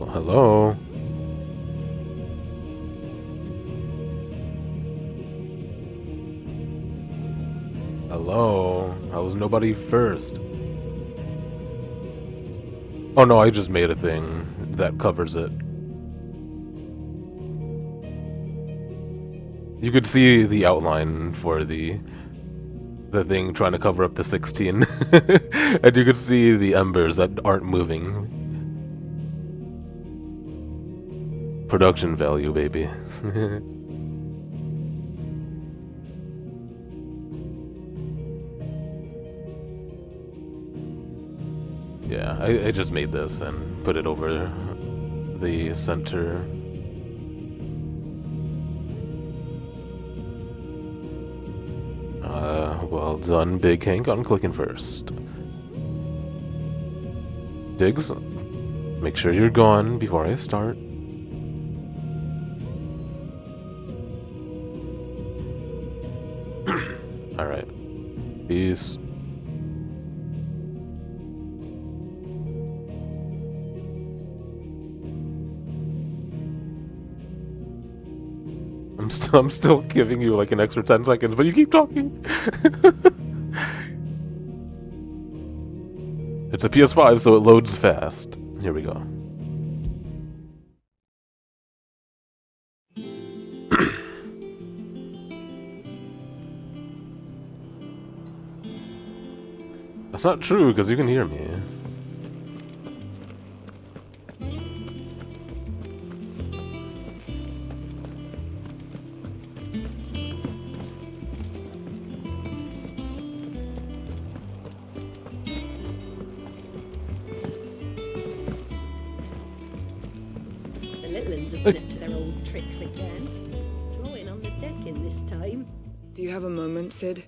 Well, hello? Hello? How was nobody first? Oh no, I just made a thing that covers it. You could see the outline for the thing trying to cover up the 16. And you could see the embers that aren't moving. Production value, baby. Yeah, I just made this and put it over the center. Well done, Big Hank, on clicking first. Diggs, make sure you're gone before I start. Alright. Peace. I'm still giving you like an extra 10 seconds, but you keep talking. It's a PS5, so it loads fast. Here we go. That's not true, because you can hear me. Have been up to their old tricks again. Drawing on the deck in this time. Do you have a moment, Sid?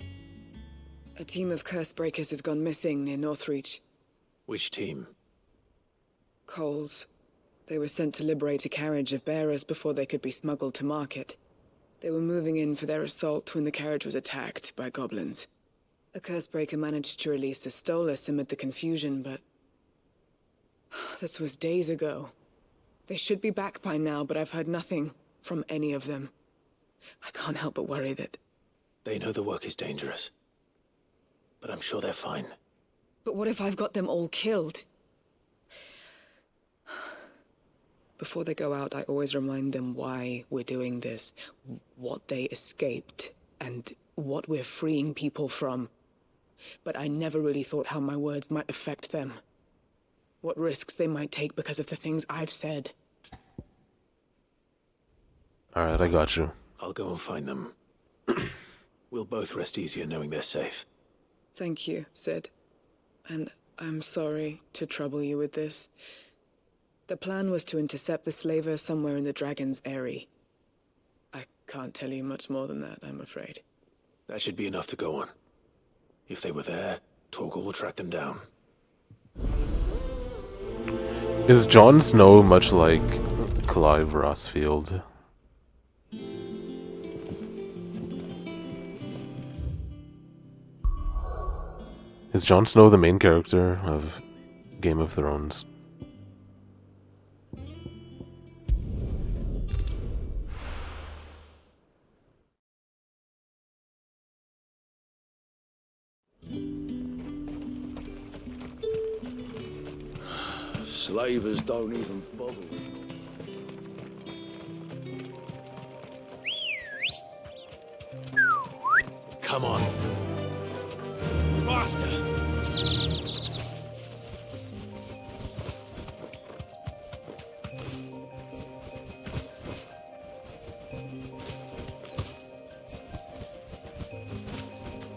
A team of curse breakers has gone missing near Northreach. Which team? Coles. They were sent to liberate a carriage of bearers before they could be smuggled to market. They were moving in for their assault when the carriage was attacked by goblins. A curse breaker managed to release a Stolas amid the confusion, but... this was days ago. They should be back by now, but I've heard nothing from any of them. I can't help but worry that... They know the work is dangerous. But I'm sure they're fine. But what if I've got them all killed? Before they go out, I always remind them why we're doing this, what they escaped, and what we're freeing people from. But I never really thought how my words might affect them. What risks they might take because of the things I've said. Alright, I got you. I'll go and find them. We'll both rest easier knowing they're safe. Thank you, Sid. And I'm sorry to trouble you with this. The plan was to intercept the slaver somewhere in the Dragon's Eyrie. I can't tell you much more than that, I'm afraid. That should be enough to go on. If they were there, Torgal will track them down. Is Jon Snow much like Clive Rossfield? Is Jon Snow the main character of Game of Thrones? Slavers don't even bother with me. Come on. Faster!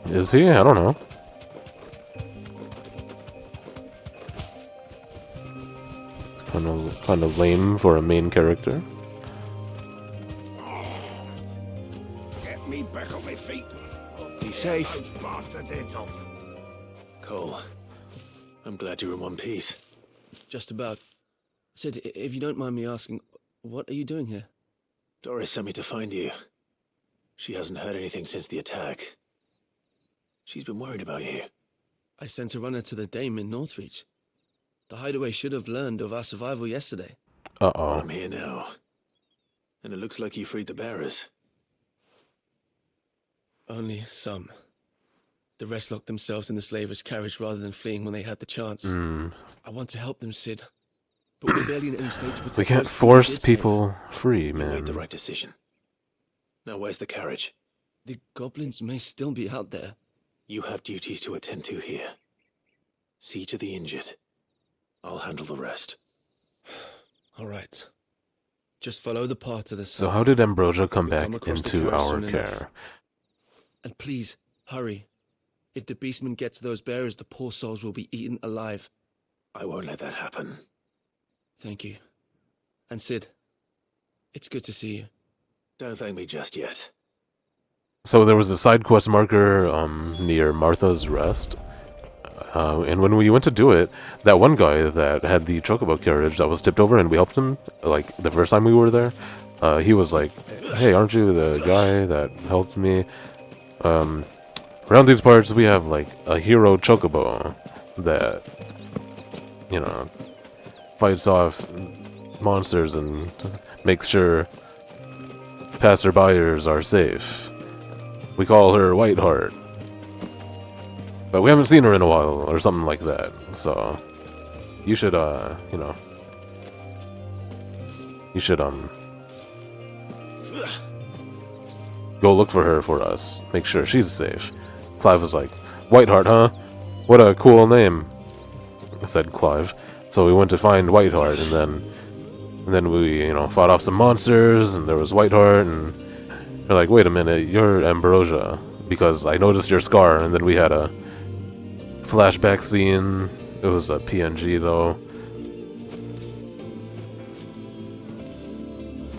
Is he? I don't know. Kind of lame for a main character. Get me back on my feet. Be safe. Those bastard heads off. Cole, I'm glad you're in one piece. Just about. Sid, if you don't mind me asking, what are you doing here? Doris sent me to find you. She hasn't heard anything since the attack. She's been worried about you. I sent a runner to the Dame in Northreach. The hideaway should have learned of our survival yesterday. Uh-oh. I'm here now. And it looks like you freed the bearers. Only some. The rest locked themselves in the slavers' carriage rather than fleeing when they had the chance. I want to help them, Sid. But we're barely in any state to protect We can't those force did save. people free, You made the man. right decision. Now where's the carriage? The goblins may still be out there. You have duties to attend to here. See to the injured. I'll handle the rest. All right. Just follow the path to the south. So how did Ambrosia come We'll back come across the into carriage our soon enough. care? And please, hurry. If the beastmen get to those bearers, the poor souls will be eaten alive. I won't let that happen. Thank you. And Sid, it's good to see you. Don't thank me just yet. So there was a side quest marker near Martha's Rest. And when we went to do it, that one guy that had the chocobo carriage that was tipped over and we helped him, like, the first time we were there, he was like, hey, aren't you the guy that helped me? Around these parts, we have, like, a hero chocobo that, you know, fights off monsters and makes sure passerbyers are safe. We call her Whiteheart. But we haven't seen her in a while, or something like that, so... You should, you know... You should, go look for her for us. Make sure she's safe. Clive was like, Whiteheart, huh? What a cool name, said Clive. So we went to find Whiteheart, and then we, you know, fought off some monsters, and there was Whiteheart, and we're like, wait a minute, you're Ambrosia, because I noticed your scar, and then we had a flashback scene. It was a PNG, though.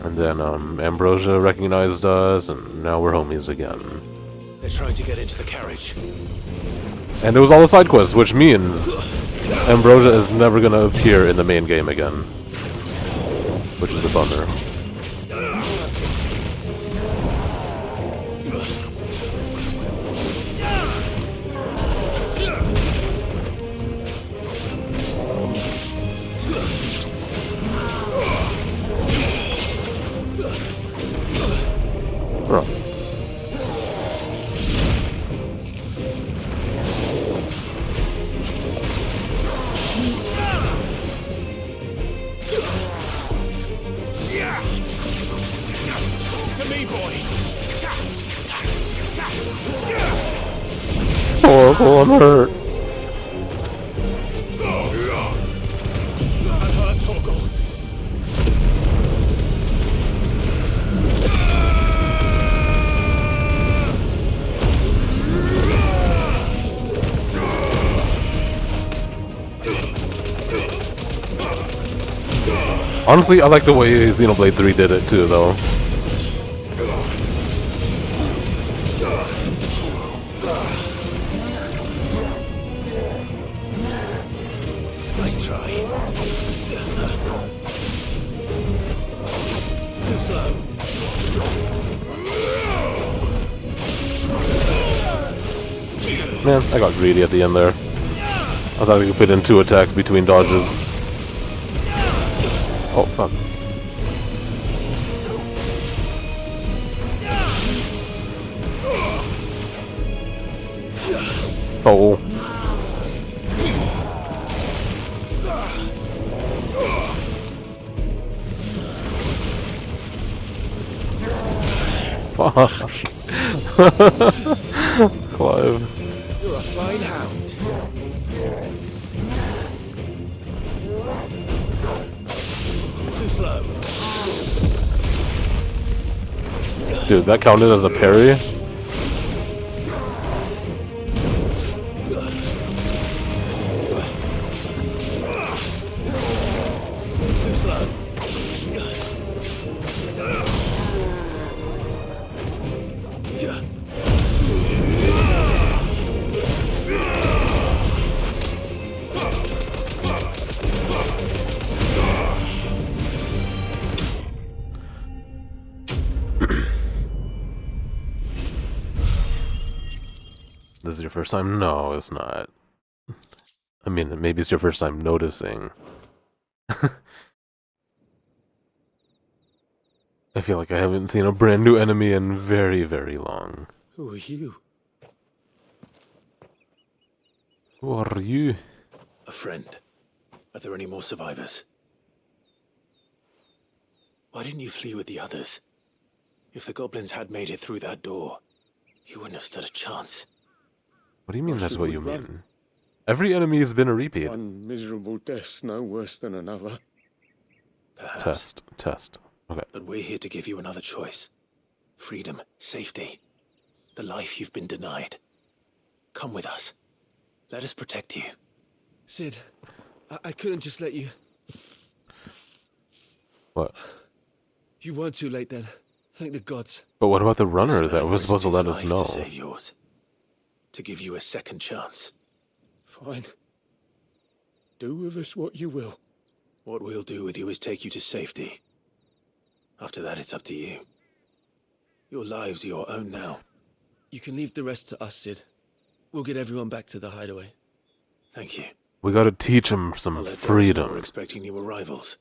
And then, Ambrosia recognized us, and now we're homies again. They're trying to get into the carriage. And it was all a side quest, which means Ambrosia is never gonna appear in the main game again. Which is a bummer. Bro. Oh, I'm hurt. Honestly, I like the way Xenoblade 3 did it too, though. Nice try. Too slow. Man, I got greedy at the end there. I thought I could fit in 2 attacks between dodges. Oh, fuck. Oh. Fuck. Clive. You're a fine hound. Too slow. Dude, that counted as a parry? Too slow. This is your first time? No, it's not. I mean, maybe it's your first time noticing. I feel like I haven't seen a brand new enemy in very, very long. Who are you? Who are you? A friend. Are there any more survivors? Why didn't you flee with the others? If the goblins had made it through that door, you wouldn't have stood a chance. What do you mean Why that's should what we you run? mean? Every enemy has been a repeat. One miserable death's no worse than another. Perhaps. Test. Okay. But we're here to give you another choice. Freedom, safety, the life you've been denied. Come with us. Let us protect you. Sid, I couldn't just let you... What? You weren't too late then. Thank the gods. But what about the runner This that man was supposed to risked let his us life know? To save yours. To give you a second chance. Fine. Do with us what you will. What we'll do with you is take you to safety. After that, it's up to you. Your lives are your own now. You can leave the rest to us, Sid. We'll get everyone back to the hideaway. Thank you. We gotta teach him I'll some let those know freedom. we're expecting new arrivals.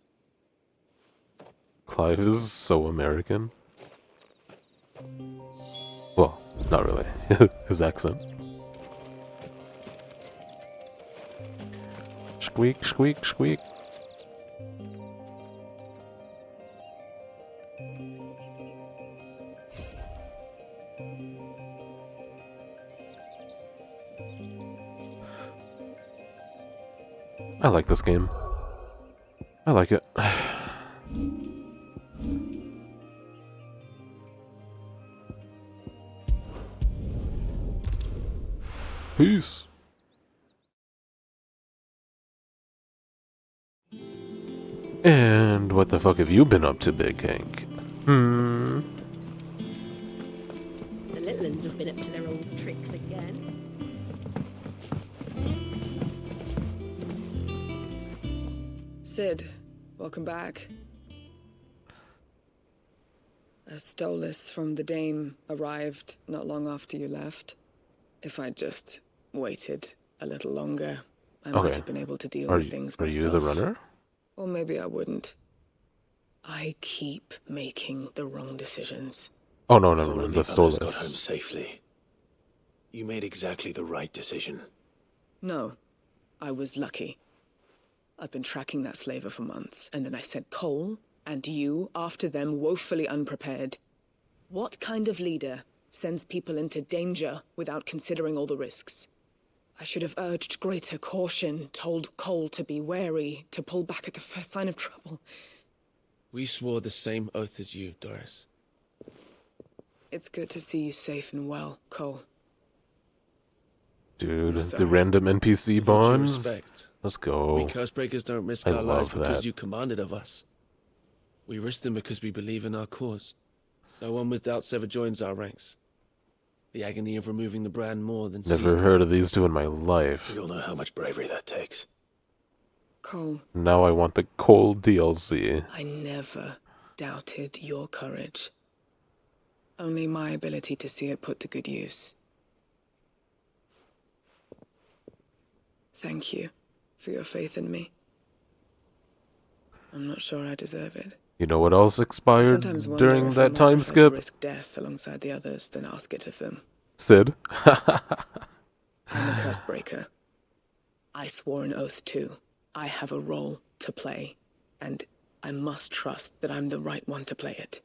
Clive is so American. Well, not really. His accent. Squeak, squeak, squeak. I like this game. I like it. Peace. And what the fuck have you been up to, Big Hank? The little uns have been up to their old tricks again. Sid, welcome back. A stolus from the Dame arrived not long after you left. If I'd just waited a little longer, I might Okay. have been able to deal Are with you, things are myself. you the runner? Or maybe I wouldn't. I keep making the wrong decisions. Oh, no, Cole and the the others got home Stolus. safely. You made exactly the right decision. No, I was lucky. I've been tracking that slaver for months, and then I sent Cole and you after them woefully unprepared. What kind of leader sends people into danger without considering all the risks? I should have urged greater caution, told Cole to be wary, to pull back at the first sign of trouble. We swore the same oath as you, Doris. It's good to see you safe and well, Cole. Dude, the sorry. random NPC With all due bonds. respect, Let's we go. Cursebreakers don't risk I our lives love because that. you commanded of us. We risk them because we believe in our cause. No one without sever joins our ranks. The agony of removing the brand more than Never seized heard of these two in my life. We all know how much bravery that takes. Cole, Now I want the cold DLC. I never doubted your courage. Only my ability to see it put to good use. Thank you for your faith in me. I'm not sure I deserve it. You know what else I expired sometimes wonder during if I that might time prefer to skip? risk death alongside the others than ask it of them. Sid? I'm a curse breaker. I swore an oath too. I have a role to play, and I must trust that I'm the right one to play it.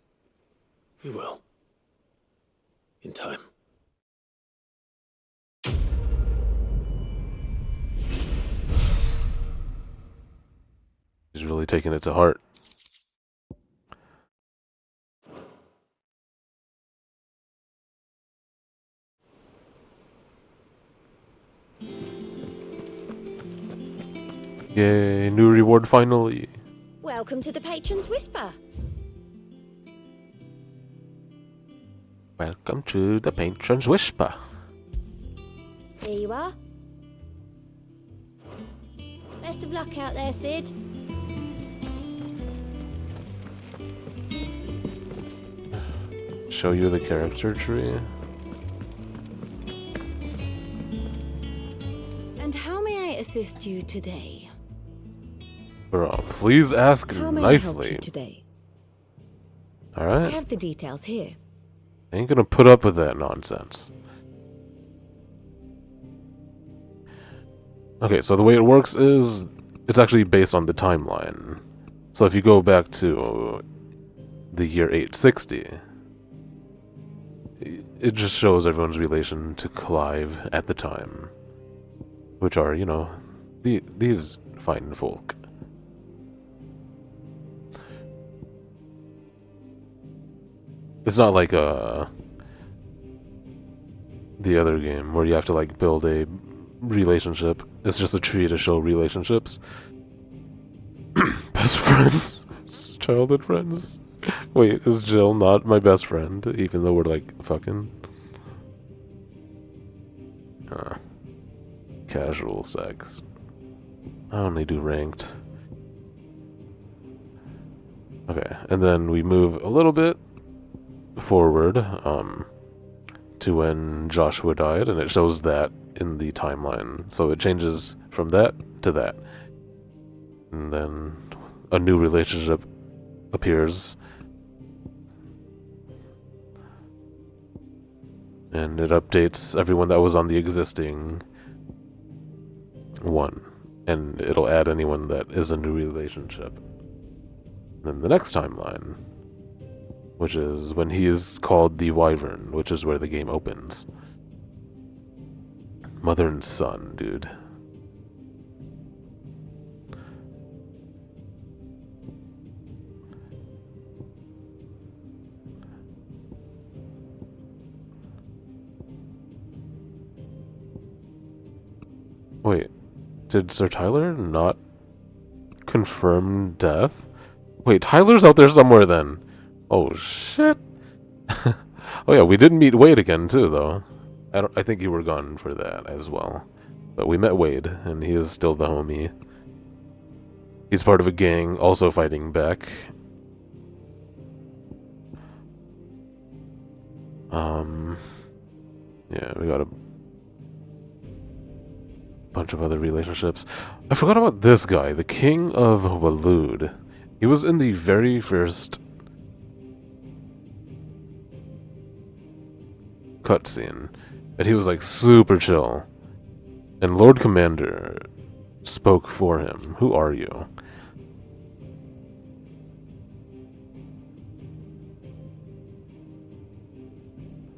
You will. In time. He's really taking it to heart. Yay, new reward finally. Welcome to the Patron's Whisper. Welcome to the Patron's Whisper. Here you are. Best of luck out there, Sid. Show you the character tree. And how may I assist you today? Bro, please ask How may I help nicely. you today? I Alright? have the details here. Ain't gonna put up with that nonsense. Okay, so the way it works is it's actually based on the timeline. So if you go back to the year 860, it just shows everyone's relation to Clive at the time, which are, you know, these fine folk. It's not like the other game where you have to like build a relationship. It's just a tree to show relationships. Best friends, childhood friends. Wait, is Jill not my best friend, even though we're like fucking? Casual sex. I only do ranked. Okay, and then we move a little bit forward to when Joshua died, and it shows that in the timeline. So it changes from that to that. And then a new relationship appears. And it updates everyone that was on the existing one. And it'll add anyone that is a new relationship. Then the next timeline, which is when he is called the Wyvern, which is where the game opens. Mother and son, dude. Wait, did Sir Tyler not confirm death? Wait, Tyler's out there somewhere then. Oh shit. Oh yeah, we did meet Wade again too, though. I think you were gone for that as well. But we met Wade, and he is still the homie. He's part of a gang also fighting back. Yeah, we got a bunch of other relationships. I forgot about this guy, the King of Waloed. He was in the very first cutscene, and he was like super chill. And Lord Commander spoke for him. Who are you?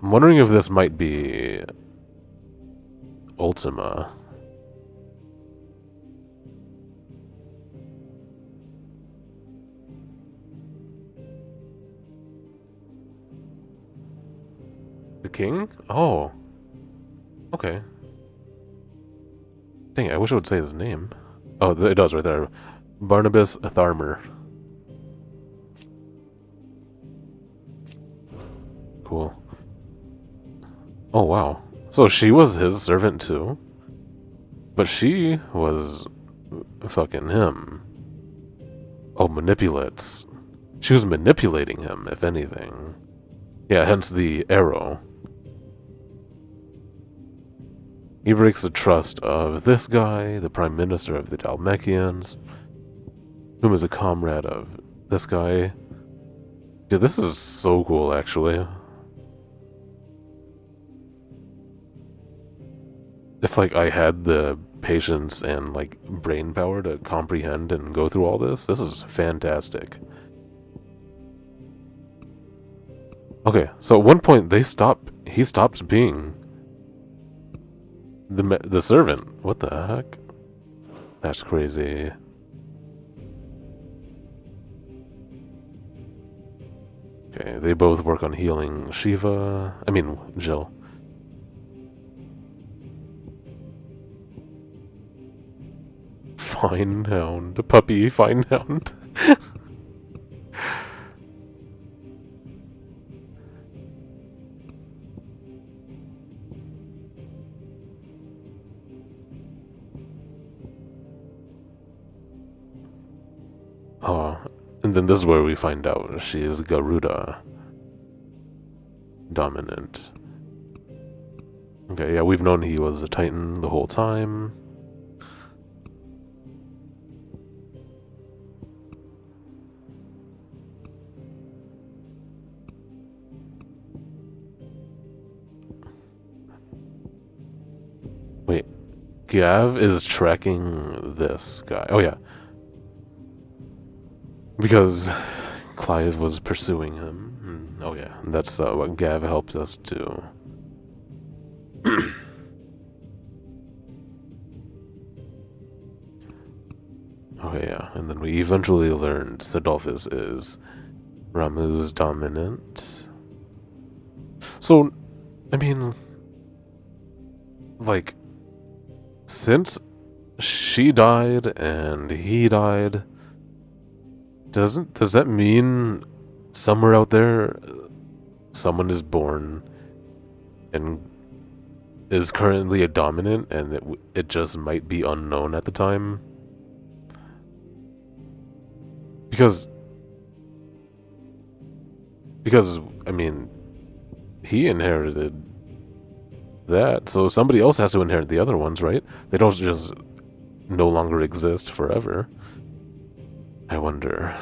I'm wondering if this might be Ultima. The king? Oh. Okay. Dang it, I wish it would say his name. Oh, it does right there. Barnabas Tharmer. Cool. Oh, wow. So she was his servant too? But she was fucking him. Oh, manipulates. She was manipulating him, if anything. Yeah, hence the arrow. He breaks the trust of this guy, the Prime Minister of the Dalmekians, whom is a comrade of this guy. Dude, this is so cool, actually. If, like, I had the patience and, like, brain power to comprehend and go through all this is fantastic. Okay, so at one point he stops being the servant. What the heck? That's crazy. Okay, they both work on healing Jill. Fine hound. Puppy fine hound. Oh, and then this is where we find out she is Garuda dominant. Okay, yeah, we've known he was a Titan the whole time. Gav is tracking this guy. Oh yeah. Because Clive was pursuing him. Oh yeah, that's what Gav helped us do. Okay, yeah, and then we eventually learned Sidolphus is Ramu's dominant. So, I mean, like, since she died and he died, does that mean somewhere out there someone is born and is currently a dominant and it just might be unknown at the time? Because I mean, he inherited that, so somebody else has to inherit the other ones, right? They don't just no longer exist forever. I wonder.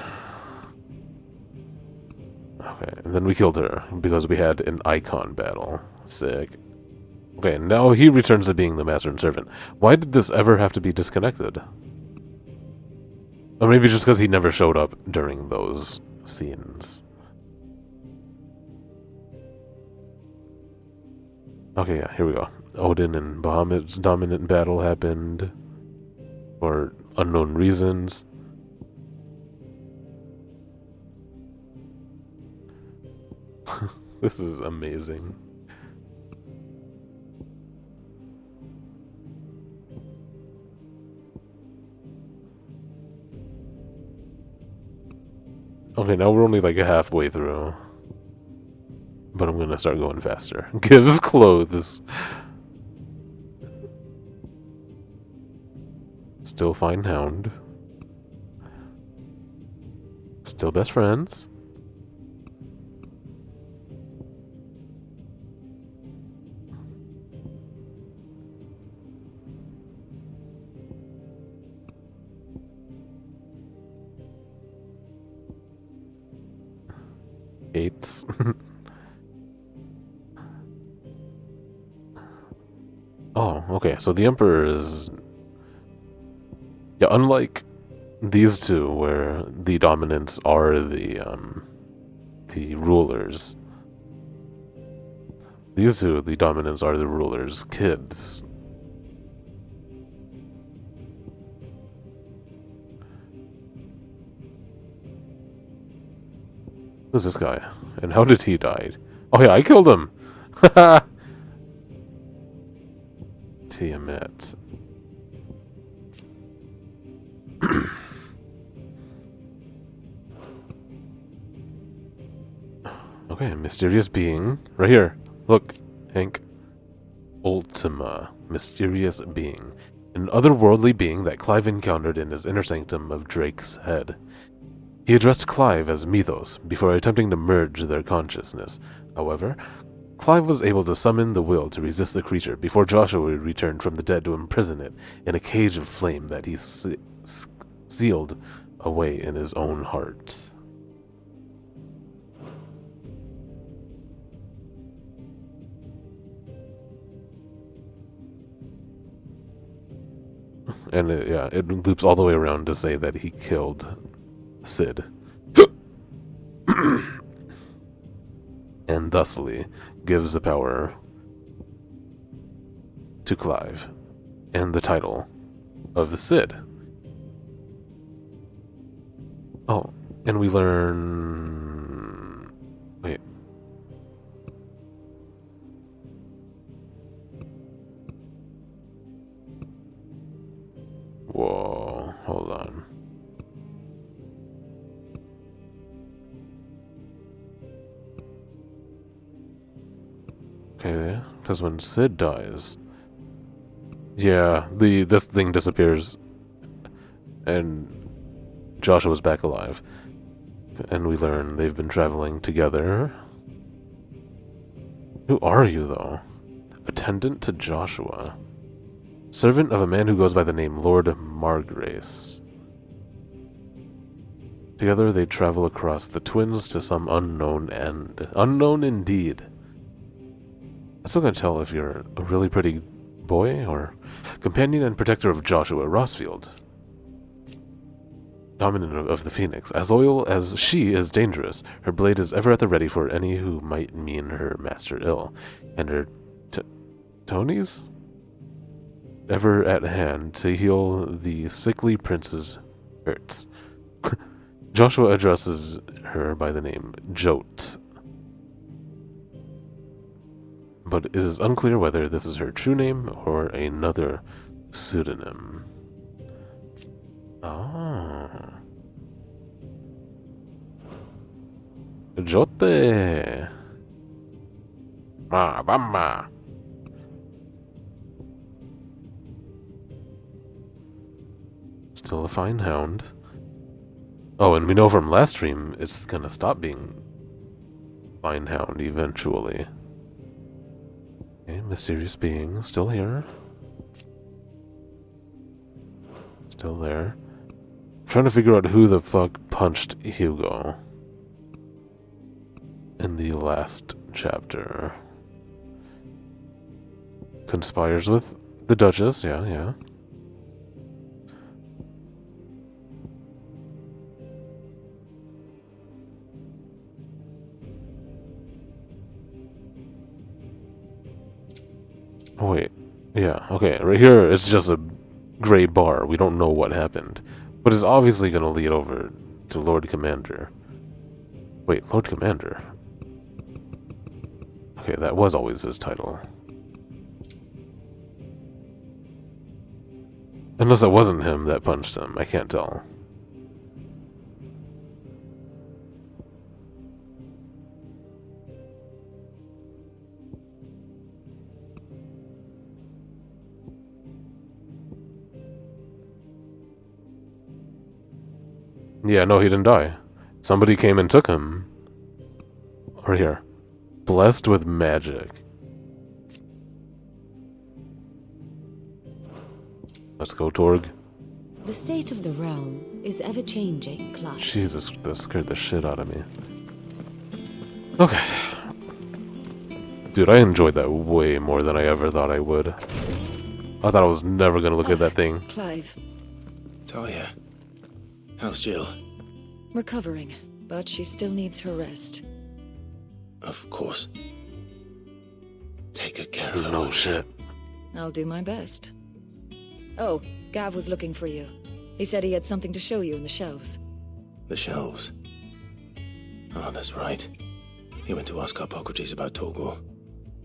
Okay, and then we killed her because we had an icon battle. Sick. Okay, now he returns to being the master and servant. Why did this ever have to be disconnected? Or maybe just because he never showed up during those scenes. Okay, yeah, here we go. Odin and Bahamut's dominant battle happened for unknown reasons. This is amazing. Okay, now we're only like halfway through. But I'm gonna start going faster. Gives clothes. Still fine hound. Still best friends. Eights. Oh, okay, so the Emperor is... Yeah, unlike these two, where the dominants are the rulers. These two, the dominants, are the rulers' kids. Who's this guy? And how did he die? Oh yeah, I killed him! Haha! Tiamat. Okay, mysterious being. Right here. Look, Hank. Ultima. Mysterious being. An otherworldly being that Clive encountered in his inner sanctum of Drake's head. He addressed Clive as Mythos before attempting to merge their consciousness. However, Clive was able to summon the will to resist the creature before Joshua returned from the dead to imprison it in a cage of flame that he sealed away in his own heart. And it loops all the way around to say that he killed Sid. And thusly gives the power to Clive and the title of Sid. Oh, and we learn... Wait. Whoa, hold on. Okay, because when Sid dies, yeah, this thing disappears, and Joshua's back alive, and we learn they've been traveling together. Who are you, though? Attendant to Joshua, servant of a man who goes by the name Lord Margrace. Together they travel across the twins to some unknown end. Unknown indeed. I'm still gonna tell if you're a really pretty boy, or companion and protector of Joshua Rossfield, dominant of the Phoenix. As loyal as she is dangerous, her blade is ever at the ready for any who might mean her master ill, and her Tony's ever at hand to heal the sickly prince's hurts. Joshua addresses her by the name Jote, but it is unclear whether this is her true name or another pseudonym. Ah. Jote. Ma bamba. Still a fine hound. Oh, and we know from last stream it's gonna stop being fine hound eventually. Okay, mysterious being still here. Still there. Trying to figure out who the fuck punched Hugo in the last chapter. Conspires with the Duchess, yeah. Oh, wait. Yeah, okay. Right here, it's just a gray bar. We don't know what happened. But it's obviously going to lead over to Lord Commander. Wait, Lord Commander? Okay, that was always his title. Unless it wasn't him that punched him. I can't tell. Yeah, no, he didn't die. Somebody came and took him. Right here. Blessed with magic. Let's go, Torg. The state of the realm is ever-changing, Clive. Jesus, that scared the shit out of me. Okay. Dude, I enjoyed that way more than I ever thought I would. I thought I was never gonna look at that thing. Clive, Talia, how's Jill? recovering, but she still needs her rest. Of course. Take good care of her. No shit. I'll do my best. Oh, Gav was looking for you. He said he had something to show you in the shelves. The shelves. Oh, that's right. He went to ask Hippocrates about Torgor.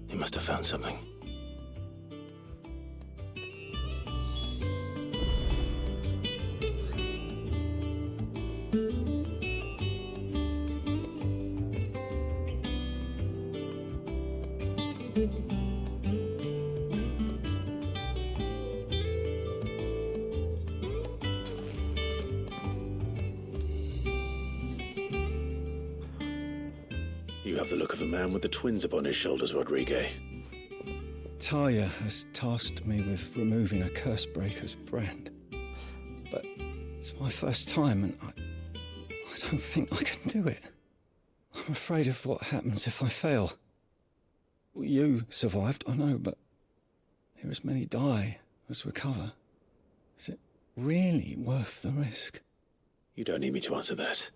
He must have found something. You have the look of a man with the twins upon his shoulders, Rodrigue. Talia has tasked me with removing a Cursebreaker's brand. But it's my first time and I don't think I can do it. I'm afraid of what happens if I fail. You survived, I know, but there as many die as recover. Is it really worth the risk? You don't need me to answer that.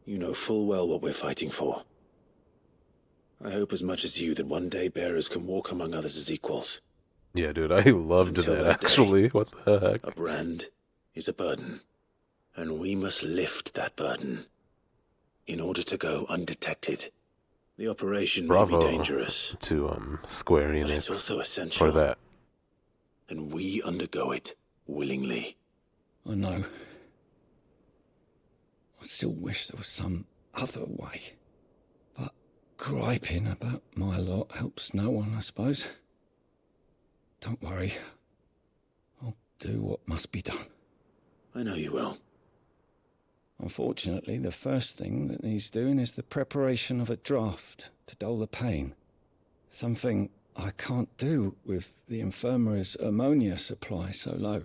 You know full well what we're fighting for. I hope as much as you that one day bearers can walk among others as equals. Yeah, dude, I loved Until that, that day, actually. What the heck? A brand is a burden, and we must lift that burden in order to go undetected. The operation Bravo may be dangerous, to Square but it's Enix also essential, for that. and we undergo it willingly. I know. I still wish there was some other way. But griping about my lot helps no one, I suppose. Don't worry. I'll do what must be done. I know you will. Unfortunately, the first thing that needs doing is the preparation of a draft to dull the pain. Something I can't do with the infirmary's ammonia supply so low.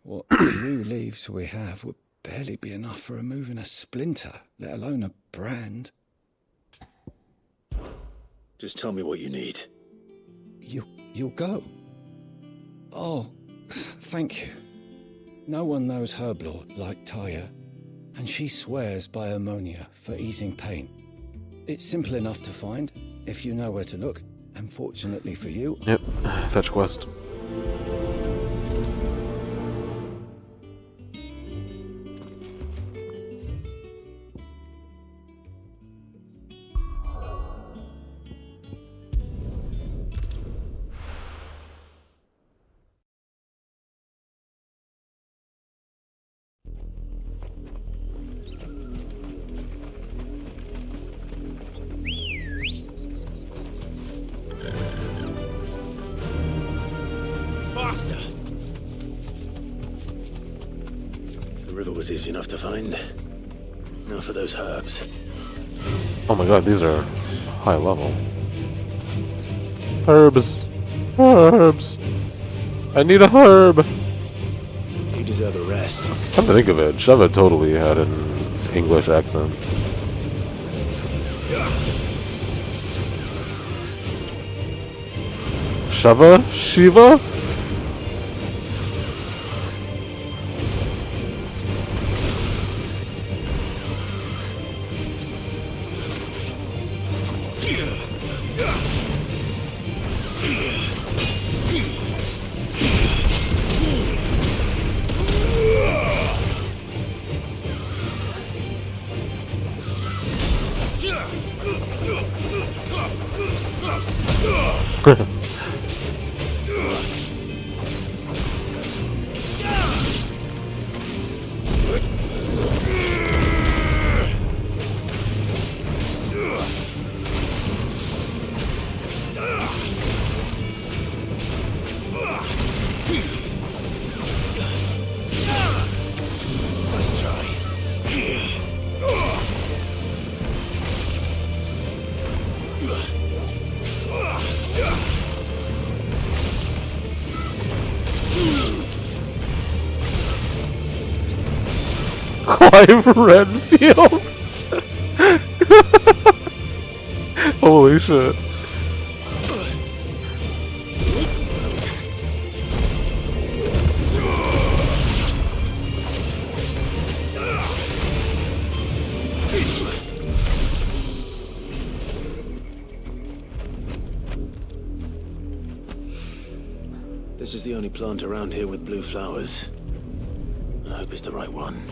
What few leaves we have would barely be enough for removing a splinter, let alone a brand. Just tell me what you need. You'll go? Oh, thank you. No one knows Herblore like Taya, and she swears by ammonia for easing pain. It's simple enough to find, if you know where to look, and fortunately for you... Yep, fetch quest. Faster! The river was easy enough to find. Now for those herbs. Oh my god, these are high level. Herbs! Herbs! I need a herb! You deserve a rest. Come to think of it, Sheva totally had an English accent. Sheva? Shiva? Clive Redfield! Holy shit. This is the only plant around here with blue flowers. I hope it's the right one.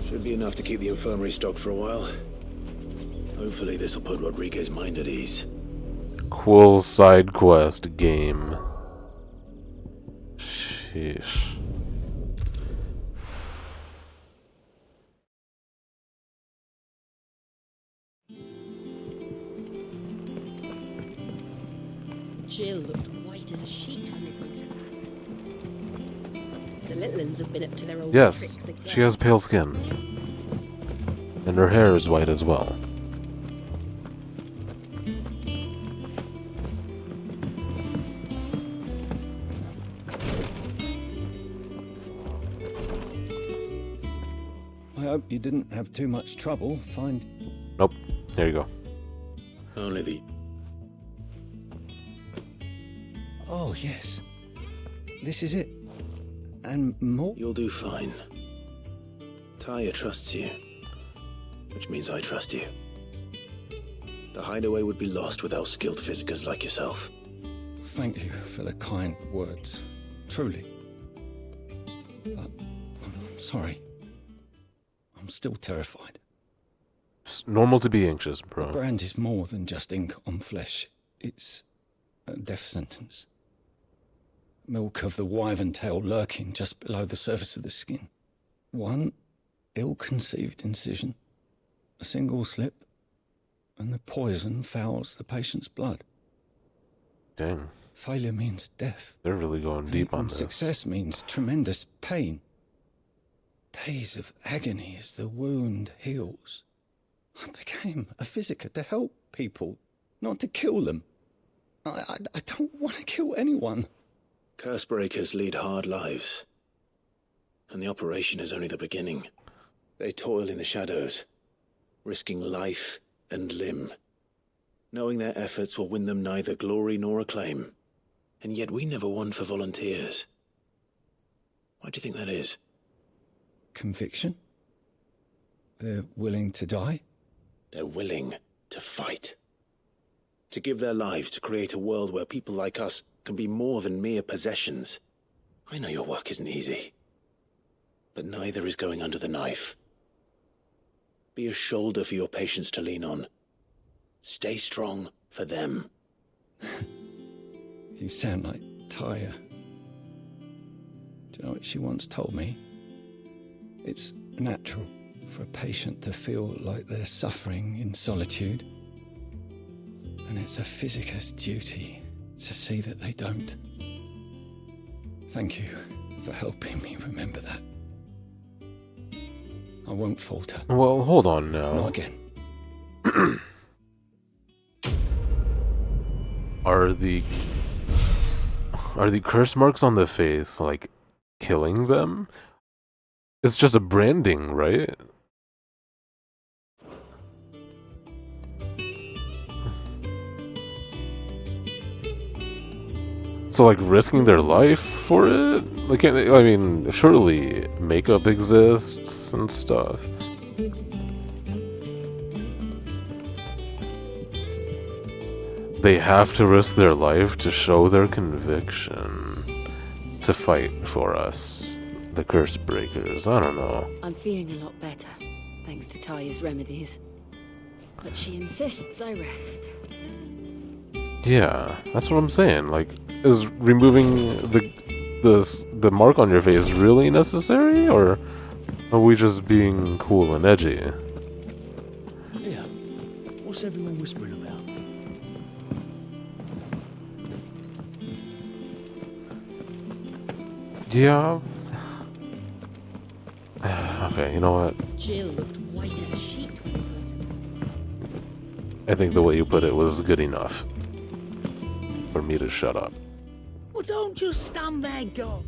Should be enough to keep the infirmary stocked for a while. Hopefully this'll put Rodriguez's mind at ease. Cool side quest game. Sheesh. Jill looked white as a sheet when they put her. The little ones have been up to their old Yes, tricks again. she has pale skin. And her hair is white as well. I hope you didn't have too much trouble. Nope. Here you go. Only the... Oh, yes. This is it. And more? You'll do fine. Taya trusts you. Which means I trust you. The hideaway would be lost without skilled physicers like yourself. Thank you for the kind words. Truly. But I'm sorry. I'm still terrified. It's normal to be anxious, bro. Brand is more than just ink on flesh. It's a death sentence. Milk of the wyvern tail lurking just below the surface of the skin. One ill-conceived incision, a single slip, and the poison fouls the patient's blood. Dang. Failure means death. They're really going deep on And this. success means tremendous pain. Days of agony as the wound heals. I became a physiker to help people, not to kill them. I don't want to kill anyone. Cursebreakers lead hard lives. And the operation is only the beginning. They toil in the shadows, risking life and limb, knowing their efforts will win them neither glory nor acclaim. And yet we never won for volunteers. Why do you think that is? Conviction? They're willing to die? They're willing to fight. To give their lives to create a world where people like us can be more than mere possessions. I know your work isn't easy, but neither is going under the knife. Be a shoulder for your patients to lean on. Stay strong for them. You sound like Taya. Do you know what she once told me? It's natural for a patient to feel like they're suffering in solitude. And it's a physicist's duty to see that they don't. Thank you for helping me remember that. I won't falter. Well, hold on now. Not again. Are the curse marks on the face, like, killing them? It's just a branding, right? So, like, risking their life for it? Like, I mean, surely makeup exists and stuff. They have to risk their life to show their conviction. To fight for us, the curse breakers. I don't know. I'm feeling a lot better, thanks to Taya's remedies. But she insists I rest. Yeah, that's what I'm saying. Like, is removing the mark on your face really necessary, or are we just being cool and edgy? Yeah. What's everyone whispering about? Yeah. Okay, you know what? Jill looked white as a sheet when we brought her. I think the way you put it was good enough for me to shut up. Well, don't just stand there, go.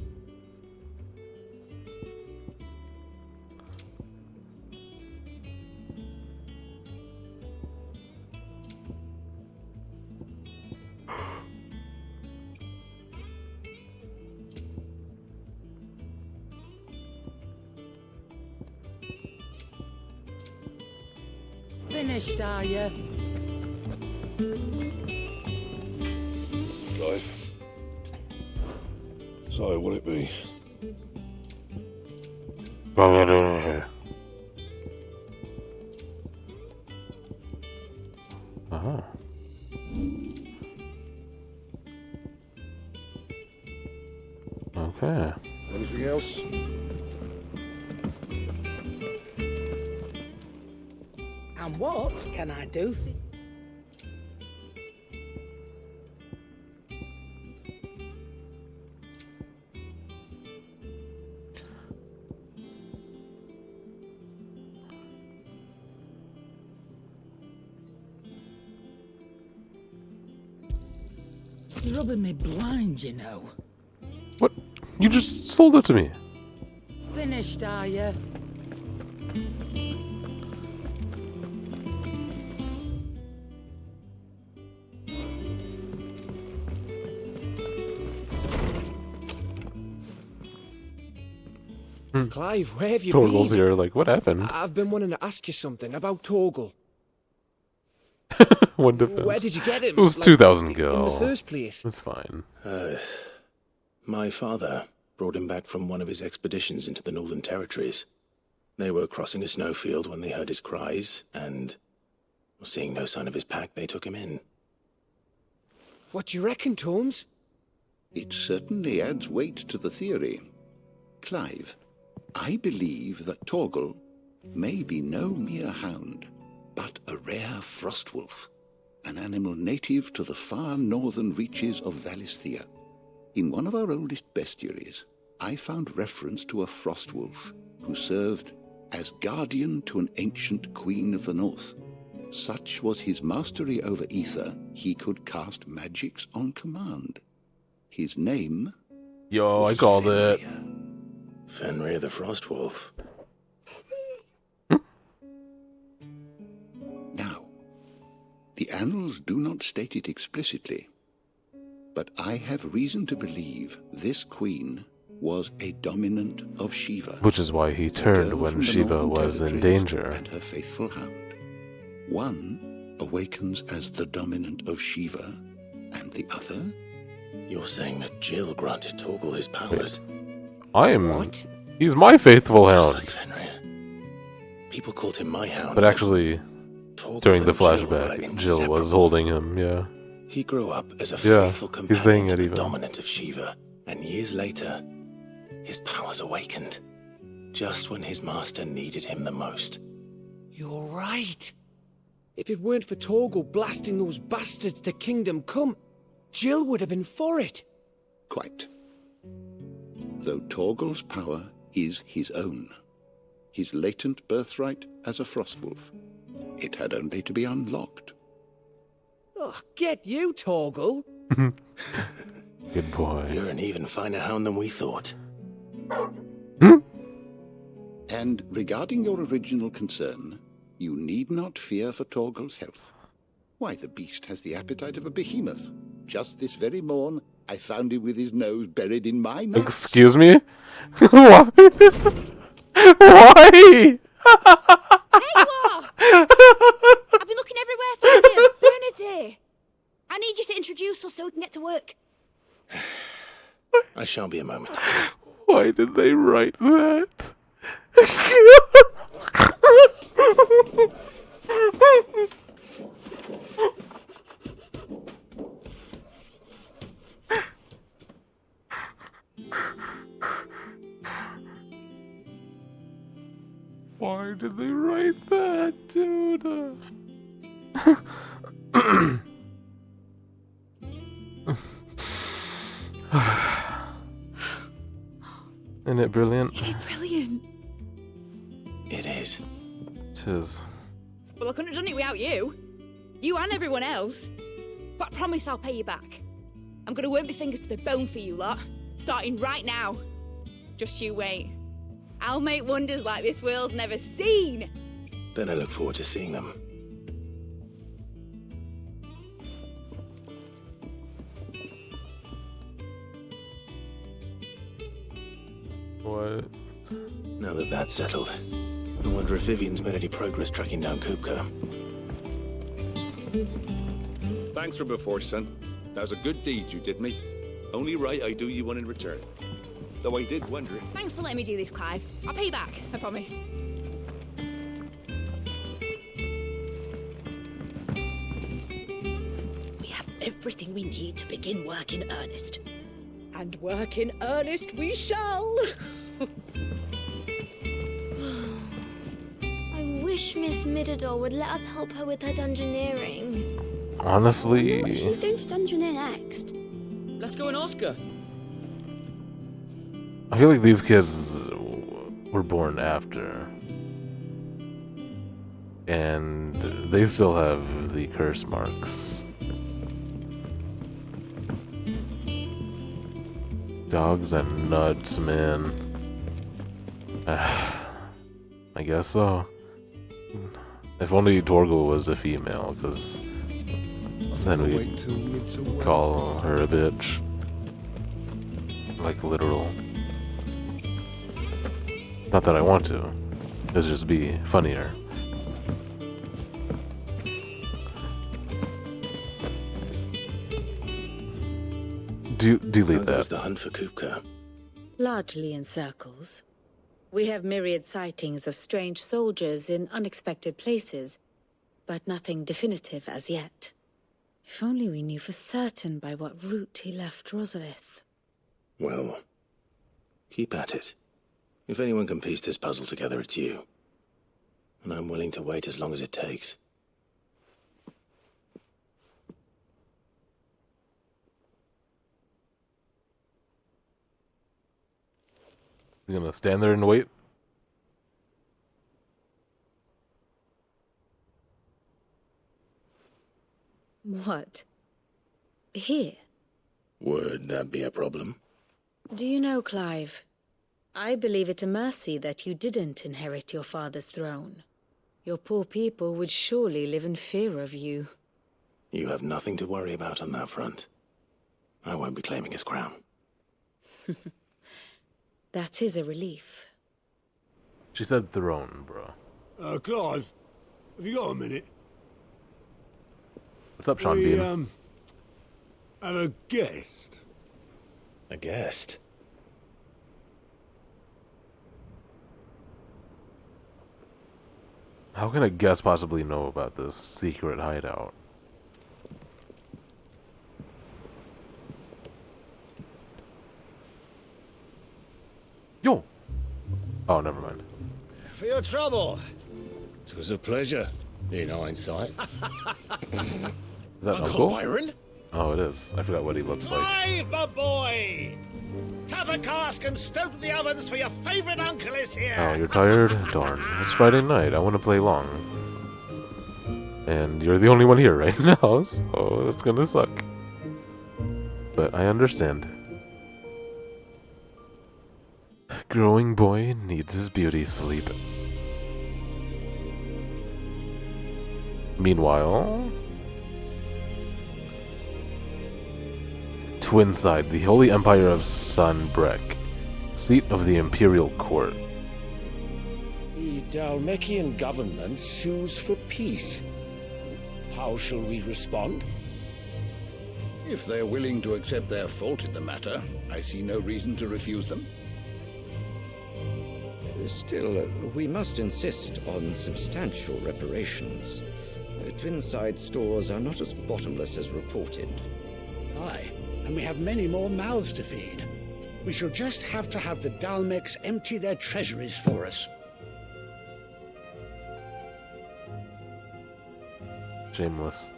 Finished, are you? Clive. So, will it be? Uh-huh. Okay. Anything else? And what can I do for you? It's rubbing me blind, you know. What? You just sold it to me. Finished, are you? Clive, where have you Torgal's been? here, like, what happened? I've been wanting to ask you something about Torgal. One defense. Where did you get him? It was Like, 2,000 gil. In the first place. It's fine. My father brought him back from one of his expeditions into the Northern Territories. They were crossing a snowfield when they heard his cries, and seeing no sign of his pack, they took him in. What do you reckon, Torms? It certainly adds weight to the theory. Clive, I believe that Torgal may be no mere hound, but a rare frostwolf, an animal native to the far northern reaches of Valisthea. In one of our oldest bestiaries, I found reference to a frostwolf who served as guardian to an ancient queen of the north. Such was his mastery over ether, he could cast magics on command. His name... Yo, I called it. Fenrir the Frostwolf. The annals do not state it explicitly, but I have reason to believe this queen was a dominant of Shiva. Which is why he turned Girl when from the Shiva Northern was in Territories danger. And her faithful hound. One awakens as the dominant of Shiva, and the other? You're saying that Jill granted Torgal his powers? What? He's my faithful Just hound. like Fenrir. People called him my hound. But actually, Torgal during the and Jill were flashback, Jill was inseparable. holding him, yeah. He grew up as a Yeah, faithful he's saying companion to it the even. dominant of Shiva, and years later, his powers awakened, just when his master needed him the most. You're right. If it weren't for Torgal blasting those bastards to Kingdom Come, Jill would have been for it. Quite. Though Torgal's power is his own, his latent birthright as a Frostwolf, it had only to be unlocked. Oh, get you, Torgal. Good boy. You're an even finer hound than we thought. And regarding your original concern, you need not fear for Torgal's health. Why, the beast has the appetite of a behemoth. Just this very morn, I found him with his nose buried in my nuts. Excuse me? Why? Why? There you are! I've been looking everywhere for you. Bernard's here. I need you to introduce us so we can get to work. I shall be a moment. Why did they write that? Why did they write that, dude? Isn't it brilliant? Brilliant. It is. Tis. Well, I couldn't have done it without you. You and everyone else. But I promise I'll pay you back. I'm gonna work my fingers to the bone for you lot. Starting right now. Just you wait. I'll make wonders like this world's never seen. Then I look forward to seeing them. What? Now that that's settled, I wonder if Vivian's made any progress tracking down Kupka. Thanks for before, son. That was a good deed you did me. Only right I do you one in return. Though I did wonder. Thanks for letting me do this, Clive. I'll pay you back, I promise. We have everything we need to begin work in earnest. And work in earnest we shall. I wish Miss Midador would let us help her with her dungeoneering. Honestly, What she's going to dungeoneer next. Let's go and ask her. I feel like these kids were born after. And they still have the curse marks. Dogs and nuts, man. I guess so. If only Torgal was a female, because then we'd call her a bitch. Like literal. Not that I want to. It'd just be funnier. Delete How goes that. the hunt for Kupka? Largely in circles. We have myriad sightings of strange soldiers in unexpected places, but nothing definitive as yet. If only we knew for certain by what route he left Rosalith. Well, keep at it. If anyone can piece this puzzle together, it's you. And I'm willing to wait as long as it takes. You gonna stand there and wait? What? Here? Would that be a problem? Do you know, Clive? I believe it a mercy that you didn't inherit your father's throne. Your poor people would surely live in fear of you. You have nothing to worry about on that front. I won't be claiming his crown. That is a relief. She said throne, bro. Clive, have you got a minute? What's up, Sean Bean? Have a guest. A guest? How can a guest possibly know about this secret hideout? Yo! Oh, never mind. For your trouble. It was a pleasure, in hindsight. Is that Uncle Uncle? Byron? Oh, it is. I forgot what he looks like. Clive, my boy! Tap a cask and stoke the ovens for your favourite uncle is here! Oh, you're tired? Darn. It's Friday night. I want to play long. And you're the only one here right now, so it's gonna suck. But I understand. Growing boy needs his beauty sleep. Meanwhile, Twinside, the Holy Empire of Sunbreck, seat of the Imperial Court. The Dalmekian government sues for peace. How shall we respond? If they're willing to accept their fault in the matter, I see no reason to refuse them. Still, we must insist on substantial reparations. Twinside stores are not as bottomless as reported. Aye, and we have many more mouths to feed. We shall just have to have the Dalmecs empty their treasuries for us. Shameless.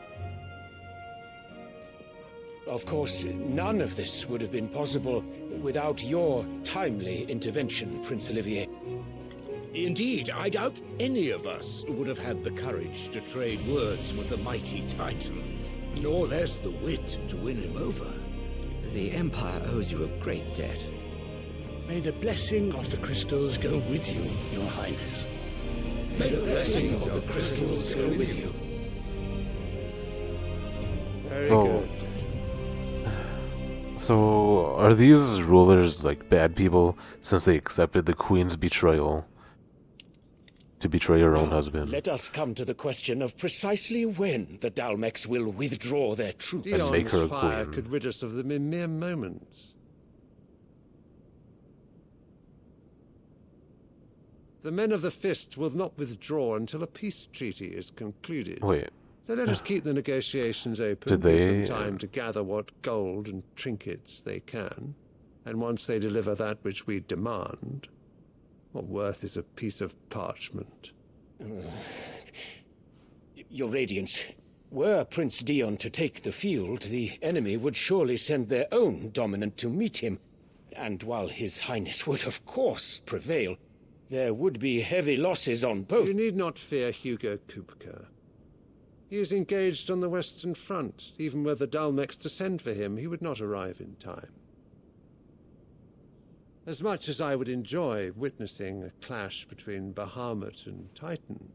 Of course, none of this would have been possible without your timely intervention, Prince Olivier. Indeed, I doubt any of us would have had the courage to trade words with the mighty Titan, nor less the wit to win him over. The Empire owes you a great debt. May the blessing of the crystals go with you, Your Highness. May the blessing of the crystals go with you. Very So- good. So, are these rulers like bad people since they accepted the Queen's betrayal to betray her own husband? Let us come to the question of precisely when the Dalmecs will withdraw their troops. And make her a fire queen. could rid us of them in mere moments. The men of the Fist will not withdraw until a peace treaty is concluded. Wait. So let us keep the negotiations open, Did give they- them time to gather what gold and trinkets they can, and once they deliver that which we demand, what worth is a piece of parchment? Your Radiance, were Prince Dion to take the field, the enemy would surely send their own dominant to meet him. And while His Highness would of course prevail, there would be heavy losses on both. You need not fear Hugo Kupka. He is engaged on the Western Front. Even were the Dalmecs to send for him, he would not arrive in time. As much as I would enjoy witnessing a clash between Bahamut and Titan,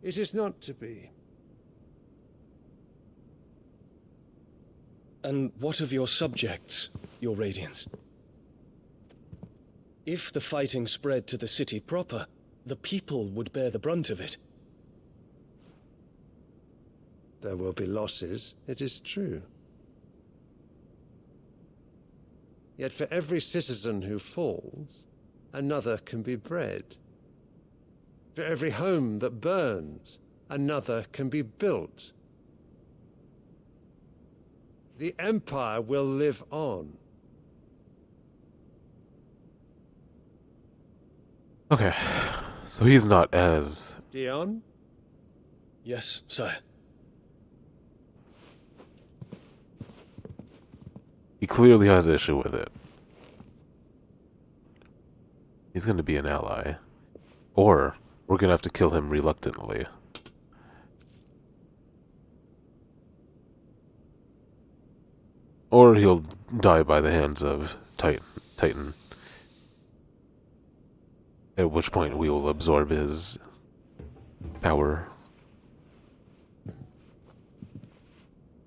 it is not to be. And what of your subjects, Your Radiance? If the fighting spread to the city proper, the people would bear the brunt of it. There will be losses, it is true. Yet for every citizen who falls, another can be bred. For every home that burns, another can be built. The Empire will live on. Okay, so he's not as... Dion? Yes, sire. He clearly has an issue with it. He's gonna be an ally. Or, we're gonna have to kill him reluctantly. Or he'll die by the hands of Titan. At which point we will absorb his power.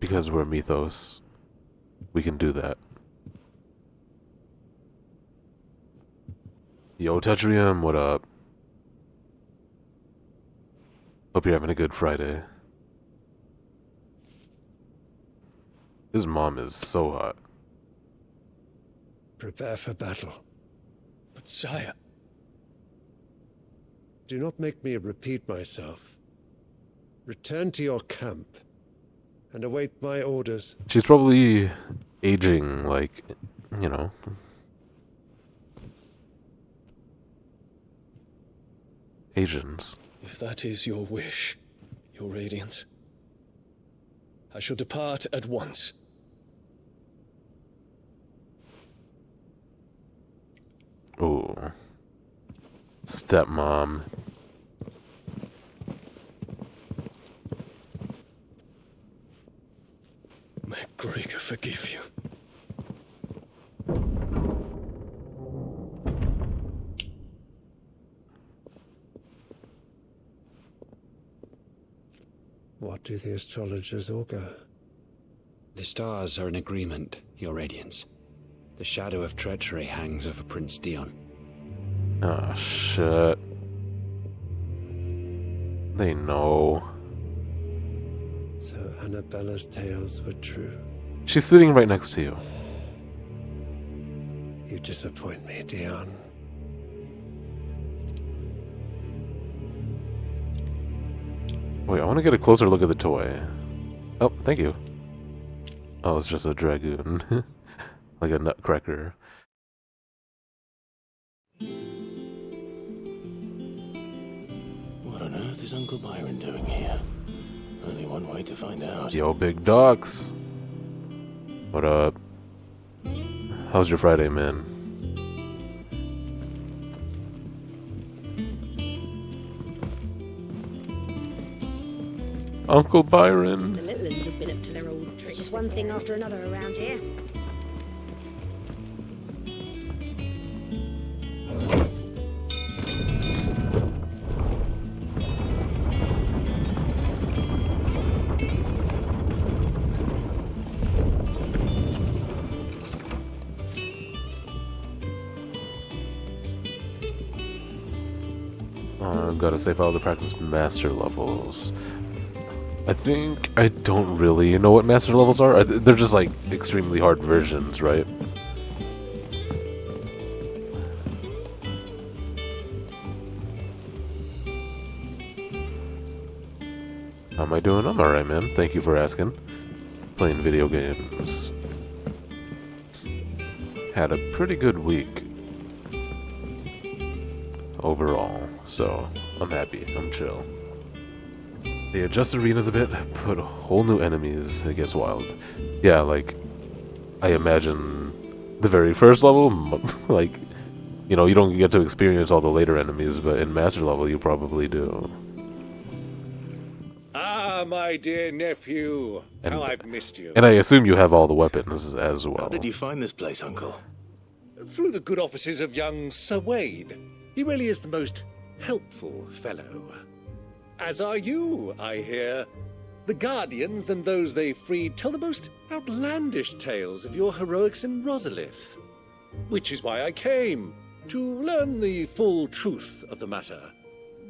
because we're Mythos, we can do that. Yo, Tetrium, what up? Hope you're having a good Friday. His mom is so hot. Prepare for battle. But sire... Do not make me repeat myself. Return to your camp and await my orders. She's probably aging, like, you know. Asians. If that is your wish, your radiance, I shall depart at once. Ooh. Stepmom. May Gregor forgive you. What do the astrologers augur? The stars are in agreement, Your Radiance. The shadow of treachery hangs over Prince Dion. Oh, shit. They know. So Annabella's tales were true. She's sitting right next to you. You disappoint me, Dion. Wait, I want to get a closer look at the toy. Oh, thank you. Oh, it's just a dragoon. Like a nutcracker. What on earth is Uncle Byron doing here? Only one way to find out. Yo, big docs. What up? How's your Friday, man? Uncle Byron. The little ones have been up to their old tricks. It's just one thing after another around here. I've got to save out to practice master levels. I think I don't really know what master levels are. They're just like extremely hard versions, right? How am I doing? I'm alright, man. Thank you for asking. Playing video games. Had a pretty good week overall, so I'm happy. I'm chill. They adjust arenas a bit, put whole new enemies. It gets wild. Yeah, like, I imagine the very first level, like, you know, you don't get to experience all the later enemies, but in master level you probably do. Ah, my dear nephew. And, how I've missed you. And I assume you have all the weapons as well. How did you find this place, Uncle? Through the good offices of young Sir Wade. He really is the most helpful fellow. As are you, I hear. The Guardians and those they freed tell the most outlandish tales of your heroics in Rosalith. Which is why I came, to learn the full truth of the matter.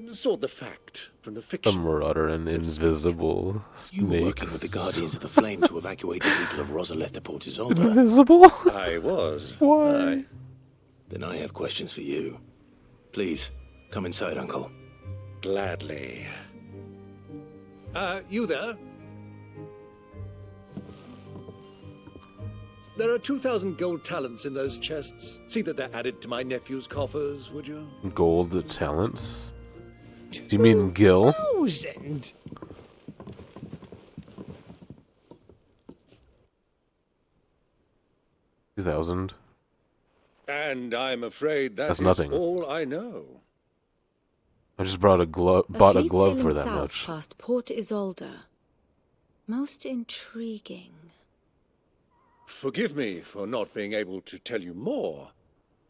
Sort the fact from the fiction. The Marauder and Invisible Snakes. You were working with the Guardians of the Flame to evacuate the people of Rosalith to Port Isolde. Invisible? I was. Why? Then I have questions for you. Please, come inside, Uncle. Gladly. You there? There are 2,000 gold talents in those chests. See that they're added to my nephew's coffers, would you? Gold talents? Do you mean Gil? 2,000? 2,000? And I'm afraid That's that's nothing. all I know. I just bought a glove for that south much. Past Port Isolde. Most intriguing. Forgive me for not being able to tell you more.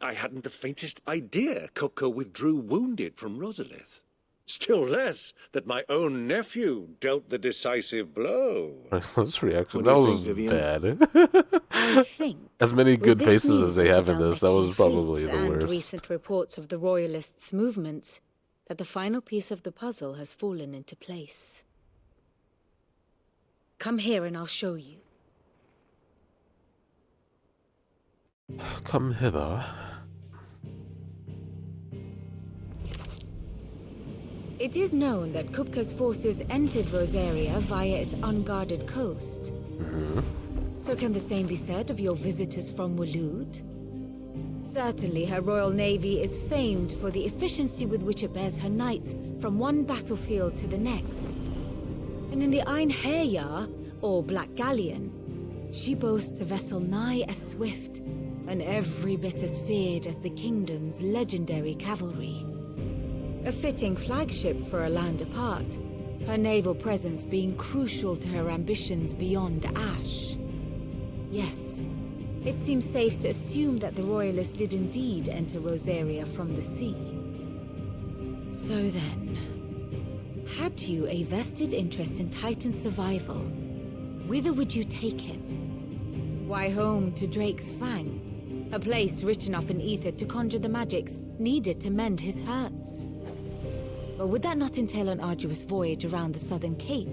I hadn't the faintest idea Coco withdrew wounded from Rosalith. Still less that my own nephew dealt the decisive blow. Priceless reaction. What That do you was think, bad. I think, As many good with this faces news as they of have the in this, that was Dalmatian probably fleet the and worst. recent reports of the Royalists' movements, that the final piece of the puzzle has fallen into place. Come here and I'll show you. Come hither. It is known that Kupka's forces entered Rosaria via its unguarded coast. So can the same be said of your visitors from Waloed? Certainly her royal navy is famed for the efficiency with which it bears her knights from one battlefield to the next. And in the Einherjar, or Black Galleon, she boasts a vessel nigh as swift, and every bit as feared as the kingdom's legendary cavalry. A fitting flagship for a land apart, her naval presence being crucial to her ambitions beyond Ash. Yes, it seems safe to assume that the Royalists did indeed enter Rosaria from the sea. So then, had you a vested interest in Titan's survival, whither would you take him? Why, home to Drake's Fang, a place rich enough in ether to conjure the magics needed to mend his hurts. But would that not entail an arduous voyage around the southern cape?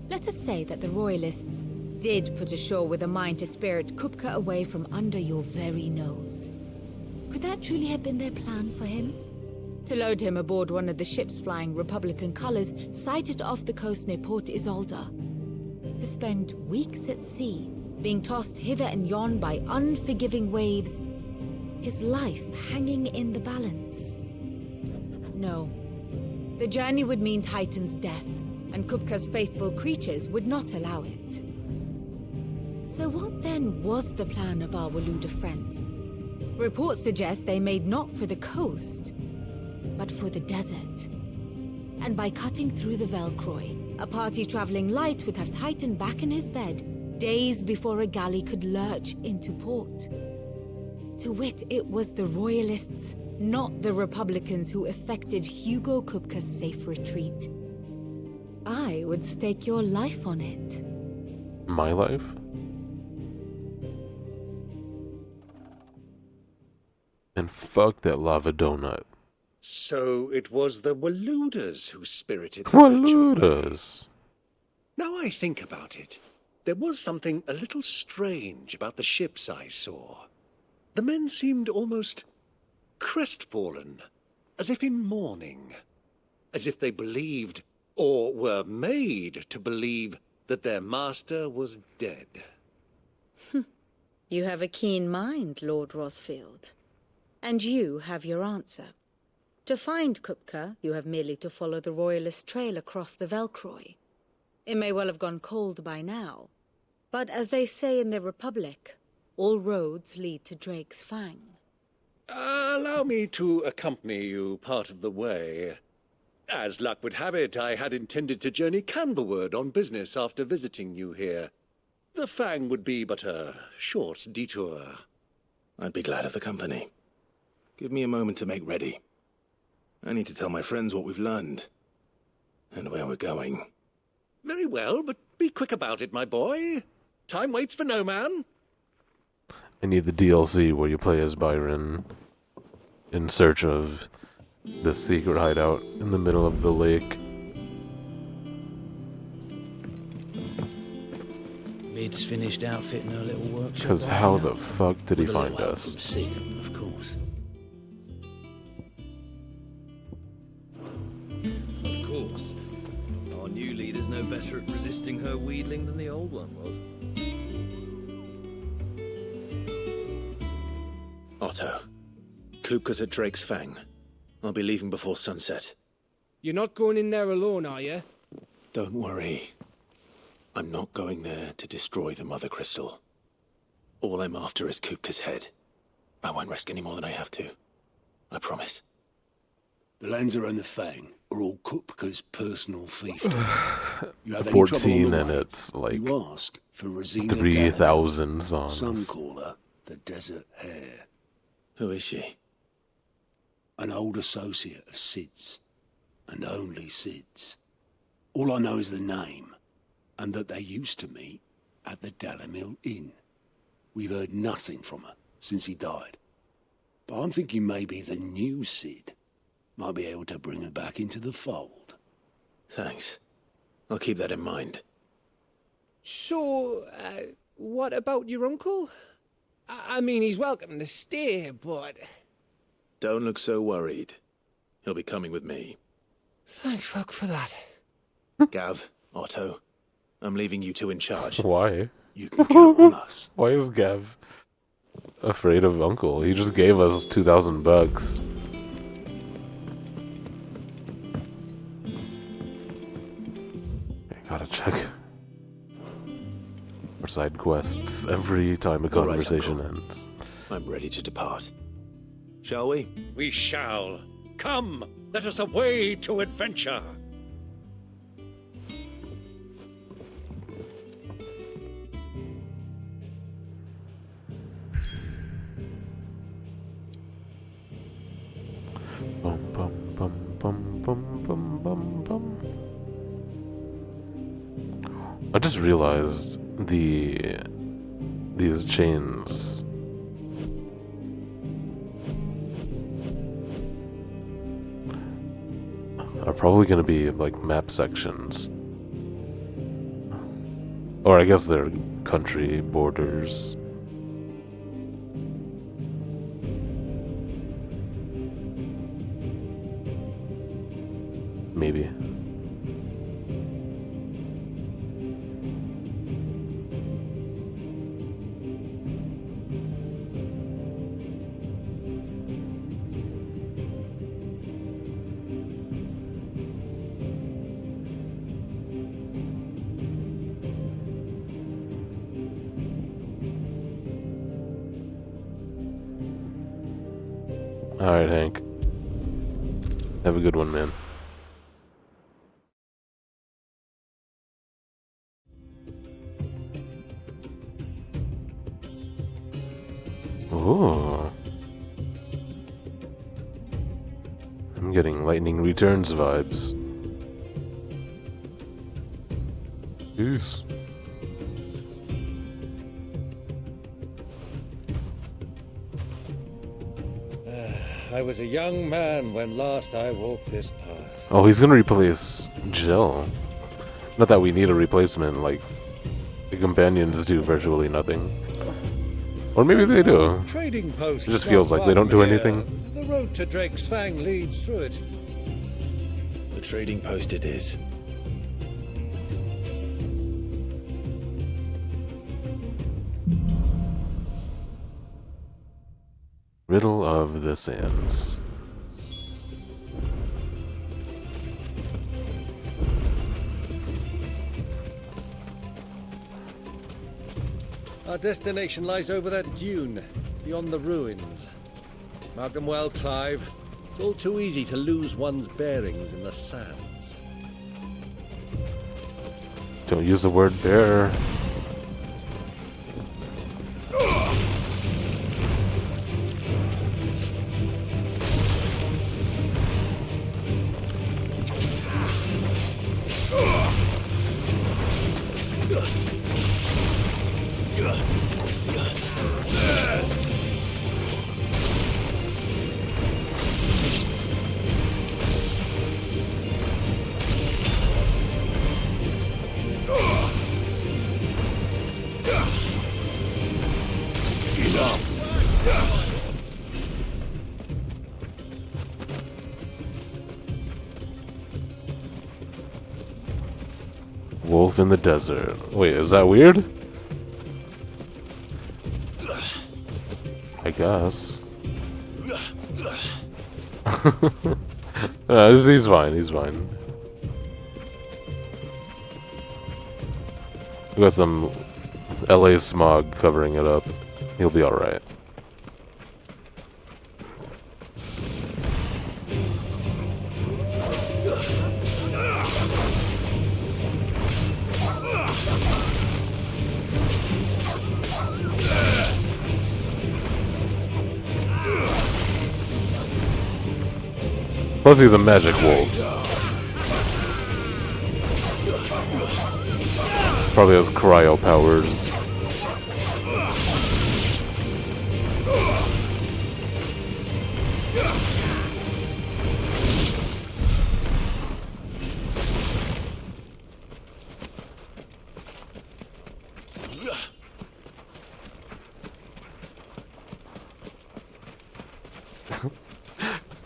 Let us say that the Royalists did put ashore with a mind to spirit Kupka away from under your very nose. Could that truly have been their plan for him? To load him aboard one of the ships flying Republican colors sighted off the coast near Port Isolde. To spend weeks at sea, being tossed hither and yon by unforgiving waves, his life hanging in the balance. No. The journey would mean Titan's death, and Kupka's faithful creatures would not allow it. So what then was the plan of our Waluda friends? Reports suggest they made not for the coast, but for the desert. And by cutting through the Velcroy, a party traveling light would have Titan back in his bed days before a galley could lurch into port. To wit, it was the Royalists, not the Republicans, who effected Hugo Kupka's safe retreat. I would stake your life on it. My life? And fuck that lava donut. So it was the Waludas who spirited the ritual. Waludas. Now I think about it, there was something a little strange about the ships I saw. The men seemed almost crestfallen, as if in mourning, as if they believed, or were made to believe, that their master was dead. You have a keen mind, Lord Rosfield. And you have your answer. To find Kupka, you have merely to follow the Royalist trail across the Velcroy. It may well have gone cold by now, but as they say in the Republic, all roads lead to Drake's Fang. Allow me to accompany you part of the way. As luck would have it, I had intended to journey Canberward on business after visiting you here. The Fang would be but a short detour. I'd be glad of the company. Give me a moment to make ready. I need to tell my friends what we've learned, and where we're going. Very well, but be quick about it, my boy. Time waits for no man. I need the DLC where you play as Byron in search of the secret hideout in the middle of the lake. Mid's finished outfitting her little workshop. Because how the fuck did he find us? Sid, of course. Of course. Our new leader's no better at resisting her wheedling than the old one was. Otto, Kupka's at Drake's Fang. I'll be leaving before sunset. You're not going in there alone, are you? Don't worry. I'm not going there to destroy the Mother Crystal. All I'm after is Kupka's head. I won't risk any more than I have to. I promise. The lands around the Fang are all Kupka's personal fiefdom. You have 14 any and way, it's like you ask for Rosina 3,000 songs. Suncaller, the Desert Hare. Who is she? An old associate of Sid's. and only Sid's. All I know is the name, and that they used to meet at the Delamil Inn. We've heard nothing from her since he died. But I'm thinking maybe the new Sid might be able to bring her back into the fold. Thanks. I'll keep that in mind. So, what about your uncle? I mean, he's welcome to stay, but... Don't look so worried. He'll be coming with me. Thank fuck for that. Gav, Otto, I'm leaving you two in charge. Why? You can count on us. Why is Gav afraid of Uncle? He just gave us $2,000. I gotta check our side quests every time a conversation ends. I'm ready to depart. Shall we? We shall. Come, let us away to adventure. Bum, bum, bum, bum, bum, bum, bum, bum. I just realized these chains are probably going to be like map sections, or I guess they're country borders. Maybe. Alright, Hank. Have a good one, man. Ooh. I'm getting Lightning Returns vibes. Peace. I was a young man when last I walked this path. Oh, he's gonna replace Jill. Not that we need a replacement, like, the companions do virtually nothing. Or maybe they do. Trading post. It just feels like they don't do anything. The road to Drake's Fang leads through it. The trading post it is. Riddle of the Sands. Our destination lies over that dune, beyond the ruins. Mark them well, Clive. It's all too easy to lose one's bearings in the sands. Don't use the word bear. Wolf in the desert. Wait, is that weird? I guess. He's fine, he's fine. We got some LA smog covering it up. He'll be alright. Plus he's a magic wolf. Probably has cryo powers.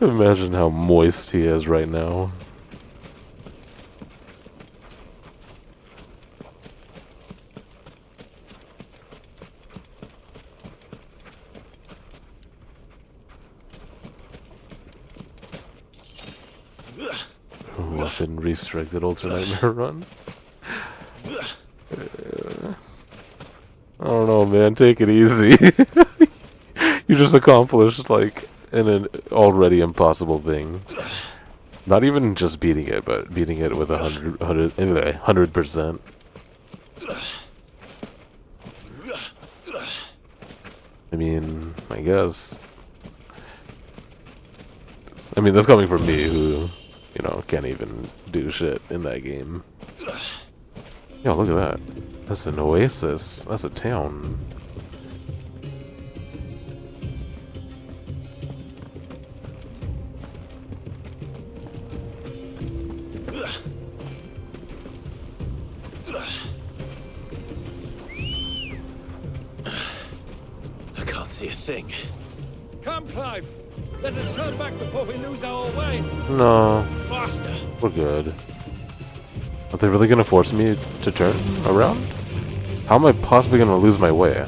Imagine how moist he is right now. Weapon restricted Ultra Nightmare run. I don't know, man. Take it easy. You just accomplished like an already impossible thing. Not even just beating it, but beating it with 100%. I mean, I guess. I mean, that's coming from me, who, you know, can't even do shit in that game. Yo, look at that. That's an oasis. That's a town. I can't see a thing. Come, Clive. Let us turn back before we lose our way. No. Faster. We're good. Are they really gonna force me to turn around? How am I possibly gonna lose my way?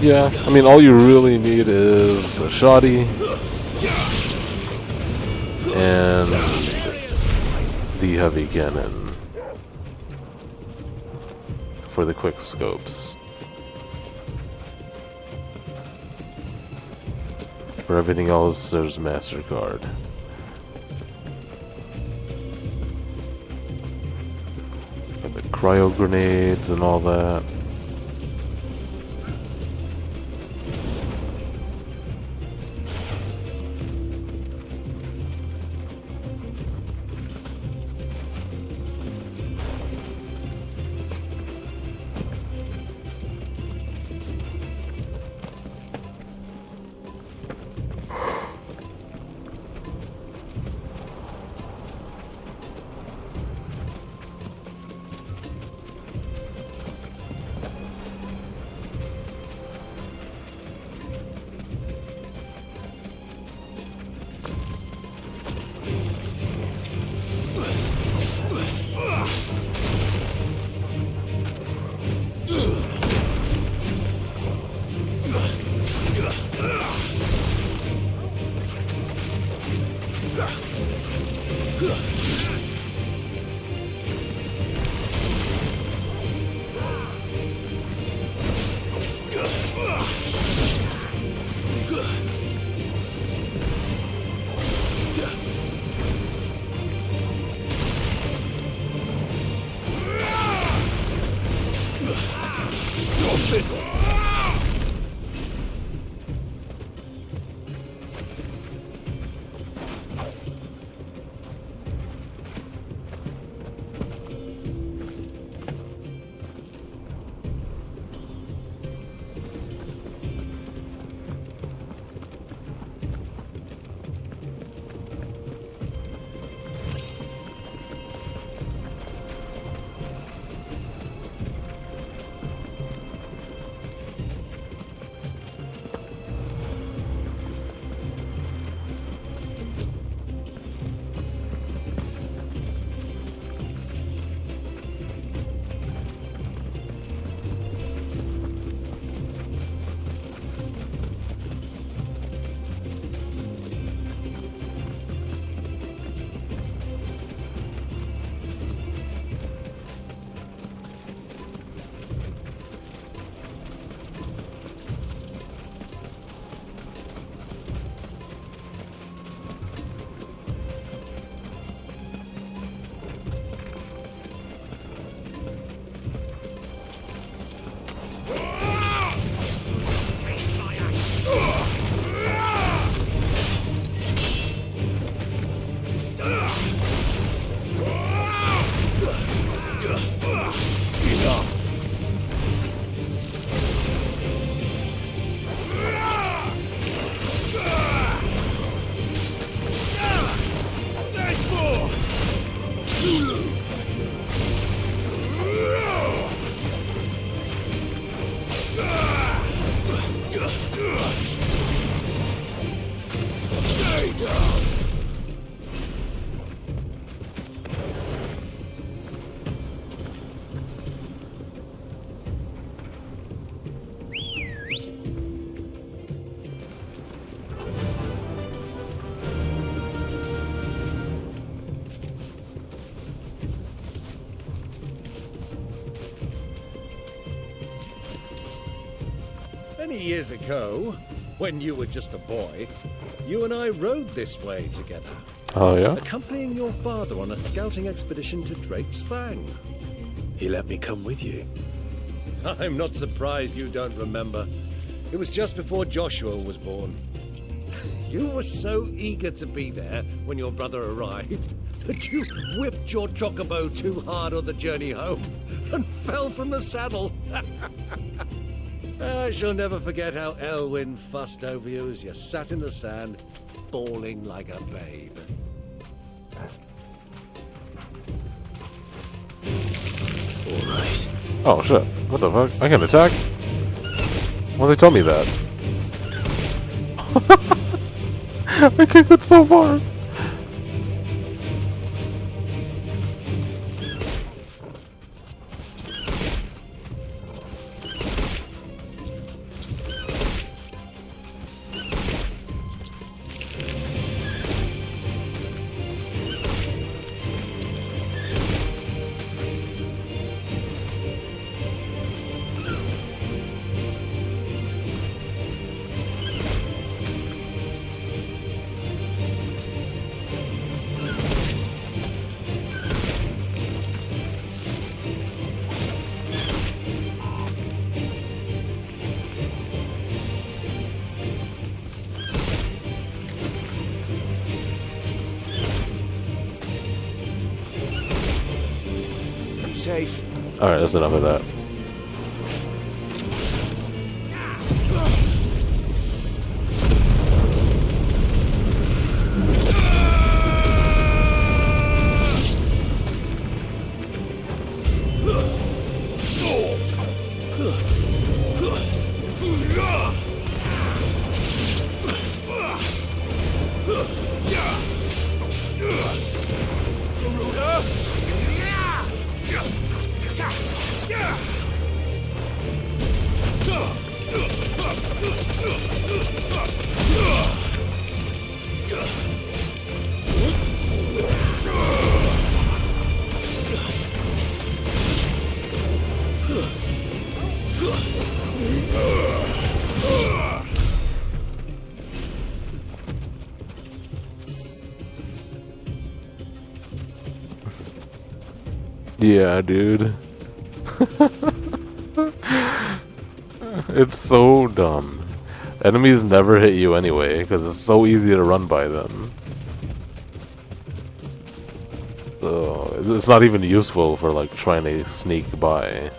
Yeah, I mean, all you really need is a shoddy and the heavy cannon for the quick scopes. For everything else, there's MasterCard. Got the cryo grenades and all that. Many years ago, when you were just a boy, you and I rode this way together. Oh, yeah? Accompanying your father on a scouting expedition to Drake's Fang. He let me come with you. I'm not surprised you don't remember. It was just before Joshua was born. You were so eager to be there when your brother arrived that you whipped your chocobo too hard on the journey home and fell from the saddle. I shall never forget how Elwyn fussed over you as you sat in the sand, bawling like a babe. All right. Oh shit, what the fuck? I can attack? Why they tell me that? I kicked it so far! Safe. Alright, that's enough of that. Yeah, dude. It's so dumb. Enemies never hit you anyway, because it's so easy to run by them. So, it's not even useful for, like, trying to sneak by.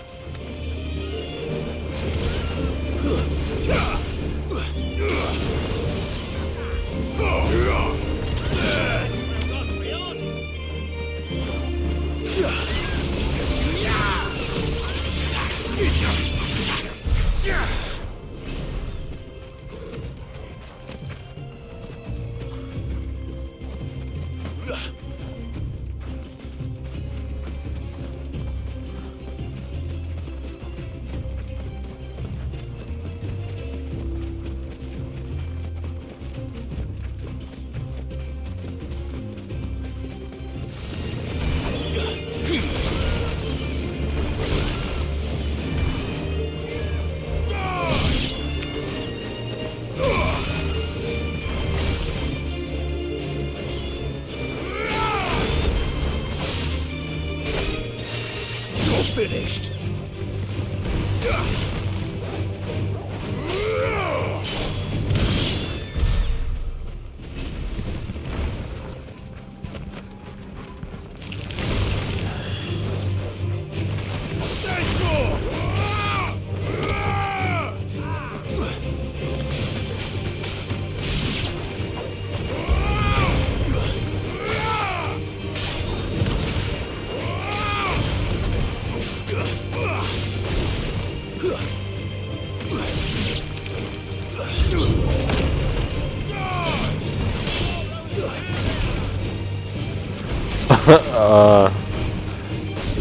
Finished.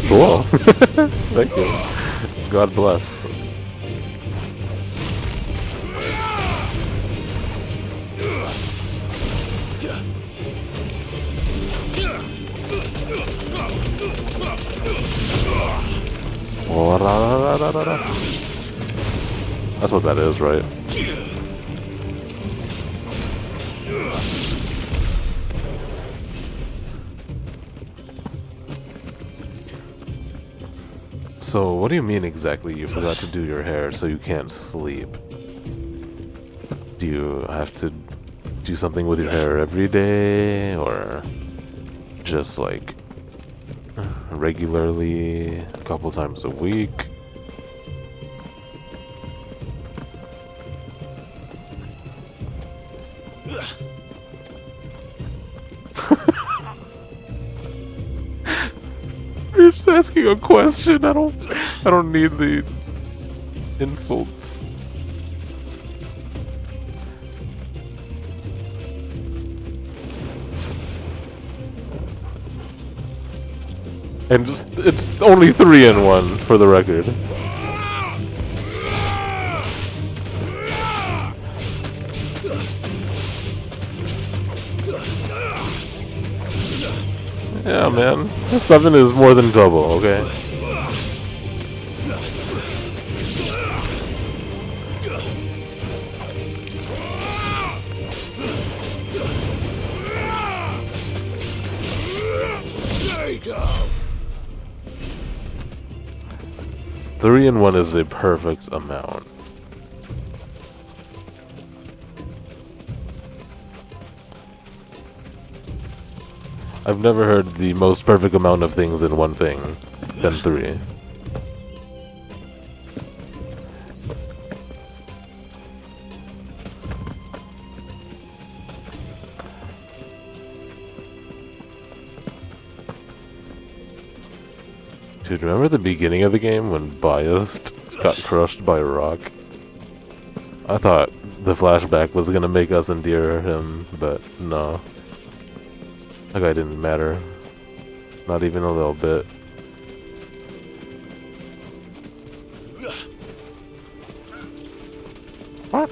Cool. Thank you. God bless. Oh, That's what that is, right? So, what do you mean exactly you forgot to do your hair so you can't sleep? Do you have to do something with your hair every day, or just like regularly, a couple times a week? You're just asking a question. I don't need the insults. And just, it's only 3 in 1 for the record. Yeah, man. 7 is more than double, okay? Three in 1 is a perfect amount. I've never heard the most perfect amount of things in one thing than 3. Dude, remember the beginning of the game when Biased got crushed by a rock? I thought the flashback was gonna make us endear him, but no. That guy didn't matter. Not even a little bit. What?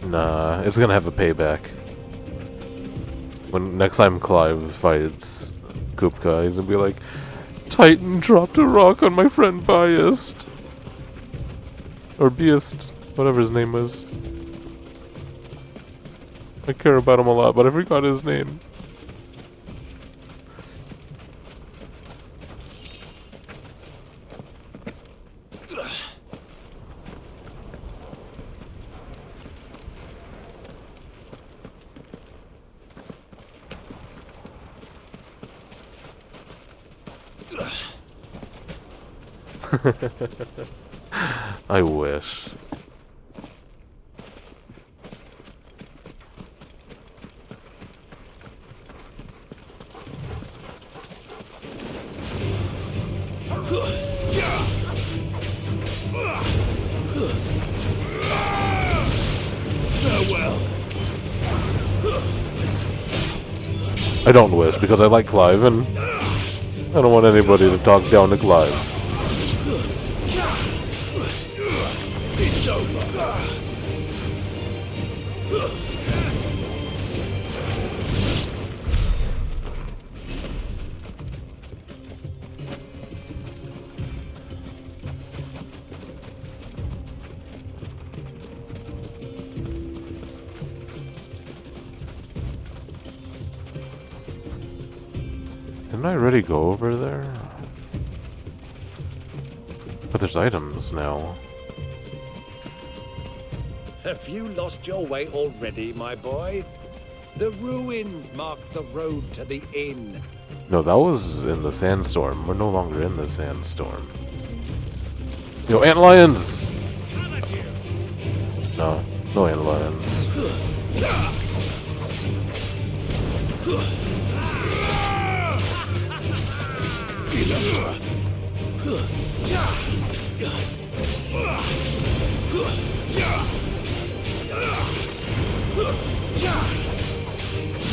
Nah, it's gonna have a payback. When next time Clive fights Kupka, he's gonna be like, Titan dropped a rock on my friend Biased. Or Beast, whatever his name was. I care about him a lot, but I forgot his name. I wish. I don't wish, because I like Clive, and I don't want anybody to talk down to Clive. It's over. Didn't I already go over there? But there's items now. Have you lost your way already, my boy? The ruins mark the road to the inn. No, that was in the sandstorm. We're no longer in the sandstorm. Yo, antlions! No, no antlions.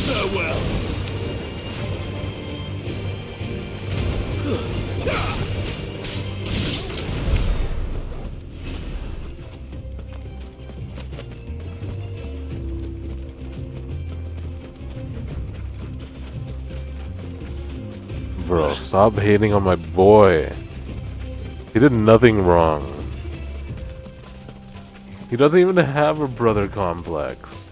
Farewell. Bro, stop hating on my boy. He did nothing wrong. He doesn't even have a brother complex.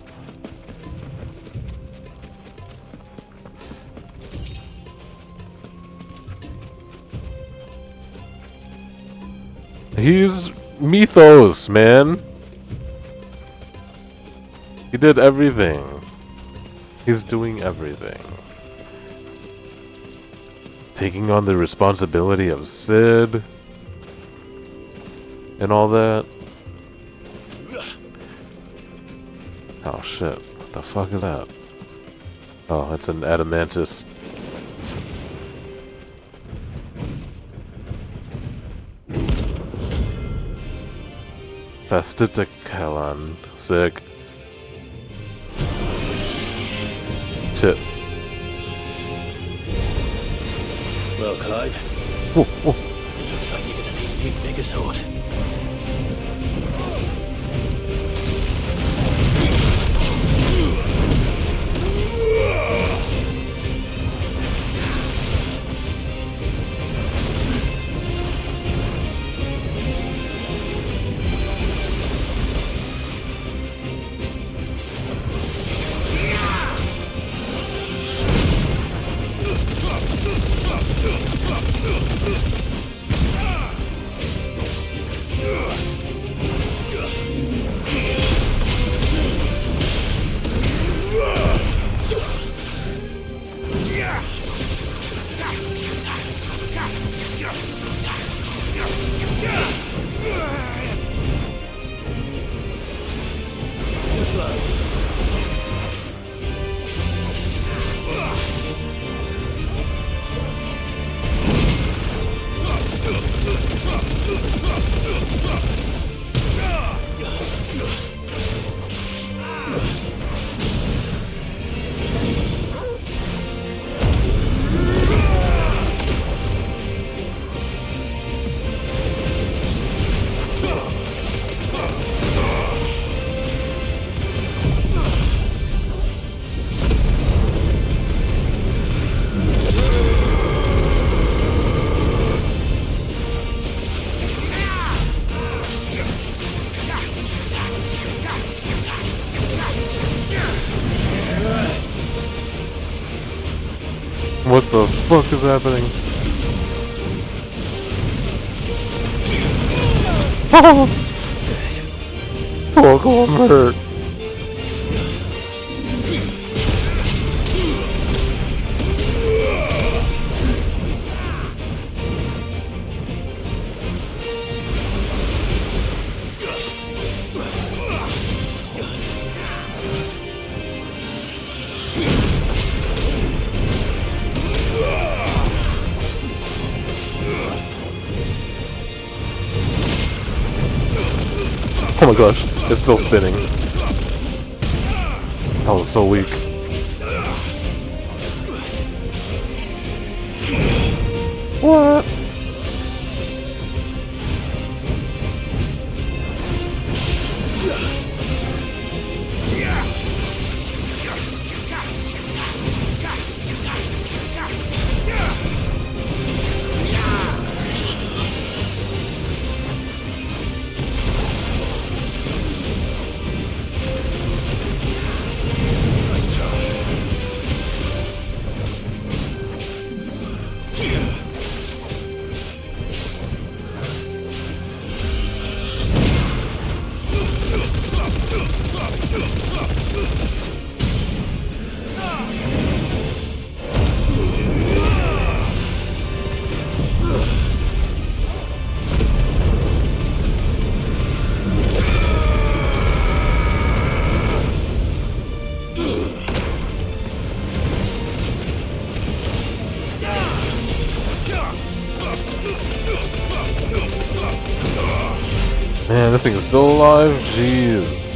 He's Mythos, man. He did everything. He's doing everything. Taking on the responsibility of Sid and all that. Oh shit, what the fuck is that? Oh, it's an adamantus. Fastiticalan. Sick. Tip. Well, Clive, Whoa, whoa. it looks like you're gonna need a big, bigger sword. What the fuck is happening? Fuck, I'm hurt. Oh my gosh, it's still spinning. That was so weak. What? Man, this thing is still alive? Jeez.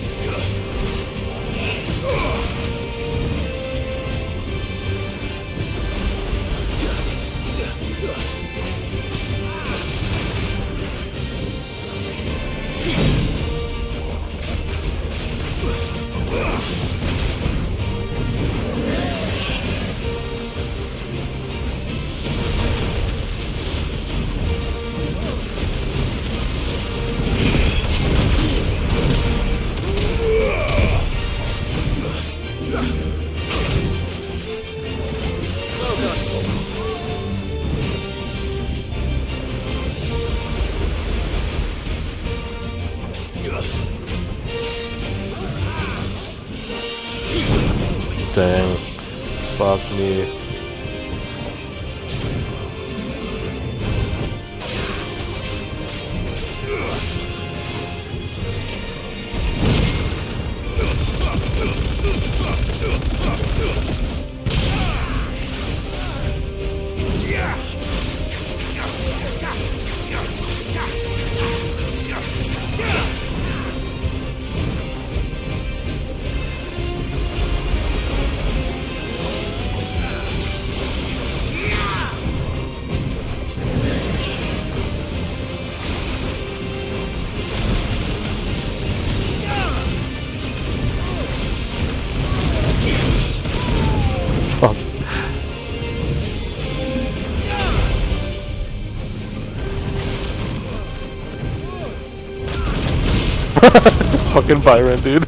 Dang. Fuck me. Fuck. Fucking Byron, dude.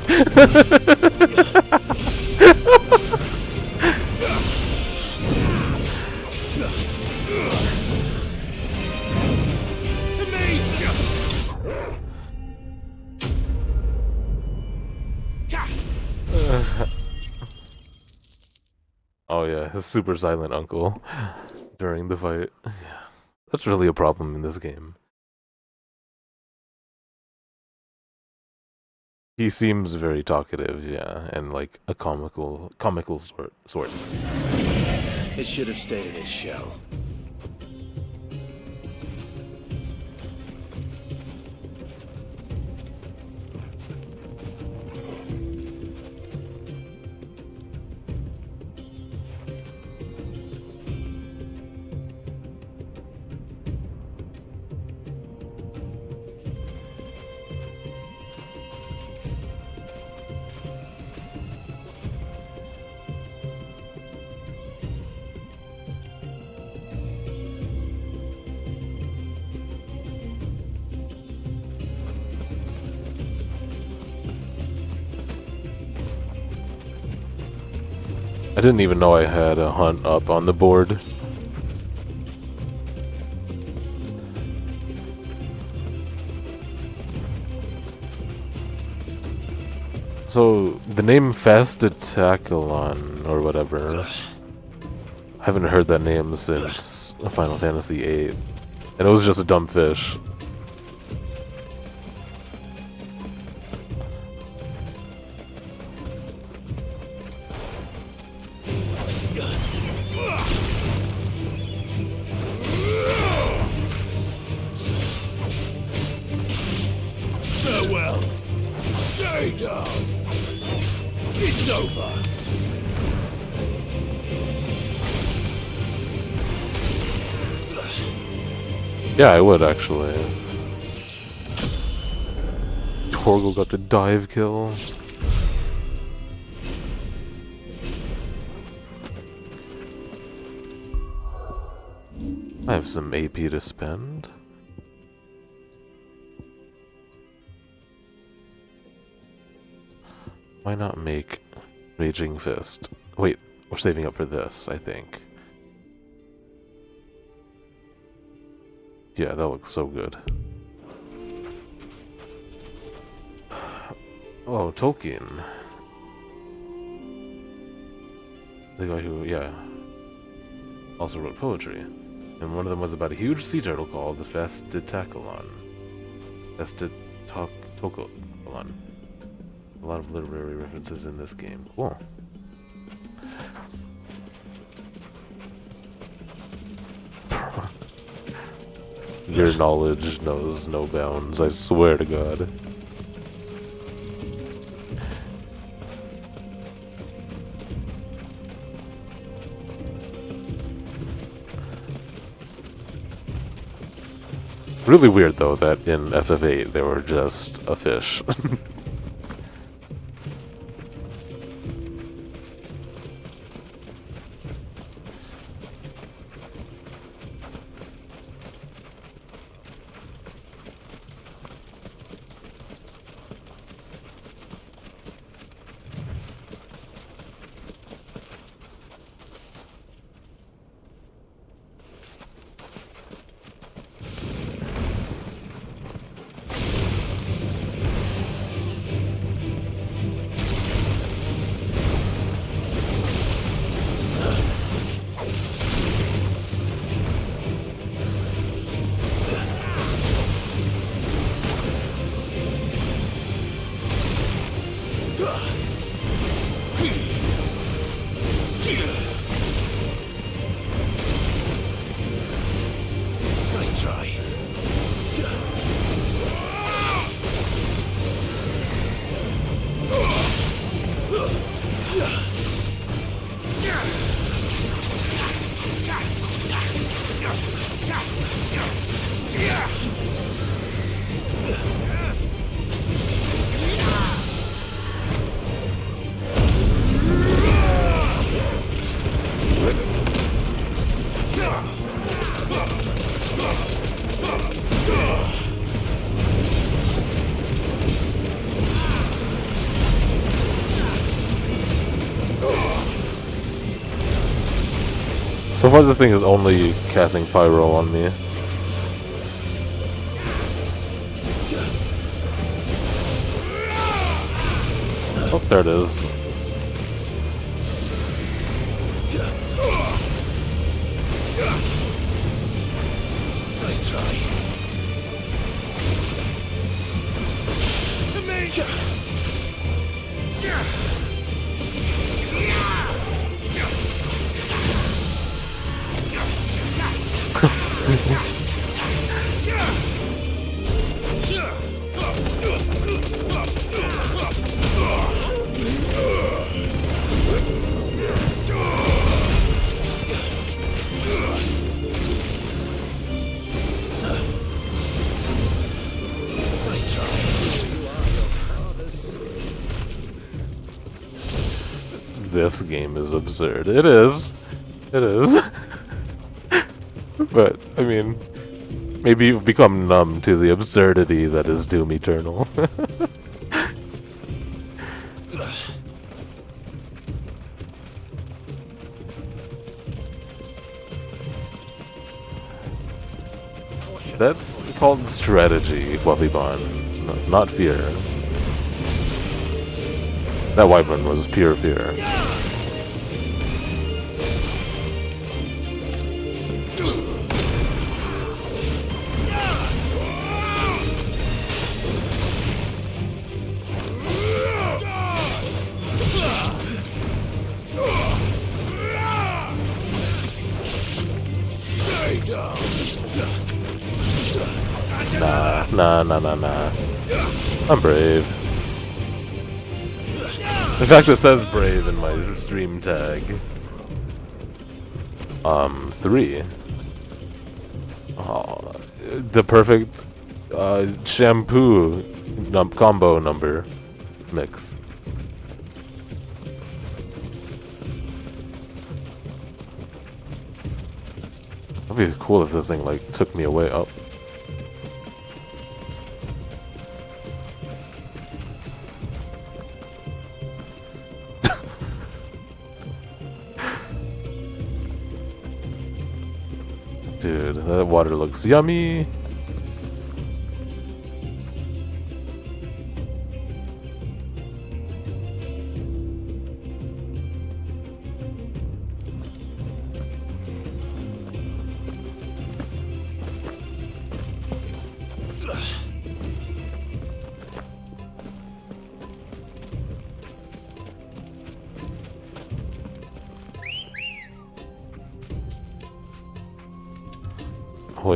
Oh yeah, his super silent uncle during the fight. Yeah. That's really a problem in this game. He seems very talkative, yeah, and like a comical sort. It should have stayed in its shell. I didn't even know I had a hunt up on the board. So, the name Fastitacalon, or whatever, I haven't heard that name since Final Fantasy VIII, and it was just a dumb fish. Farewell. Stay down. It's over. Yeah, I would actually. Torgal got the dive kill. I have some AP to spend. Why not make Raging Fist? Wait, we're saving up for this, I think. Yeah, that looks so good. Oh, Tolkien. The guy who, yeah, also wrote poetry. And one of them was about a huge sea turtle called the Fastitacalon. Fastitacalon. A lot of literary references in this game. Cool. Your knowledge knows no bounds, I swear to God. Really weird though that in FF8 they were just a fish. Nice try. So far this thing is only casting pyro on me. Oh, there it is. Nice try. To me. This game is absurd. It is. It is. But, I mean, maybe you've become numb to the absurdity that is Doom Eternal. That's called strategy, Fluffy Bond, not fear. That wyvern was pure fear. Nah. I'm brave. In fact, it says brave in my stream tag. 3. Oh, the perfect shampoo combo number mix. That'd be cool if this thing like took me away up. Dude, that water looks yummy.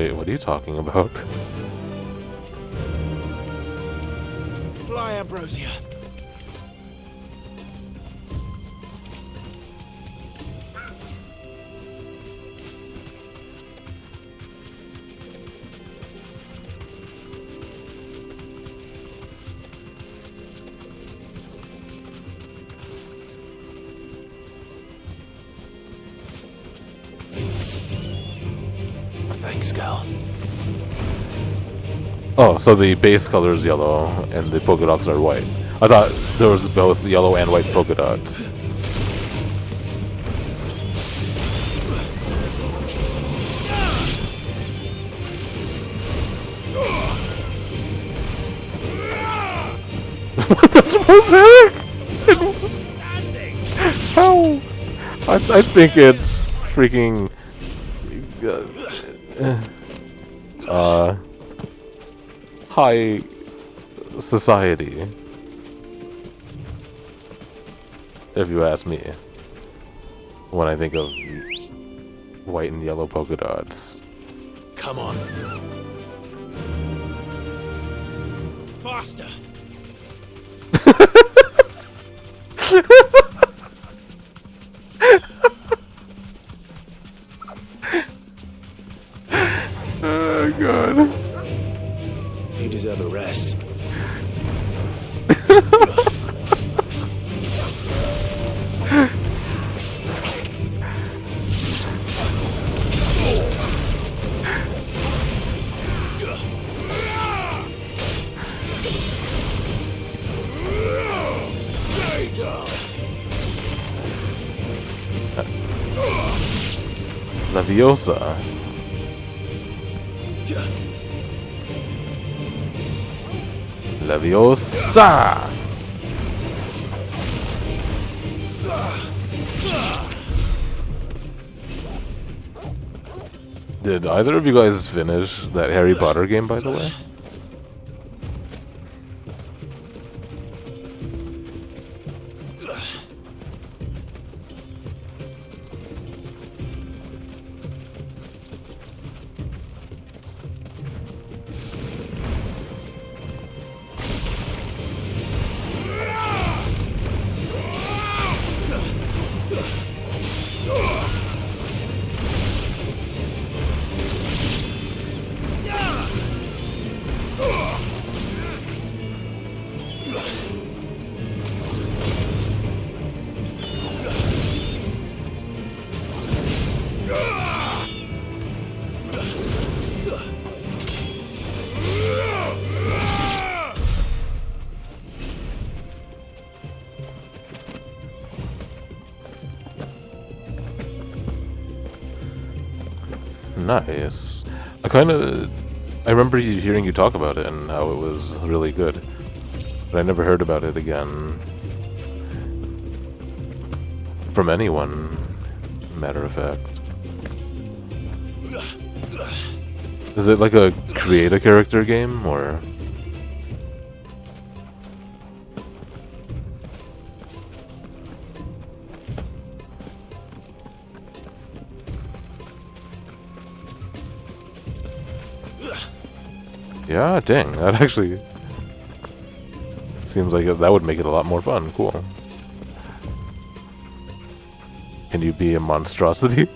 Wait, what are you talking about? Fly, Ambrosia. Thanks, girl. Oh, so the base color is yellow and the polka dots are white. I thought there was both yellow and white polka dots. That's barbaric! How? I think it's freaking high society, if you ask me, when I think of white and yellow polka dots. Come on. Faster. Oh god. You deserve a rest. Leviosa. Leviosa! Did either of you guys finish that Harry Potter game, by the way? Nice. I remember hearing you talk about it and how it was really good, but I never heard about it again from anyone, matter of fact. Is it like a create a character game, or? Yeah, dang, that actually seems like that would make it a lot more fun. Cool. Can you be a monstrosity?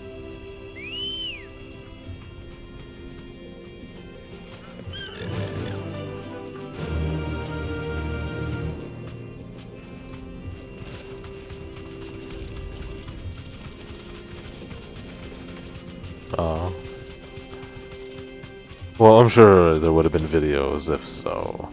Oh. Well, I'm sure there would have been videos if so.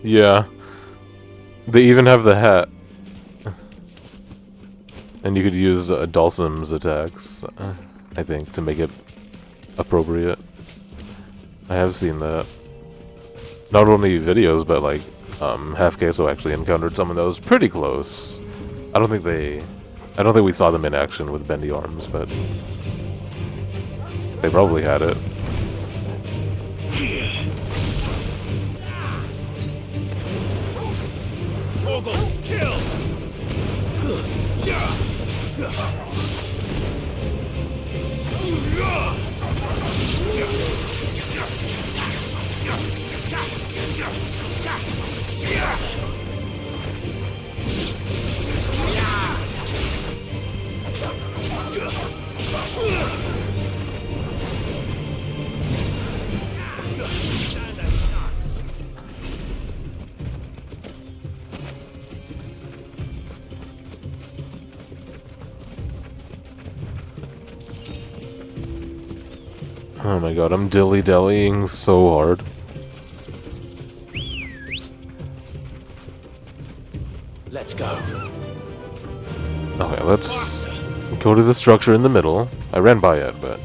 Yeah. They even have the hat. And you could use Dulcim's attacks, I think, to make it appropriate. I have seen that. Not only videos, but like, Half Queso actually encountered some of those pretty close. I don't think they I don't think we saw them in action with bendy arms, but they probably had it. Torgal, kill! Oh my god, I'm dilly-dallying so hard. Let's go. Okay, let's go to the structure in the middle. I ran by it, but...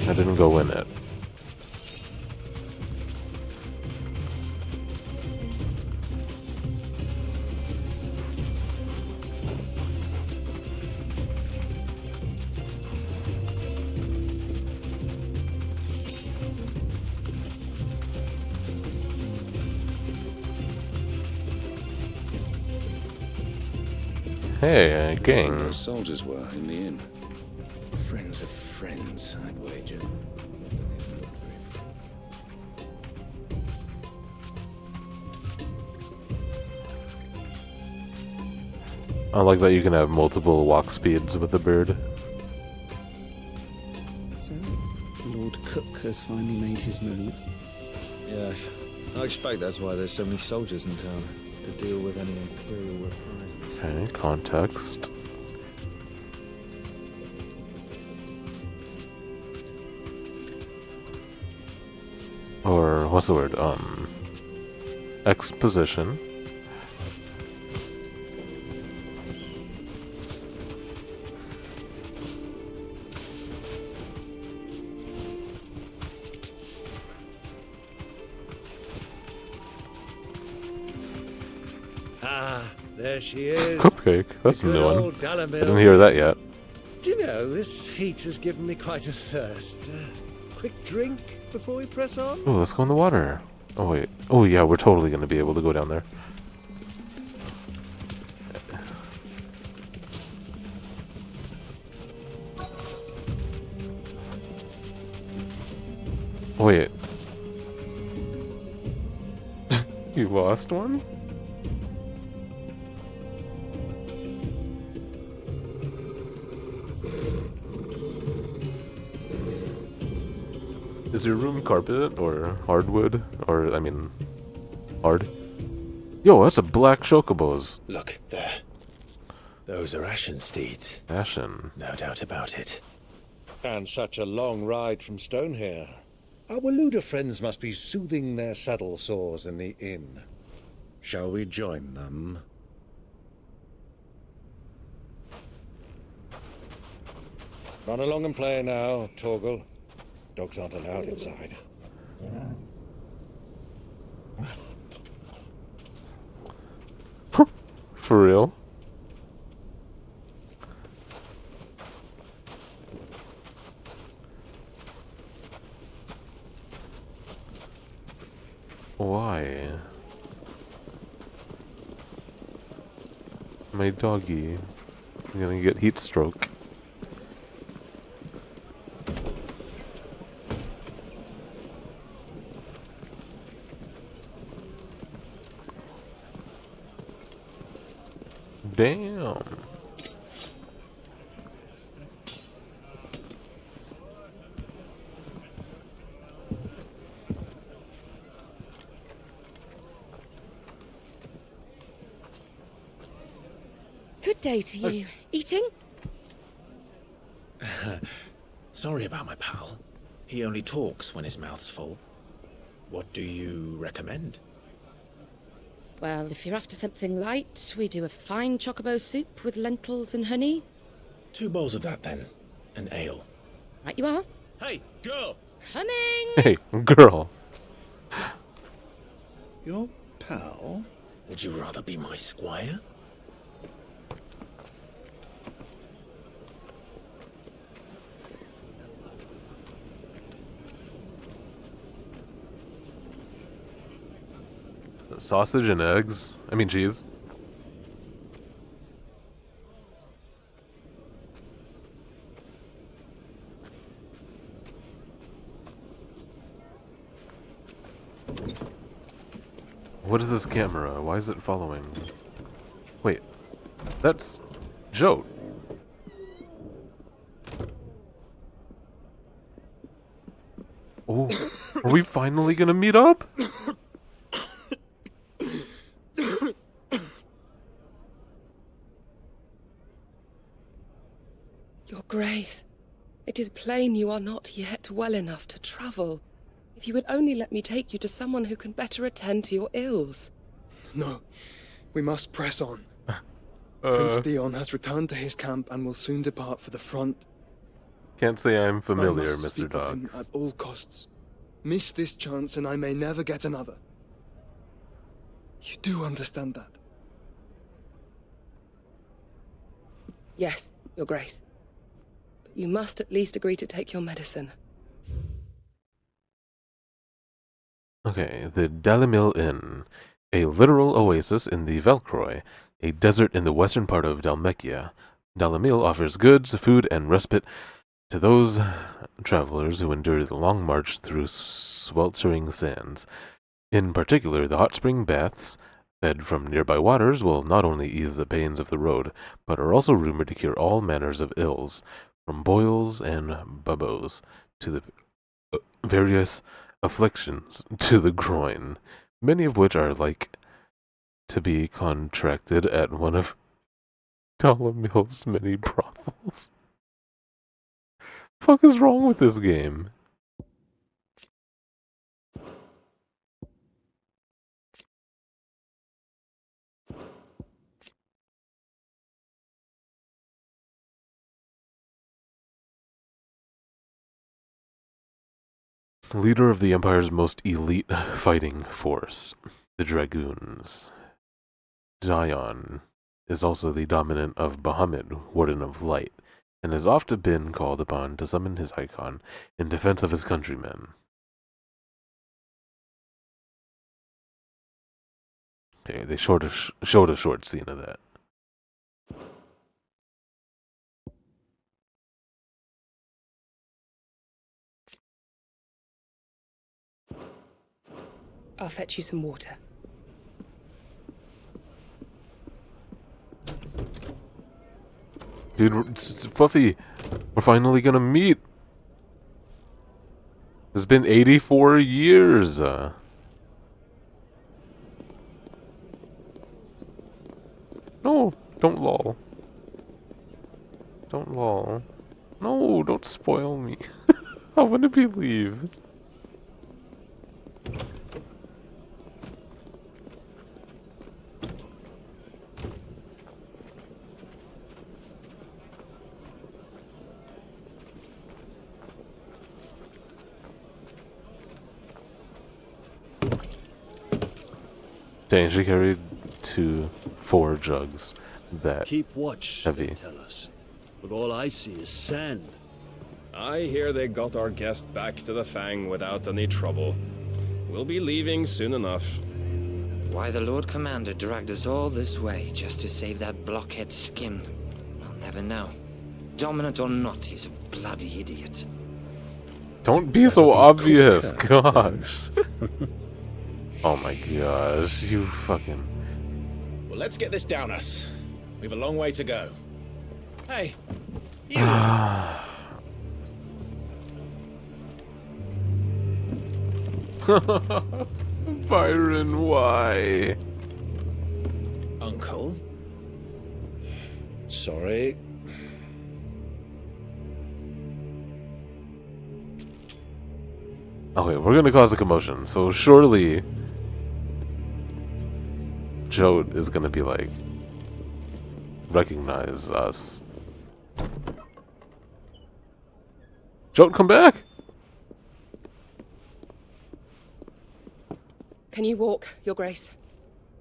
I didn't go in it. Hey, gang. Our soldiers were in the inn. Friends of friends, I'd wager. I like that you can have multiple walk speeds with the bird. So, Lord Cook has finally made his move. Yes. I expect that's why there's so many soldiers in town, to deal with any Imperial reprisals. Okay, context. Or, what's the word? Exposition. Ah, there she is. Cupcake. That's a The new good one. old I Dalamil. didn't hear that yet. Do you know, this heat has given me quite a thirst. Quick drink before we press on? Oh, let's go in the water. Oh, wait. Oh, yeah, we're totally going to be able to go down there. Wait. You lost one? Is your room carpet or hardwood? Or, I mean, hard? Yo, that's a black chocobos. Look, there. Those are Ashen steeds. Ashen. No doubt about it. And such a long ride from Stonehair. Our Waluda friends must be soothing their saddle sores in the inn. Shall we join them? Run along and play now, Torgal. Dogs aren't allowed inside. For real? Why? My doggy. I'm gonna get heat stroke. Damn. Good day to you. Eating? Sorry about my pal. He only talks when his mouth's full. What do you recommend? Well, if you're after something light, we do a fine chocobo soup with lentils and honey. 2 bowls of that then, and ale. Right you are. Hey, girl! Coming! Hey, girl. Your pal? Would you rather be my squire? Sausage and eggs. I mean cheese. What is this camera? Why is it following? Wait. That's Jote. Oh, are we finally gonna meet up? Your Grace, it is plain you are not yet well enough to travel. If you would only let me take you to someone who can better attend to your ills. No, we must press on. Prince Dion has returned to his camp and will soon depart for the front. Can't say I'm I familiar, must Mr. speak with him Dogs. at all costs. Miss this chance and I may never get another. You do understand that? Yes, Your Grace. But you must at least agree to take your medicine. Okay, the Dalimil Inn, a literal oasis in the Velcroy, a desert in the western part of Dalmekia. Dalimil offers goods, food, and respite to those travelers who endure the long march through sweltering sands. In particular, the hot spring baths, fed from nearby waters, will not only ease the pains of the road, but are also rumored to cure all manners of ills, from boils and buboes to the various afflictions to the groin, many of which are like to be contracted at one of Dalimil's many brothels. Fuck is wrong with this game? Leader of the Empire's most elite fighting force, the Dragoons. Dion is also the dominant of Bahamut, Warden of Light, and has often been called upon to summon his icon in defense of his countrymen. Okay, they showed a short scene of that. I'll fetch you some water. Dude, Fluffy, we're finally gonna meet. It's been 84 years. No, don't lol. Don't lol. No, don't spoil me. I want to believe. Dang, she carried 4 jugs that Keep watch, heavy. they tell us. But all I see is sand. I hear they got our guest back to the Fang without any trouble. We'll be leaving soon enough. Why the Lord Commander dragged us all this way just to save that blockhead Skim, I'll never know. Dominant or not, he's a bloody idiot. Don't be so obvious, gosh. Oh my gosh, you fucking... Well, let's get this down us. We've a long way to go. Hey, Byron, why? Uncle? Sorry. Okay, we're gonna cause a commotion, so surely Jote is gonna be like, recognize us. Don't come back! Can you walk, Your Grace?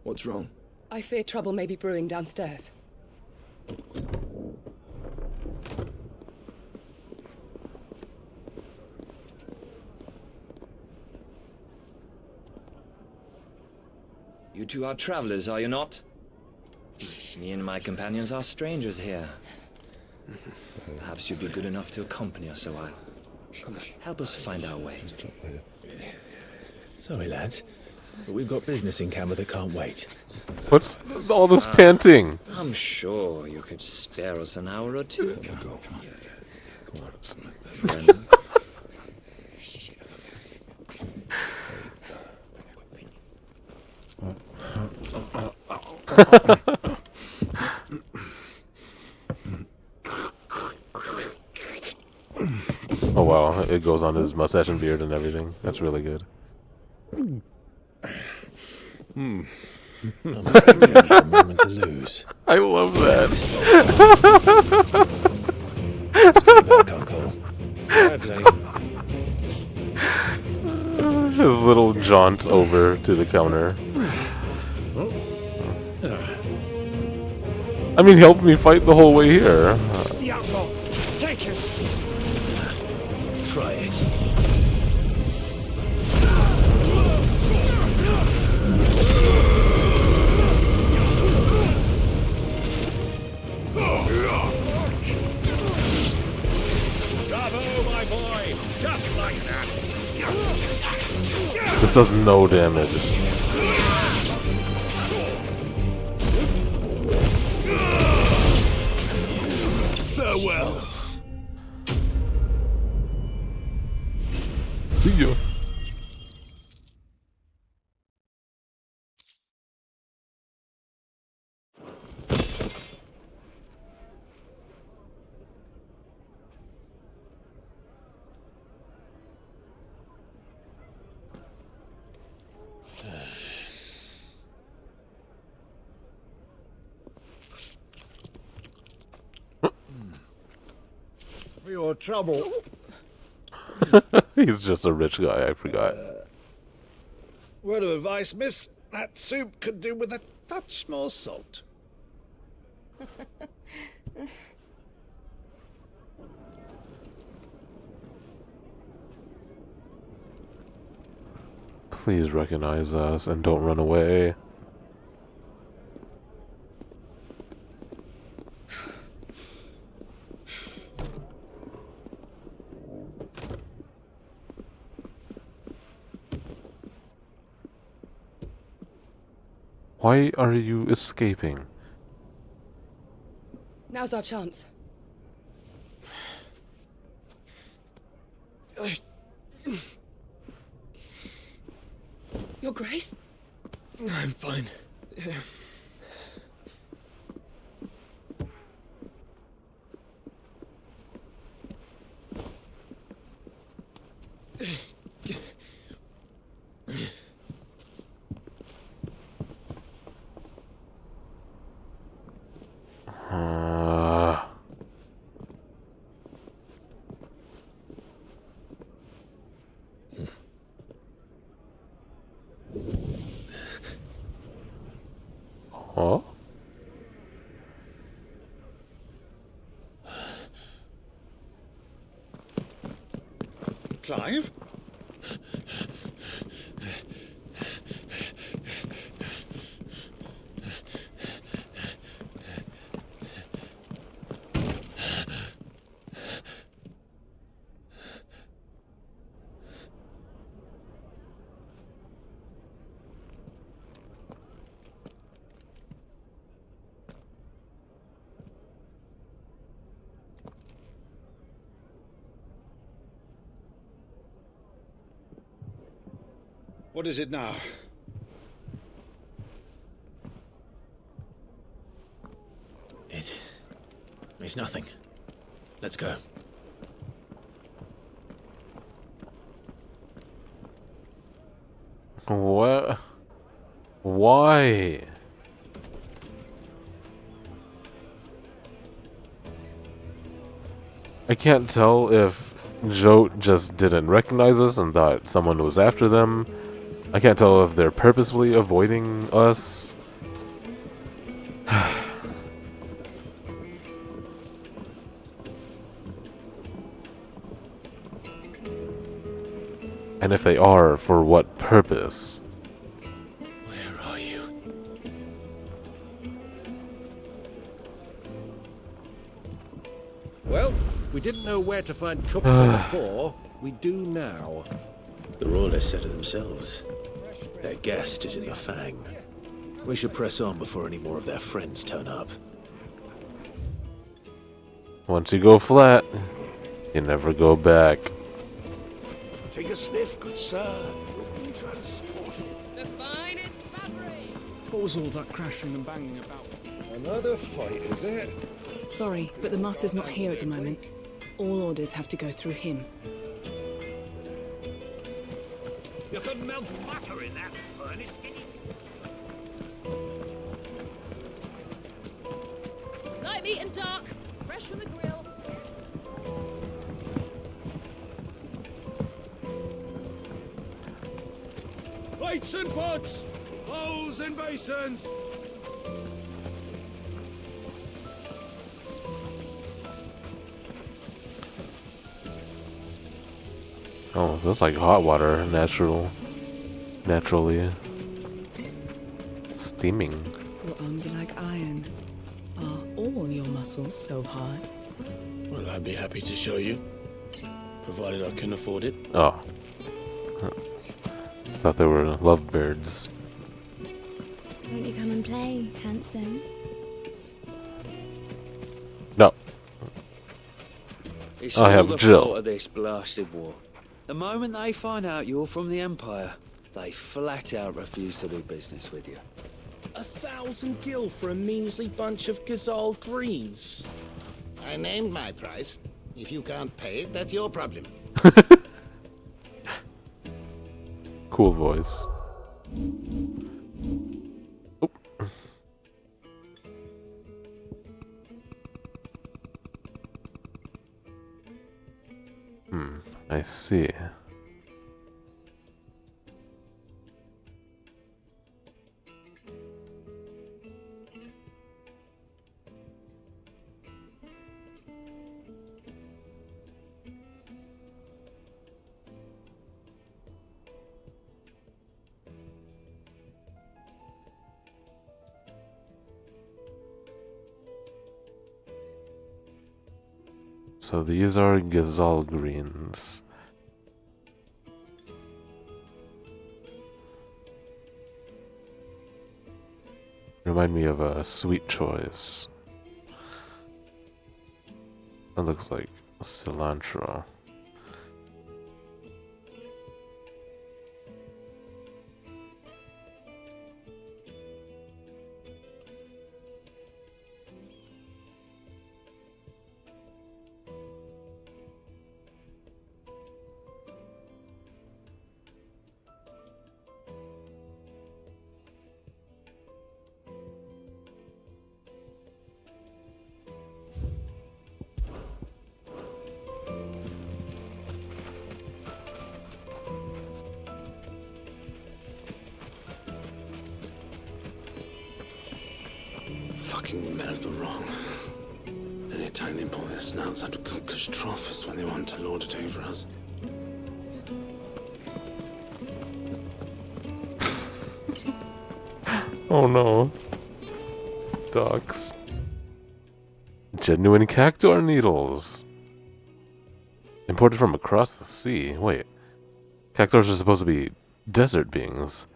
What's wrong? I fear trouble may be brewing downstairs. You two are travelers, are you not? Me and my companions are strangers here. Perhaps you'd be good enough to accompany us a while. Help us find our way. Sorry, lads, but we've got business in camera that can't wait. What's all this panting? I'm sure you could spare us an hour or two. Friend. Oh wow, it goes on his mustache and beard and everything. That's really good. I'm afraid we don't have a moment to lose. I love that. Stay back, Uncle. Gladly. His little jaunt over to the counter. I mean, he helped me fight the whole way here. The outlaw! Take him! Try it. Bravo, my boy! Just like that! This does no damage. Farewell! See you. For your trouble. He's just a rich guy, I forgot. Word of advice, miss. That soup could do with a touch more salt. Please recognize us and don't run away. Why are you escaping? Now's our chance. Your Grace? I'm fine. Huh? Clive? What is it now? It's nothing. Let's go. What? Why? I can't tell if Joe just didn't recognize us and thought someone was after them. I can't tell if they're purposefully avoiding us. And if they are, for what purpose? Where are you? Well, we didn't know where to find company before. We do now. The Royalists said it themselves. Their guest is in the Fang. We should press on before any more of their friends turn up. Once you go flat, you never go back. Take a sniff, good sir. You'll be transported. The finest fabric! What was all that crashing and banging about? Another fight, is it? Sorry, but the master's not here at the moment. All orders have to go through him. You could melt butter in that furnace, Light meat and dark, fresh from the grill. Plates and pots! Bowls and basins! Oh, so that's like hot water, naturally steaming. Your arms are like iron. Are all your muscles so hard? Well, I'd be happy to show you, provided I can afford it. Oh. Thought they were lovebirds. Won't you come and play, handsome? No. It's I all have the Jill. fault of this blasted war. The moment they find out you're from the Empire, they flat out refuse to do business with you. 1,000 gil for a measly bunch of Gazal greens. I named my price. If you can't pay it, that's your problem. Cool voice. Oop. I see. So these are Gazal greens. Remind me of a sweet choice. That looks like cilantro. Fucking men of the wrong. Anytime they pull their snouts out of cookers' trough is when they want to lord it over us. Oh no. Ducks. Genuine cactuar needles. Imported from across the sea. Wait. Cactuars are supposed to be desert beings.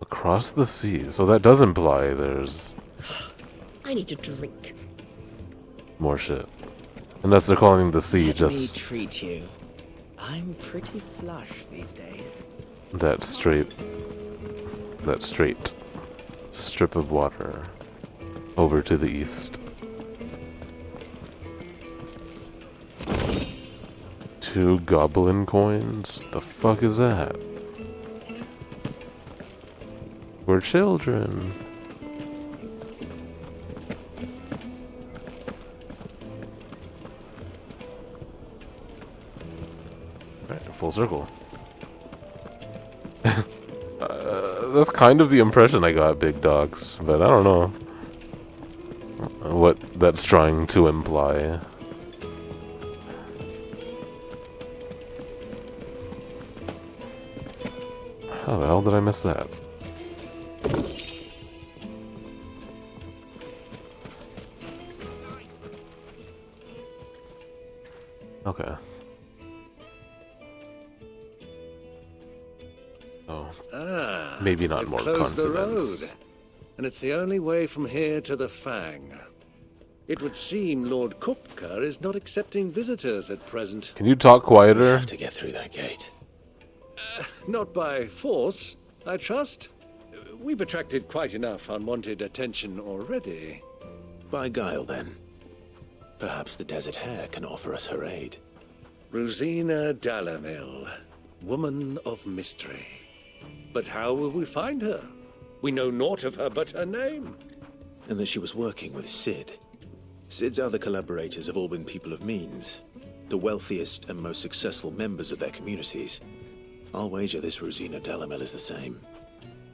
Across the sea. So that does imply there's I need a drink. more shit. Unless they're calling the sea Let just me treat you. I'm pretty flush these days. that straight strip of water over to the east. 2 goblin coins? The fuck is that? We're children. Alright, full circle. That's kind of the impression I got, big dogs, but I don't know what that's trying to imply. How the hell did I miss that? Okay. Oh. Maybe not more Closed the road, consonants. and it's the only way from here to the Fang. It would seem Lord Kupka is not accepting visitors at present. Can you talk quieter? We have to get through that gate. Not by force, I trust. We've attracted quite enough unwanted attention already. By guile, then. Perhaps the Desert Hare can offer us her aid. Rosina Dalamil, woman of mystery. But how will we find her? We know naught of her but her name. And that she was working with Sid. Sid's other collaborators have all been people of means, the wealthiest and most successful members of their communities. I'll wager this Rosina Dalamil is the same.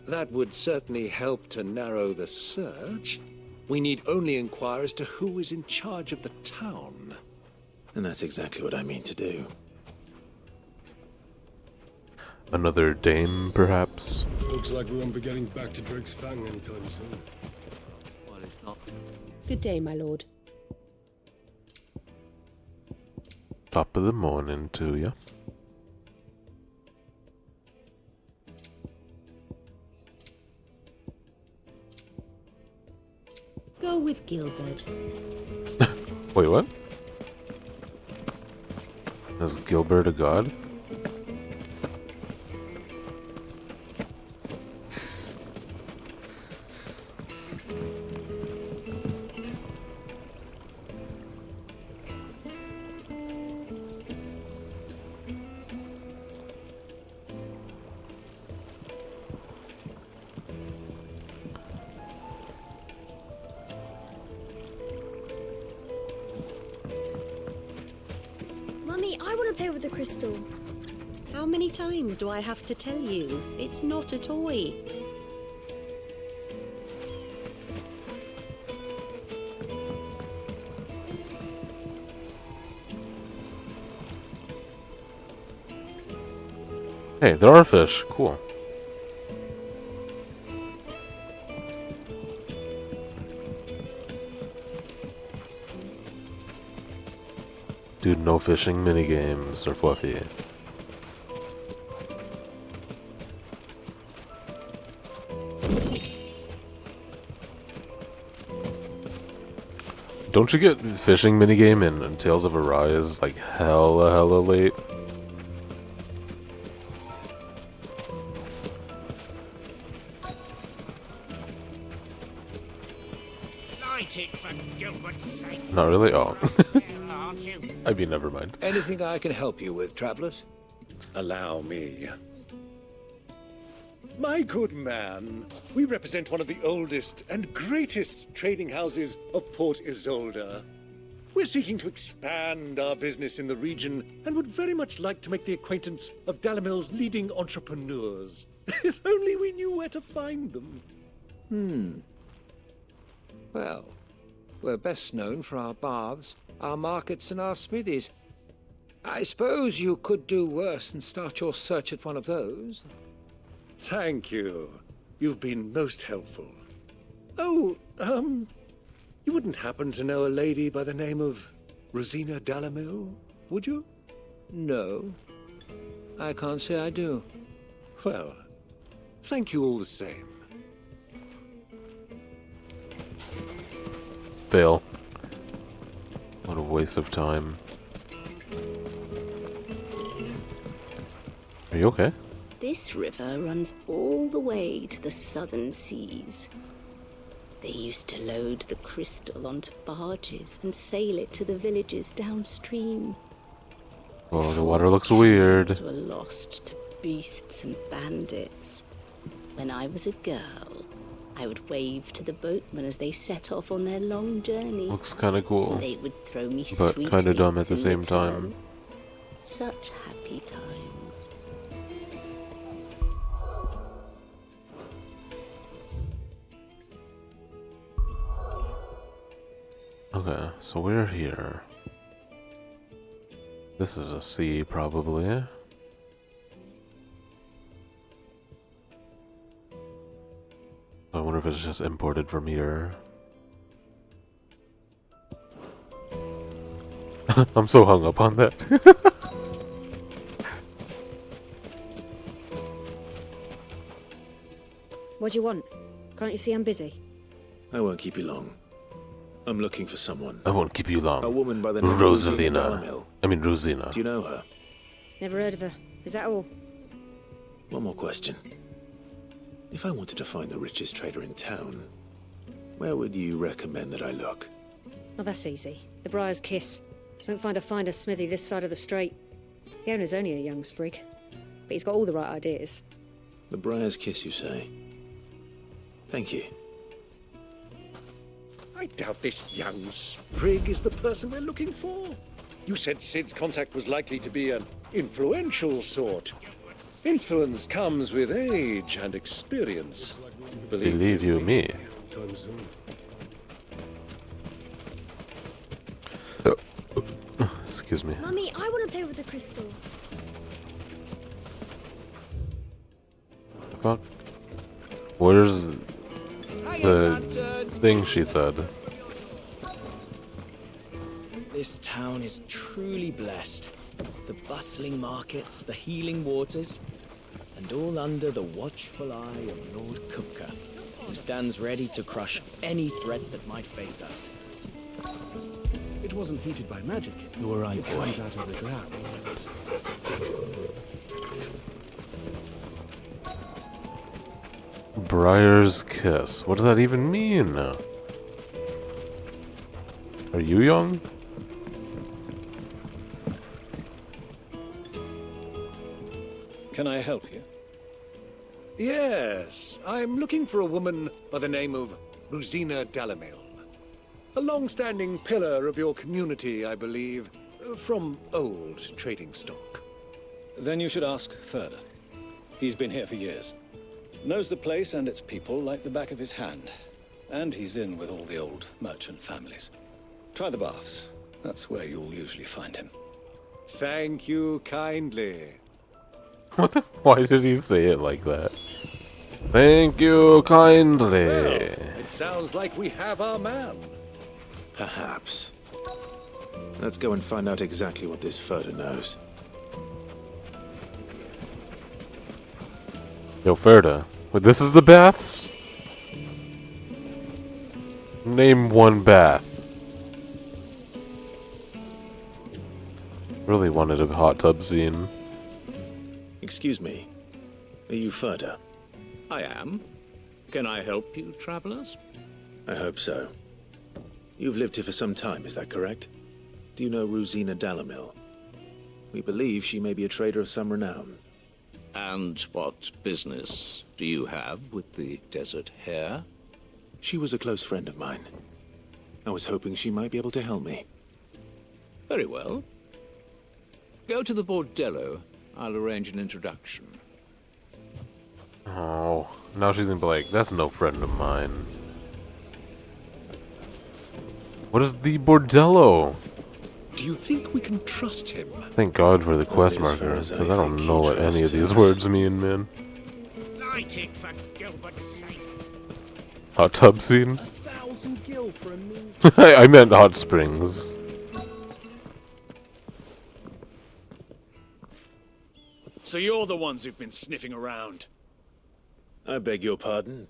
That would certainly help to narrow the search. We need only inquire as to who is in charge of the town. And that's exactly what I mean to do. Another dame, perhaps? Looks like we won't be getting back to Drake's Fang anytime soon. Well, it's not. Good day, my lord. Top of the morning to ya. Go with Gilbert. Wait, what? Is Gilbert a god? Mummy, I want to play with the crystal. How many times do I have to tell you? It's not a toy. Hey, there are fish. Cool. Dude, no fishing minigames are fluffy. Don't you get fishing minigame in Tales of Arise like hella late? Light it for Gilbert's sake. Not really? Oh. Aren't you? I mean, never mind. Anything I can help you with, travelers? Allow me. My good man, we represent one of the oldest and greatest trading houses of Port Isolde. We're seeking to expand our business in the region and would very much like to make the acquaintance of Dalamil's leading entrepreneurs. If only we knew where to find them. Well, we're best known for our baths, our markets, and our smithies. I suppose you could do worse than start your search at one of those. Thank you. You've been most helpful. Oh, you wouldn't happen to know a lady by the name of Rosina Dalamil, would you? No, I can't say I do. Well, thank you all the same. Fail. What a waste of time. Are you okay? This river runs all the way to the southern seas. They used to load the crystal onto barges and sail it to the villages downstream. Well, the water looks weird. Were lost to beasts and bandits. When I was a girl, I would wave to the boatmen as they set off on their long journey. Looks kind of cool, And they would throw me but sweet kind of dumb at the meats in same time. return. Such happy times. Okay, so we're here. This is a sea, probably. I wonder if it's just imported from here. I'm so hung up on that. What do you want? Can't you see I'm busy? I won't keep you long. I'm looking for someone. I won't keep you long. A woman by the name of Rosalina. I mean, Rosina. Do you know her? Never heard of her. Is that all? One more question. If I wanted to find the richest trader in town, where would you recommend that I look? Oh, that's easy. The Briar's Kiss. Won't find a finer smithy this side of the strait. The owner's only a young sprig, but he's got all the right ideas. The Briar's Kiss, you say? Thank you. I doubt this young sprig is the person we're looking for. You said Sid's contact was likely to be an influential sort. Influence comes with age and experience. Believe you me. Excuse me. Mummy, I want to play with the crystal. Fuck. Where's the thing she said? This town is truly blessed. The bustling markets, the healing waters, and all under the watchful eye of Lord Kupka, who stands ready to crush any threat that might face us. It wasn't heated by magic. You were right, It comes out of the ground. Briar's Kiss. What does that even mean? Are you young? Can I help you? Yes, I'm looking for a woman by the name of Rosina Dalamil. A long-standing pillar of your community, I believe, from old trading stock. Then you should ask Ferda. He's been here for years. Knows the place and its people like the back of his hand. And he's in with all the old merchant families. Try the baths. That's where you'll usually find him. Thank you kindly. What the? Why did he say it like that? Thank you kindly. Well, it sounds like we have our man. Perhaps. Let's go and find out exactly what this Ferda knows. Yo, Ferda. Wait, this is the baths? Name one bath. Really wanted a hot tub scene. Excuse me. Are you Ferda? I am. Can I help you, travelers? I hope so. You've lived here for some time, is that correct? Do you know Rosina Dalamil? We believe she may be a trader of some renown. And what business do you have with the desert hare? She was a close friend of mine. I was hoping she might be able to help me. Very well. Go to the bordello. I'll arrange an introduction. Oh, now she's gonna be like, that's no friend of mine. What is the bordello? Do you think we can trust him? Thank God for the quest marker, because I don't know what any of these words mean, man. Light it for Gilbert's sake. Hot tub scene? 1,000 gil for a mean. I meant hot springs. So you're the ones who've been sniffing around. I beg your pardon?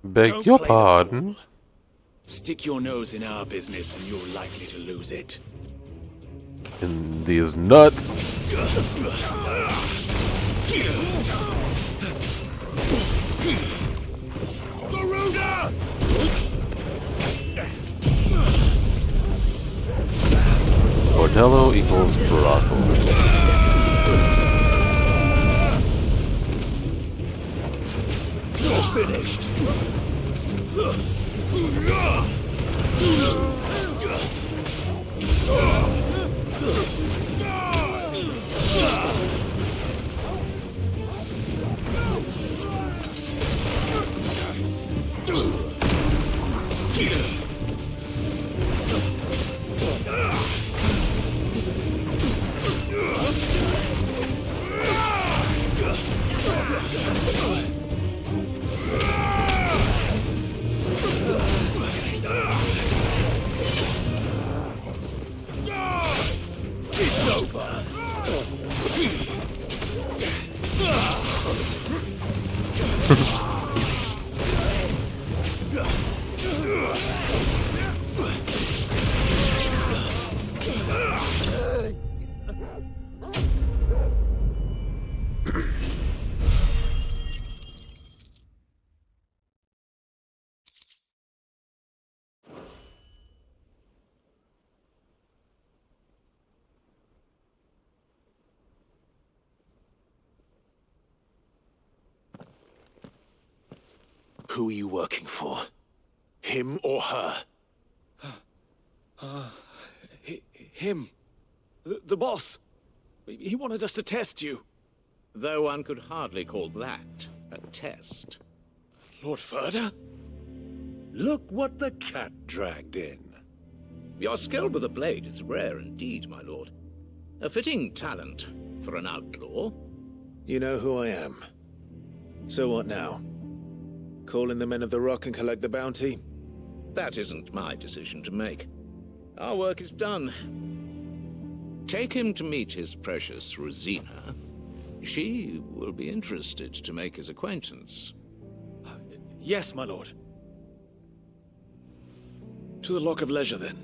Beg Don't your play the pardon? Stick your nose in our business and you're likely to lose it. In these nuts. Garuda! Bordello equals brothel. finished. It's over. Who are you working for? Him or her? Him. The boss. He wanted us to test you. Though one could hardly call that a test. Lord Ferda? Look what the cat dragged in. Your skill with the blade is rare indeed, my lord. A fitting talent for an outlaw. You know who I am. So what now? Call in the Men of the Rock and collect the bounty? That isn't my decision to make. Our work is done. Take him to meet his precious Rosina. She will be interested to make his acquaintance. Yes, my lord. To the Lock of Leisure, then.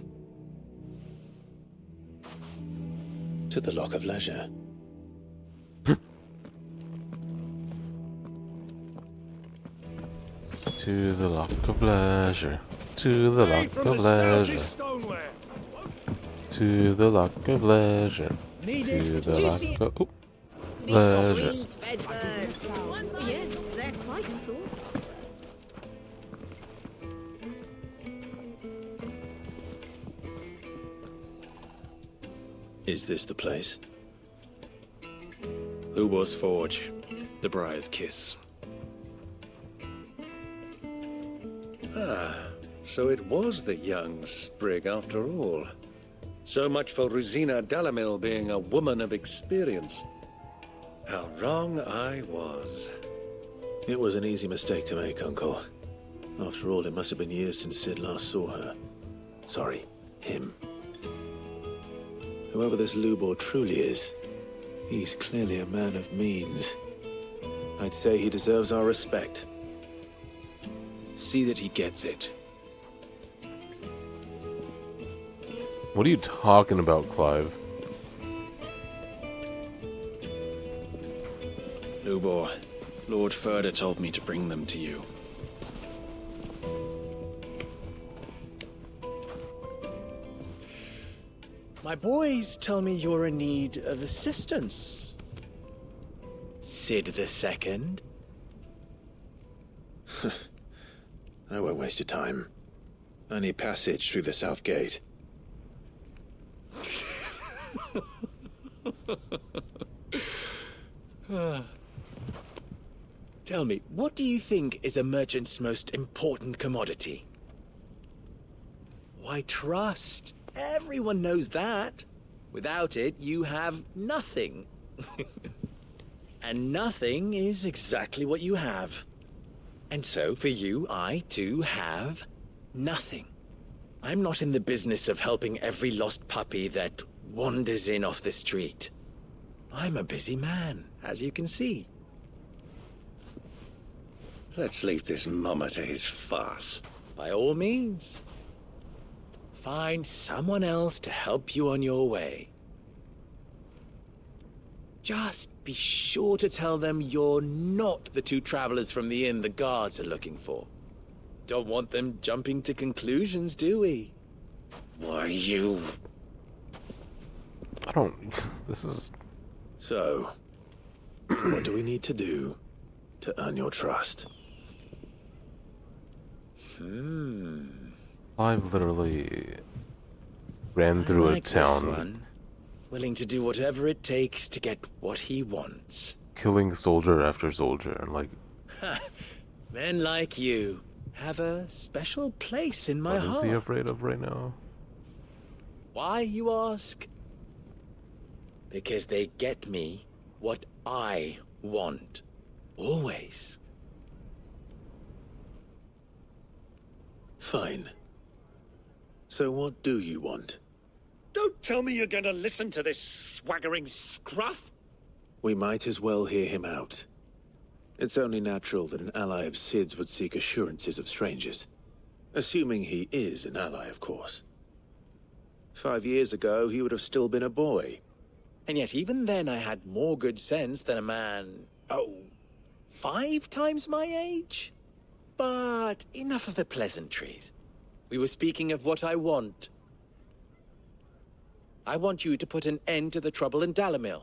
To the Lock of Leisure. To the Lock of Leisure. To the Lock of Leisure. To the Lock of Leisure. To the Lock of Leisure. Yes, they're quite sorted. Is this the place? Ubor's Forge. The Briar's Kiss. Ah, so it was the young sprig after all. So much for Rosina Dalamil being a woman of experience. How wrong I was. It was an easy mistake to make, Uncle. After all, it must have been years since Sid last saw her. Sorry, him. Whoever this Lubor truly is, he's clearly a man of means. I'd say he deserves our respect. See that he gets it. What are you talking about, Clive? Lubor, Lord Ferda told me to bring them to you. My boys tell me you're in need of assistance. Sid the Second? I won't waste your time. I need passage through the south gate. Tell me, what do you think is a merchant's most important commodity? Why, trust. Everyone knows that. Without it, you have nothing. And nothing is exactly what you have. And so, for you, I, too, have nothing. I'm not in the business of helping every lost puppy that wanders in off the street. I'm a busy man, as you can see. Let's leave this mummer to his farce. By all means. Find someone else to help you on your way. Just be sure to tell them you're not the two travelers from the inn the guards are looking for. Don't want them jumping to conclusions, do we? Why, you... I don't... This is... So, what do we need to do to earn your trust? Clive literally ran I through like a this town, one. Willing to do whatever it takes to get what he wants. killing soldier after soldier. Like, Men like you have a special place in my what is heart. he afraid of right now? Why, you ask? Because they get me what I want. Always. Fine. So what do you want? Don't tell me you're going to listen to this swaggering scruff. We might as well hear him out. It's only natural that an ally of Sid's would seek assurances of strangers. Assuming he is an ally, of course. 5 years ago, he would have still been a boy. And yet even then I had more good sense than a man, 5 times my age? But enough of the pleasantries. We were speaking of what I want. I want you to put an end to the trouble in Dalamil.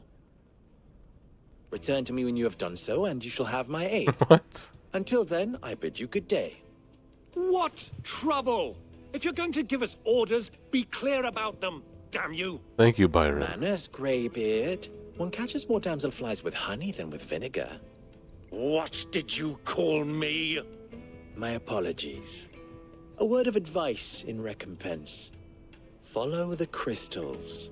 Return to me when you have done so, and you shall have my aid. What? Until then, I bid you good day. What trouble? If you're going to give us orders, be clear about them, damn you. Thank you, Byron. Manners, Greybeard. One catches more damselflies with honey than with vinegar. What did you call me? My apologies. A word of advice in recompense. Follow the crystals.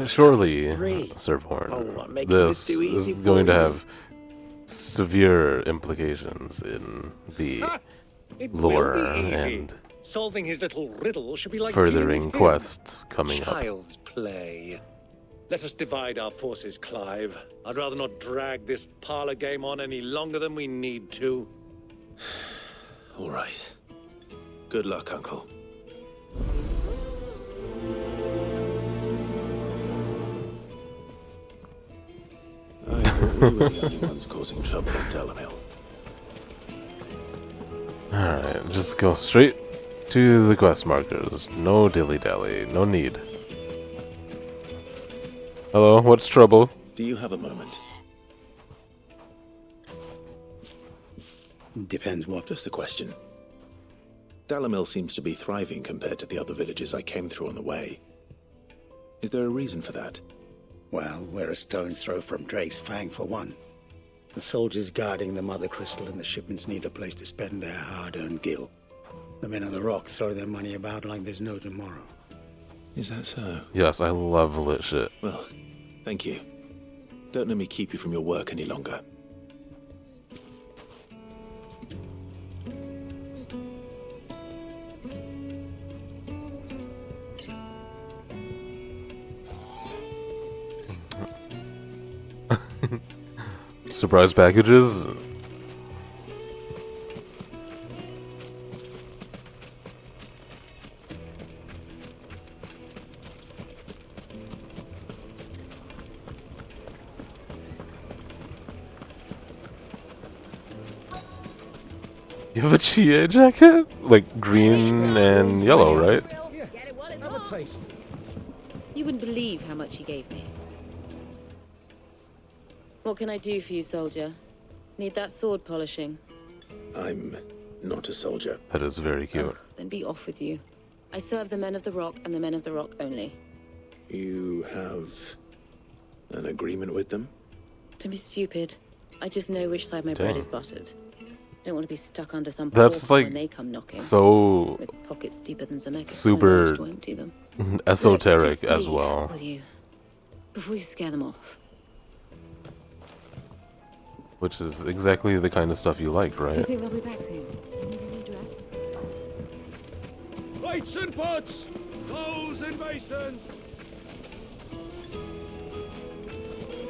Surely, three. Sir Vorn, I'm making this this too easy is for going to you. have severe implications in the It lore will be easy. and Solving his little riddle should be like furthering dealing with him. quests coming up. Child's play. Let us divide our forces, Clive. I'd rather not drag this parlor game on any longer than we need to. All right. Good luck, Uncle. I thought we were the only ones causing trouble in Dalamil. Alright, just go straight to the quest markers. No dilly-dally, no need. Hello, what's trouble? Do you have a moment? Depends what. Just a question. Dalamil seems to be thriving compared to the other villages I came through on the way. Is there a reason for that? Well, we're a stone's throw from Drake's Fang for one. The soldiers guarding the Mother Crystal and the shipments need a place to spend their hard-earned gil. The men of the Rock throw their money about like there's no tomorrow. Is that so? Yes, I love lit shit. Well, thank you. Don't let me keep you from your work any longer. Surprise packages? You have a GA jacket? Like green and yellow, right? Have a taste. You wouldn't believe how much he gave me. What can I do for you, soldier? Need that sword polishing? I'm not a soldier. That is very cute. Then be off with you. I serve the men of the Rock and the men of the Rock only. You have an agreement with them? Don't be stupid. I just know which side my bread Dang. is buttered. Don't want to be stuck under some That's portal like when they come knocking. so with pockets deeper than Zemeckis. super To empty them. esoteric Look, just as leave, well. Will you? Before you scare them off. Which is exactly the kind of stuff you like, Do you right? think they'll be back soon? Need a new dress? Plates and pots! Bowls and basins!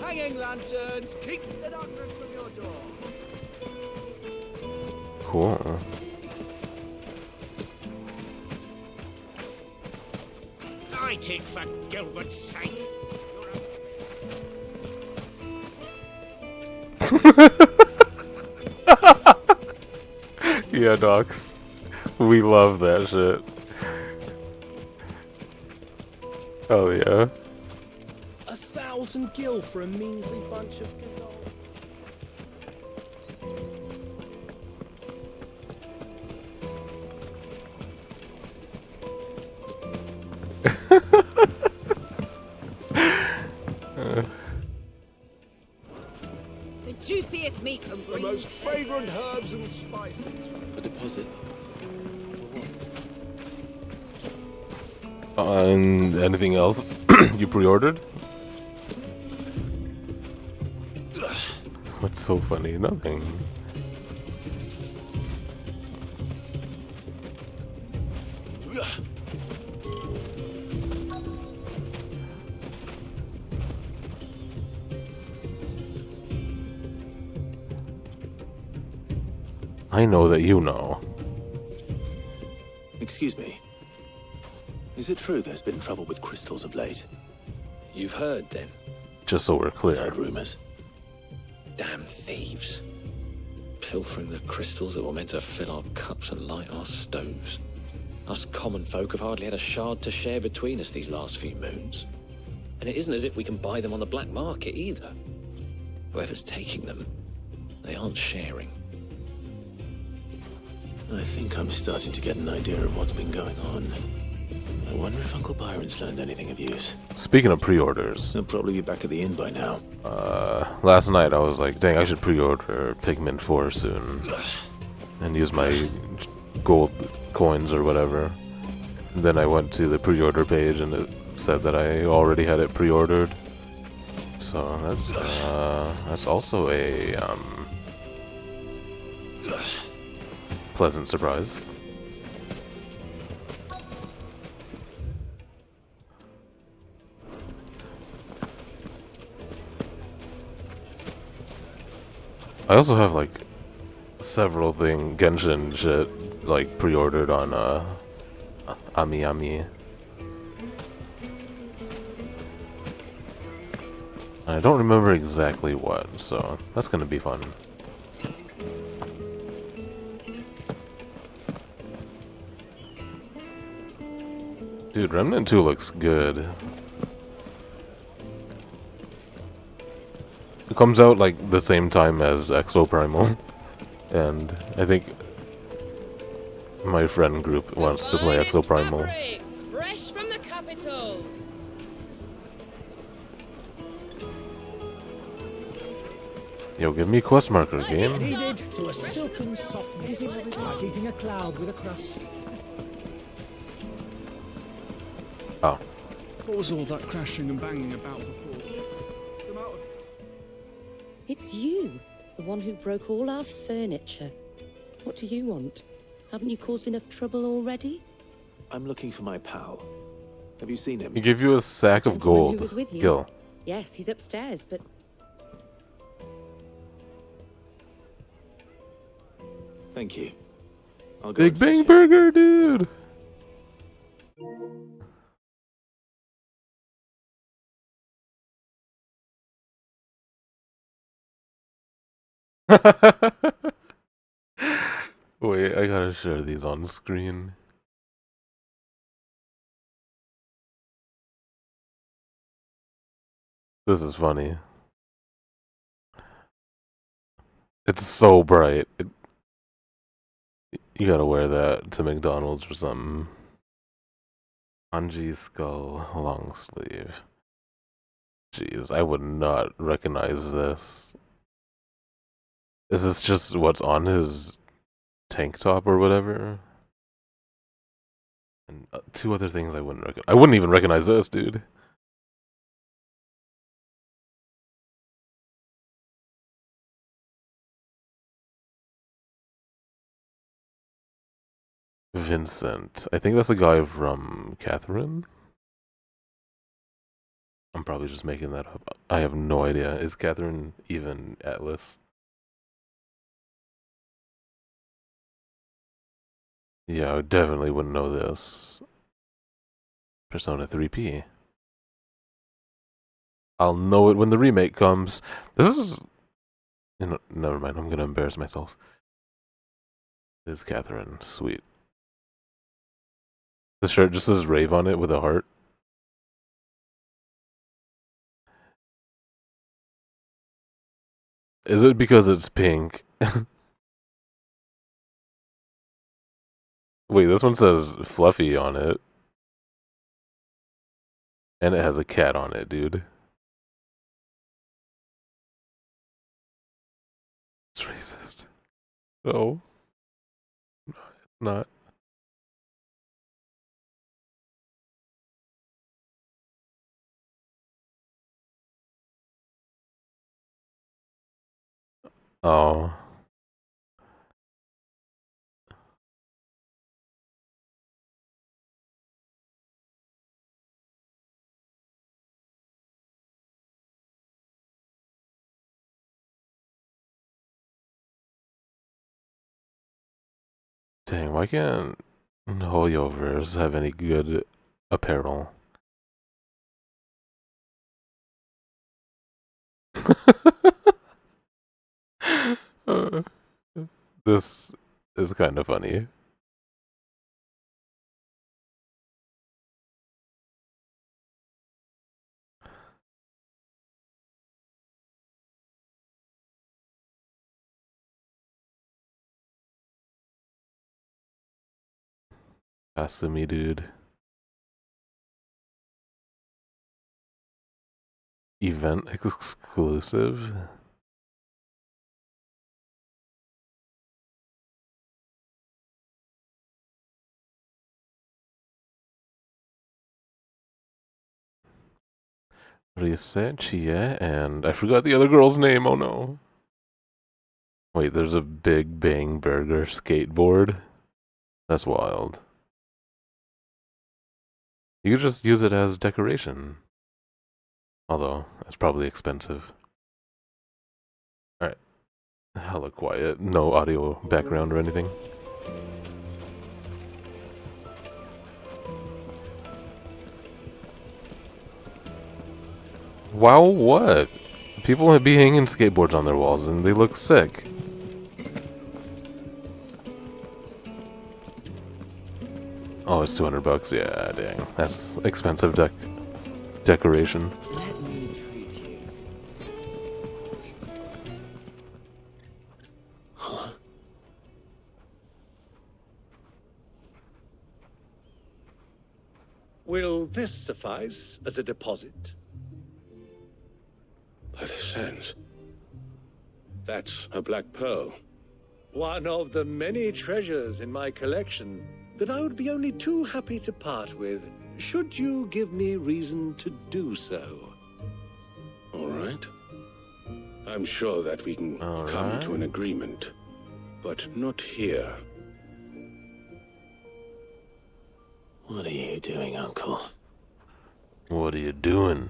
Hanging lanterns, keep the darkness from your door. Cool. Light it, for Gilbert's sake. Yeah, docs. We love that shit. Oh yeah. 1,000 gil for a measly bunch of gazelle. those fragrant herbs and spices. A deposit. And anything else you pre-ordered? What's so funny? Nothing. I know that you know. Excuse me. Is it true there's been trouble with crystals of late? You've heard, then? Just so we're clear. I've heard rumors. Damn thieves. Pilfering the crystals that were meant to fill our cups and light our stoves. Us common folk have hardly had a shard to share between us these last few moons. And it isn't as if we can buy them on the black market either. Whoever's taking them, they aren't sharing. I think I'm starting to get an idea of what's been going on. I wonder if Uncle Byron's learned anything of use. Speaking of pre-orders, He'll probably be back at the inn by now. last night I was like, dang, I should pre-order Pigment 4 soon. And use my gold coins or whatever. And then I went to the pre-order page and it said that I already had it pre-ordered. So that's also a pleasant surprise. I also have like several Genshin shit like pre-ordered on Ami. I don't remember exactly what, so that's gonna be fun. Dude, Remnant 2 looks good. It comes out like the same time as Exo Primal, and I think my friend group wants to play Exo Primal. Fabrics, fresh from the capital. Yo, give me a quest marker, game. Kneaded to a silken softness, like eating a cloud with a crust. Oh. What was all that crashing and banging about before? It's you, the one who broke all our furniture. What do you want? Haven't you caused enough trouble already? I'm looking for my pal. Have you seen him? He gave you a sack of Gentleman who gold. was with you? Gil. Yes, he's upstairs, but Thank you. I'll go Big and fetch Bang him. Burger, dude! Wait, I gotta share these on screen. This is funny. It's so bright. You gotta wear that to McDonald's or something. Anji skull long sleeve. Jeez, I would not recognize this. Is this just what's on his tank top or whatever? And two other things I wouldn't recognize. I wouldn't even recognize this, dude. Vincent. I think that's the guy from Catherine. I'm probably just making that up. I have no idea. Is Catherine even Atlas? Yeah, I definitely wouldn't know this. Persona 3P. I'll know it when the remake comes. This is... You know, never mind, I'm gonna embarrass myself. It is Catherine. Sweet. This shirt just says rave on it with a heart. Is it because it's pink? Wait, this one says fluffy on it. And it has a cat on it, dude. It's racist. No. Not. Oh. Dang, why can't holdovers have any good apparel? Uh, this is kind of funny. Pass to me, dude. Event exclusive? Reset, Chia, and I forgot the other girl's name, oh no. Wait, there's a Big Bang Burger skateboard? That's wild. You could just use it as decoration. Although, it's probably expensive. Alright. Hella quiet. No audio background or anything. Wow, what? People be hanging skateboards on their walls and they look sick. Oh, it's $200. Yeah, dang. That's expensive decoration. Let me treat you. Huh? Will this suffice as a deposit? By the sands. That's a black pearl. One of the many treasures in my collection that I would be only too happy to part with, should you give me reason to do so. All right. I'm sure that we can come to an agreement, but not here. What are you doing, Uncle? What are you doing?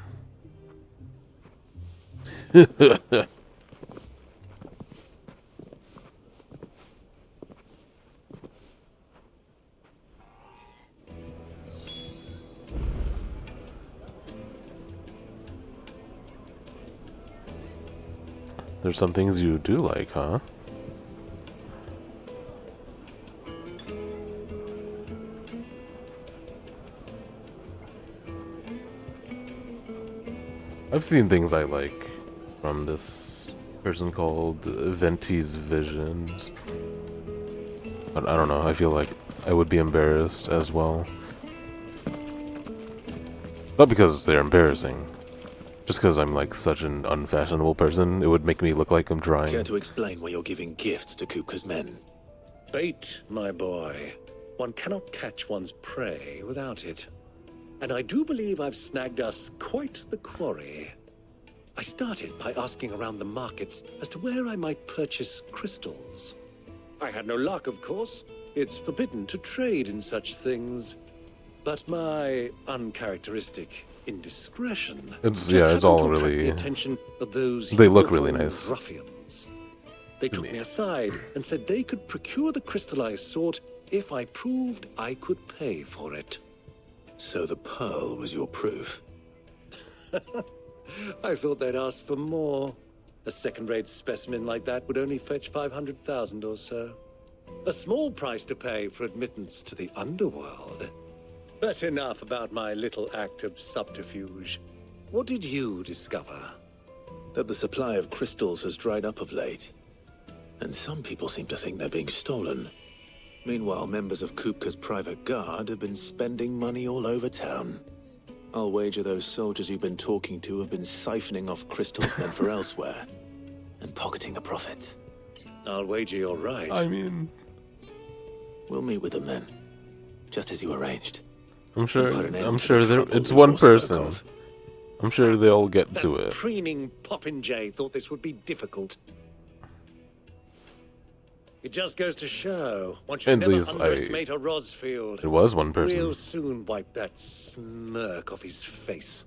There's some things you do like, huh? I've seen things I like from this person called Venti's Visions. But I don't know, I feel like I would be embarrassed as well. Not because they're embarrassing. Just because I'm like such an unfashionable person, it would make me look like I'm trying. Care to explain why you're giving gifts to Kupka's men? Bait, my boy. One cannot catch one's prey without it. And I do believe I've snagged us quite the quarry. I started by asking around the markets as to where I might purchase crystals. I had no luck, of course. It's forbidden to trade in such things. But my uncharacteristic indiscretion It's all really. the attention of those They look really nice. ruffians. They took me aside and said they could procure the crystallized sort if I proved I could pay for it. So the pearl was your proof? I thought they'd ask for more. A second-rate specimen like that would only fetch 500,000 or so. A small price to pay for admittance to the underworld. But enough about my little act of subterfuge. What did you discover? That the supply of crystals has dried up of late. And some people seem to think they're being stolen. Meanwhile, members of Kupka's private guard have been spending money all over town. I'll wager those soldiers you've been talking to have been siphoning off crystals meant for elsewhere, and pocketing the profits. I'll wager you're right. I mean, we'll meet with them then, just as you arranged. I'm sure. Put an end I'm to sure the trouble it's we one all spoke person. of. I'm sure they'll get to That it. preening popinjay thought this would be difficult. It just goes to show, one should At never least underestimate a Rosfield. It was one person. We'll soon wipe that smirk off his face.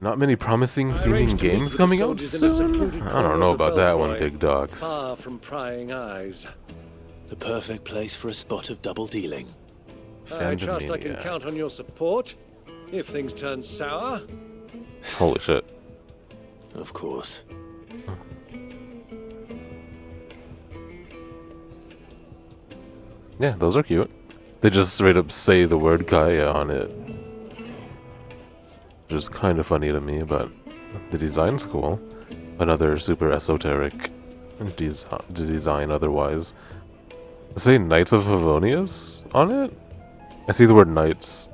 Not many promising seeming games coming out soon. I don't know about that one, Big Docs. Far from prying eyes. The perfect place for a spot of double dealing. I trust I can count on your support if things turn sour. Holy shit. Of course. Yeah, those are cute. They just straight up say the word Gaia on it. Which is kind of funny to me, but the design's cool. Another super esoteric design otherwise. Say Knights of Favonius on it? I see the word Knights.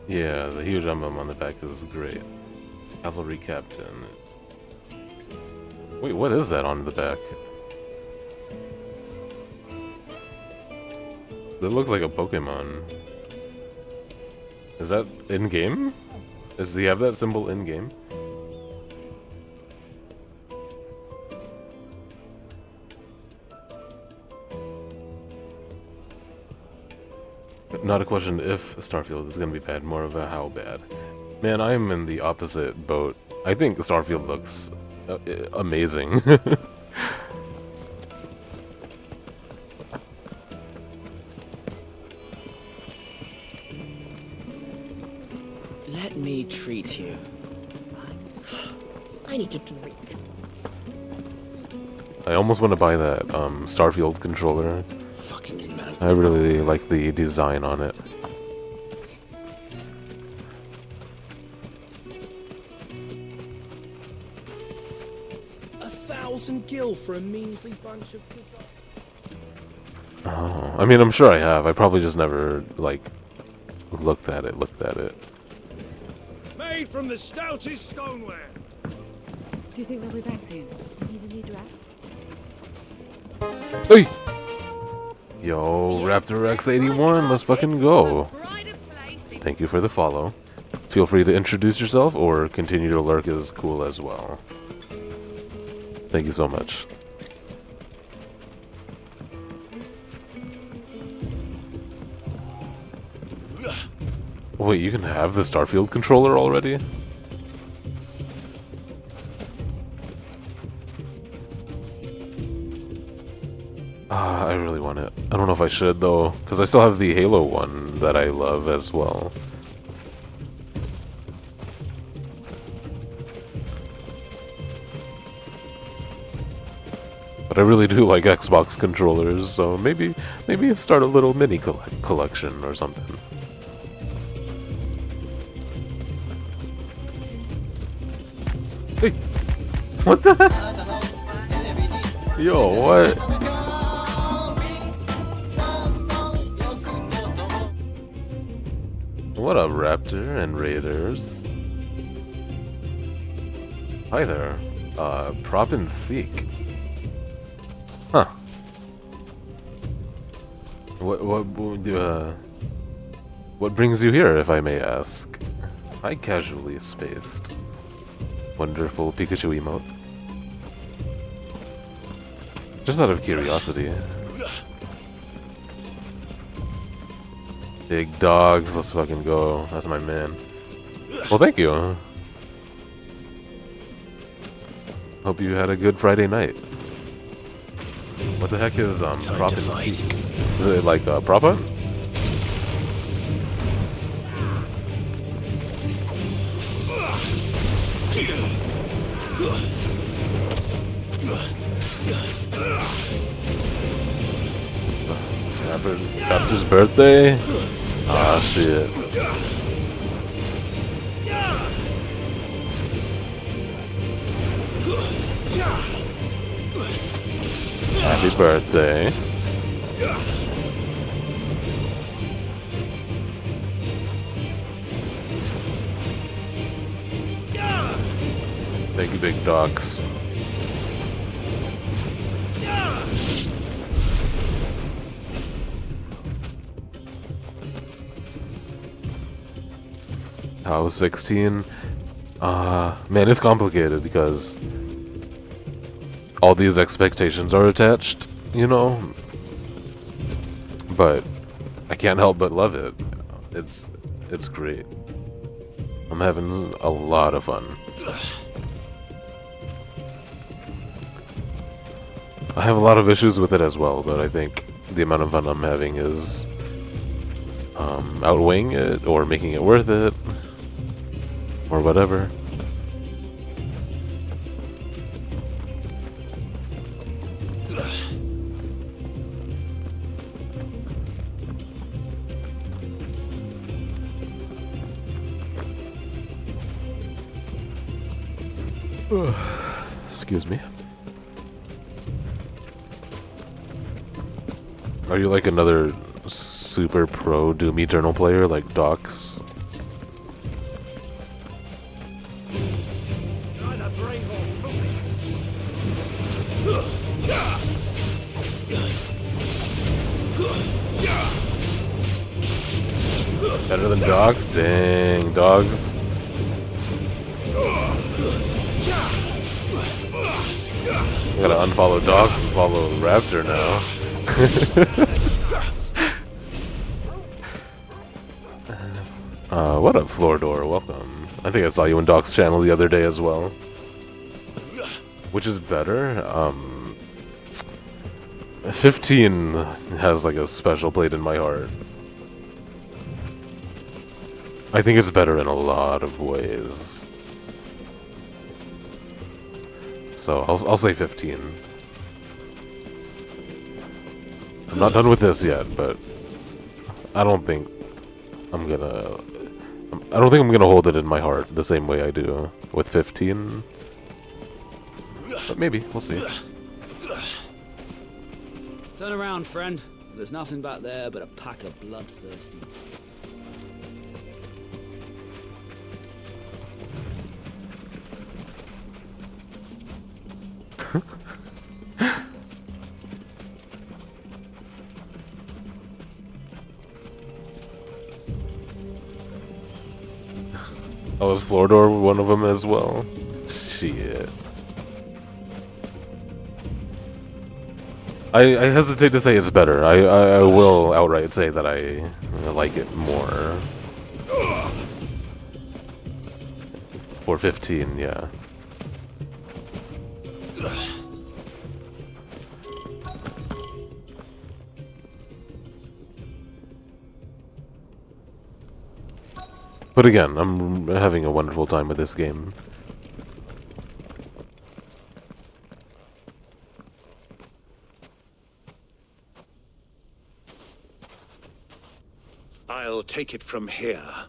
Yeah, the huge emblem on the back is great. Cavalry Captain. Wait, what is that on the back? That looks like a Pokemon. Is that in-game? Does he have that symbol in-game? Not a question if Starfield is gonna be bad, more of a how bad. Man, I'm in the opposite boat. I think Starfield looks amazing. Let me treat you. I need to drink. I almost want to buy that Starfield controller. I really like the design on it. $1,000 for a measly bunch of... Oh, I mean, I'm sure I have. I probably just never, like, looked at it. Made from the stoutest stoneware. Do you think they'll be back soon? I need a new dress. Hey! Yo, Raptor X81, let's fucking go. Thank you for the follow. Feel free to introduce yourself or continue to lurk is cool as well. Thank you so much. Wait, you can have the Starfield controller already? I really want it. I don't know if I should though, because I still have the Halo one that I love as well. But I really do like Xbox controllers, so maybe start a little mini collection or something. Hey, what the heck? Yo, what? What up, Raptor and Raiders? Hi there. Prop and Seek. Huh. What brings you here, if I may ask? I casually spaced. Wonderful Pikachu emote. Just out of curiosity. Big dogs, let's fucking go. That's my man. Well, thank you. Hope you had a good Friday night. What the heck is prop and seek? Is it like a prop hunt? Raptor's birthday? Ah, shit. Happy birthday. Thank you, big dogs. I was 16. Man, it's complicated because all these expectations are attached, you know? But I can't help but love it. It's great. I'm having a lot of fun. I have a lot of issues with it as well, but I think the amount of fun I'm having is outweighing it, or making it worth it, or whatever. Excuse me. Are you like another super pro Doom Eternal player like Docs? Better than Docs? Dang, dogs. I gotta unfollow Dogs and follow Raptor now. What up, Floordor? Welcome. I think I saw you in Doc's channel the other day as well. Which is better? 15 has like a special place in my heart. I think it's better in a lot of ways. So I'll say 15. I'm not done with this yet, but I don't think I'm gonna hold it in my heart the same way I do with 15. But maybe, we'll see. Turn around, friend. There's nothing back there but a pack of bloodthirsty. Oh, was Floordor one of them as well? Shit. I hesitate to say it's better. I will outright say that I like it more. For 15, yeah. But again, I'm having a wonderful time with this game. I'll take it from here.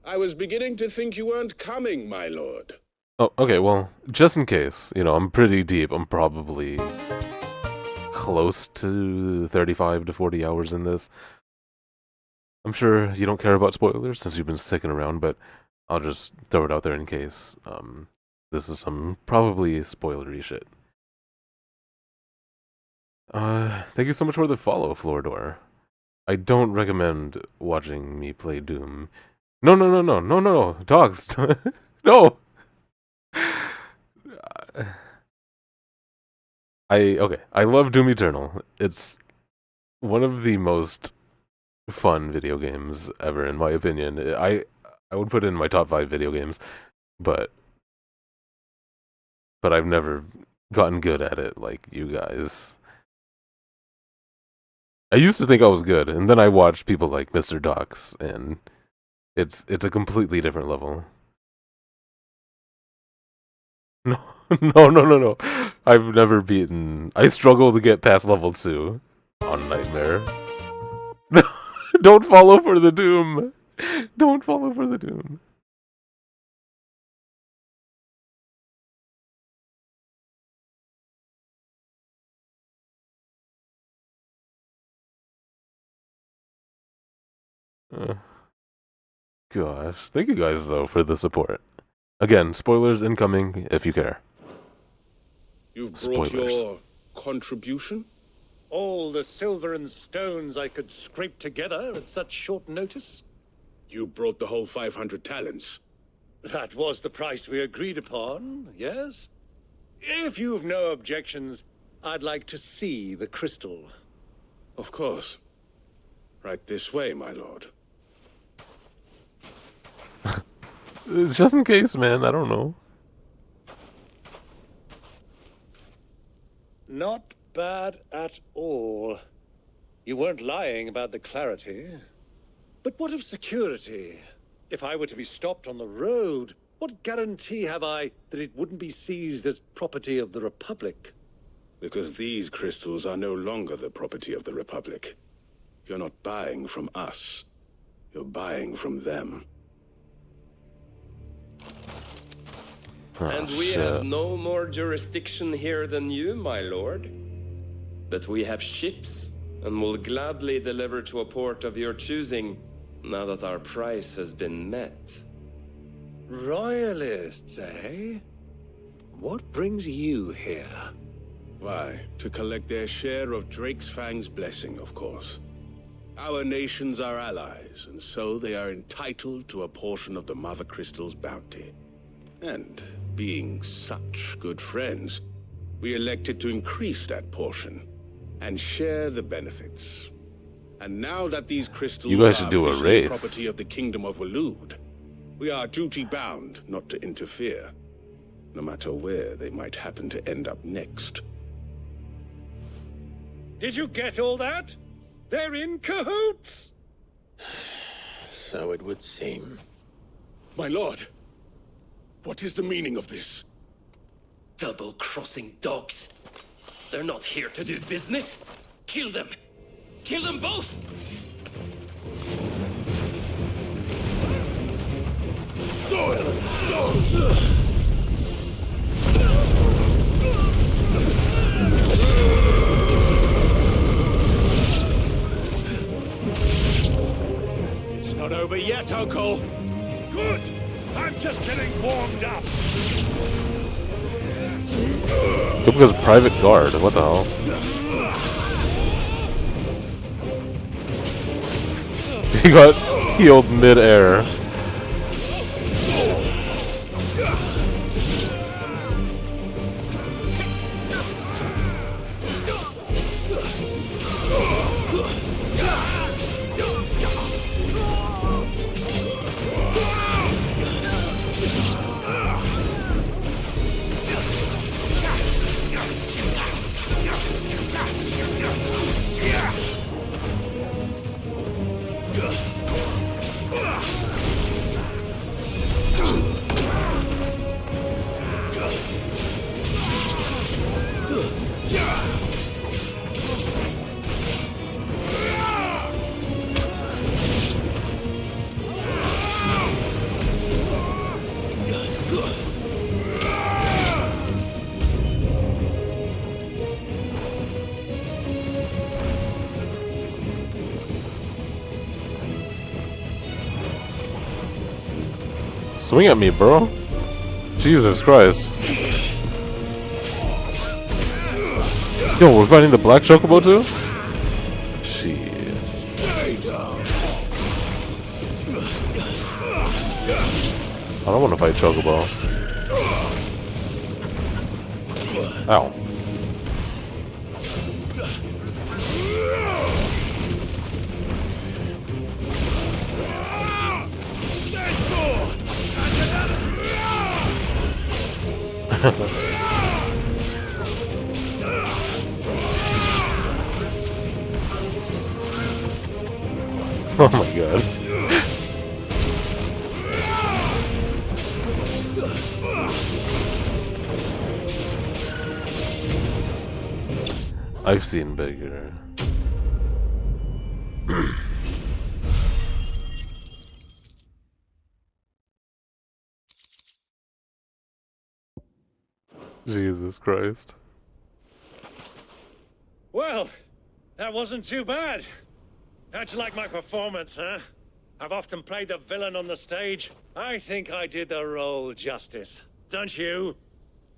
I was beginning to think you weren't coming, my lord. Oh, okay, well, just in case, you know, I'm pretty deep. I'm probably close to 35 to 40 hours in this. I'm sure you don't care about spoilers since you've been sticking around, but I'll just throw it out there in case. This is some probably spoilery shit. Thank you so much for the follow, Floordor. I don't recommend watching me play Doom. No, dogs. No. I love Doom Eternal. It's one of the most fun video games ever, in my opinion. I would put it in my top 5 video games, but I've never gotten good at it like you guys. I used to think I was good, and then I watched people like Mr. Docs, and it's a completely different level. No, no. I've never beaten. I struggle to get past level 2 on Nightmare. No, don't follow for the doom. Don't follow for the doom. Gosh, thank you guys though for the support. Again, spoilers incoming if you care. You've brought Spoilers. your contribution? All the silver and stones I could scrape together at such short notice? You brought the whole 500 talents. That was the price we agreed upon, yes? If you've no objections, I'd like to see the crystal. Of course. Right this way, my lord. Just in case, man. I don't know. Not bad at all. You weren't lying about the clarity. But what of security? If I were to be stopped on the road, what guarantee have I that it wouldn't be seized as property of the Republic? Because these crystals are no longer the property of the Republic. You're not buying from us. You're buying from them. And we have no more jurisdiction here than you, my lord. But we have ships, and will gladly deliver to a port of your choosing, now that our price has been met. Royalists, eh? What brings you here? Why, to collect their share of Drake's Fang's blessing, of course. Our nations are allies, and so they are entitled to a portion of the Mother Crystal's bounty. And, being such good friends, we elected to increase that portion and share the benefits. And now that these crystals You guys should are do a officially race. property of the Kingdom of Waloed, we are duty-bound not to interfere, no matter where they might happen to end up next. Did you get all that? They're in cahoots! So it would seem. My lord, what is the meaning of this? Double-crossing dogs. They're not here to do business. Kill them. Kill them both! Soil and stone! It's not over yet, Uncle. Good. I'm just getting warmed up. Kupka's private guard. What the hell? He got healed mid-air. Swing at me, bro. Jesus Christ. Yo, we're fighting the black chocobo too? Jeez. I don't want to fight chocobo. Ow. Oh my god. I've seen bigger. Jesus Christ. Well, that wasn't too bad. How'd you like my performance, huh? I've often played the villain on the stage. I think I did the role justice. Don't you?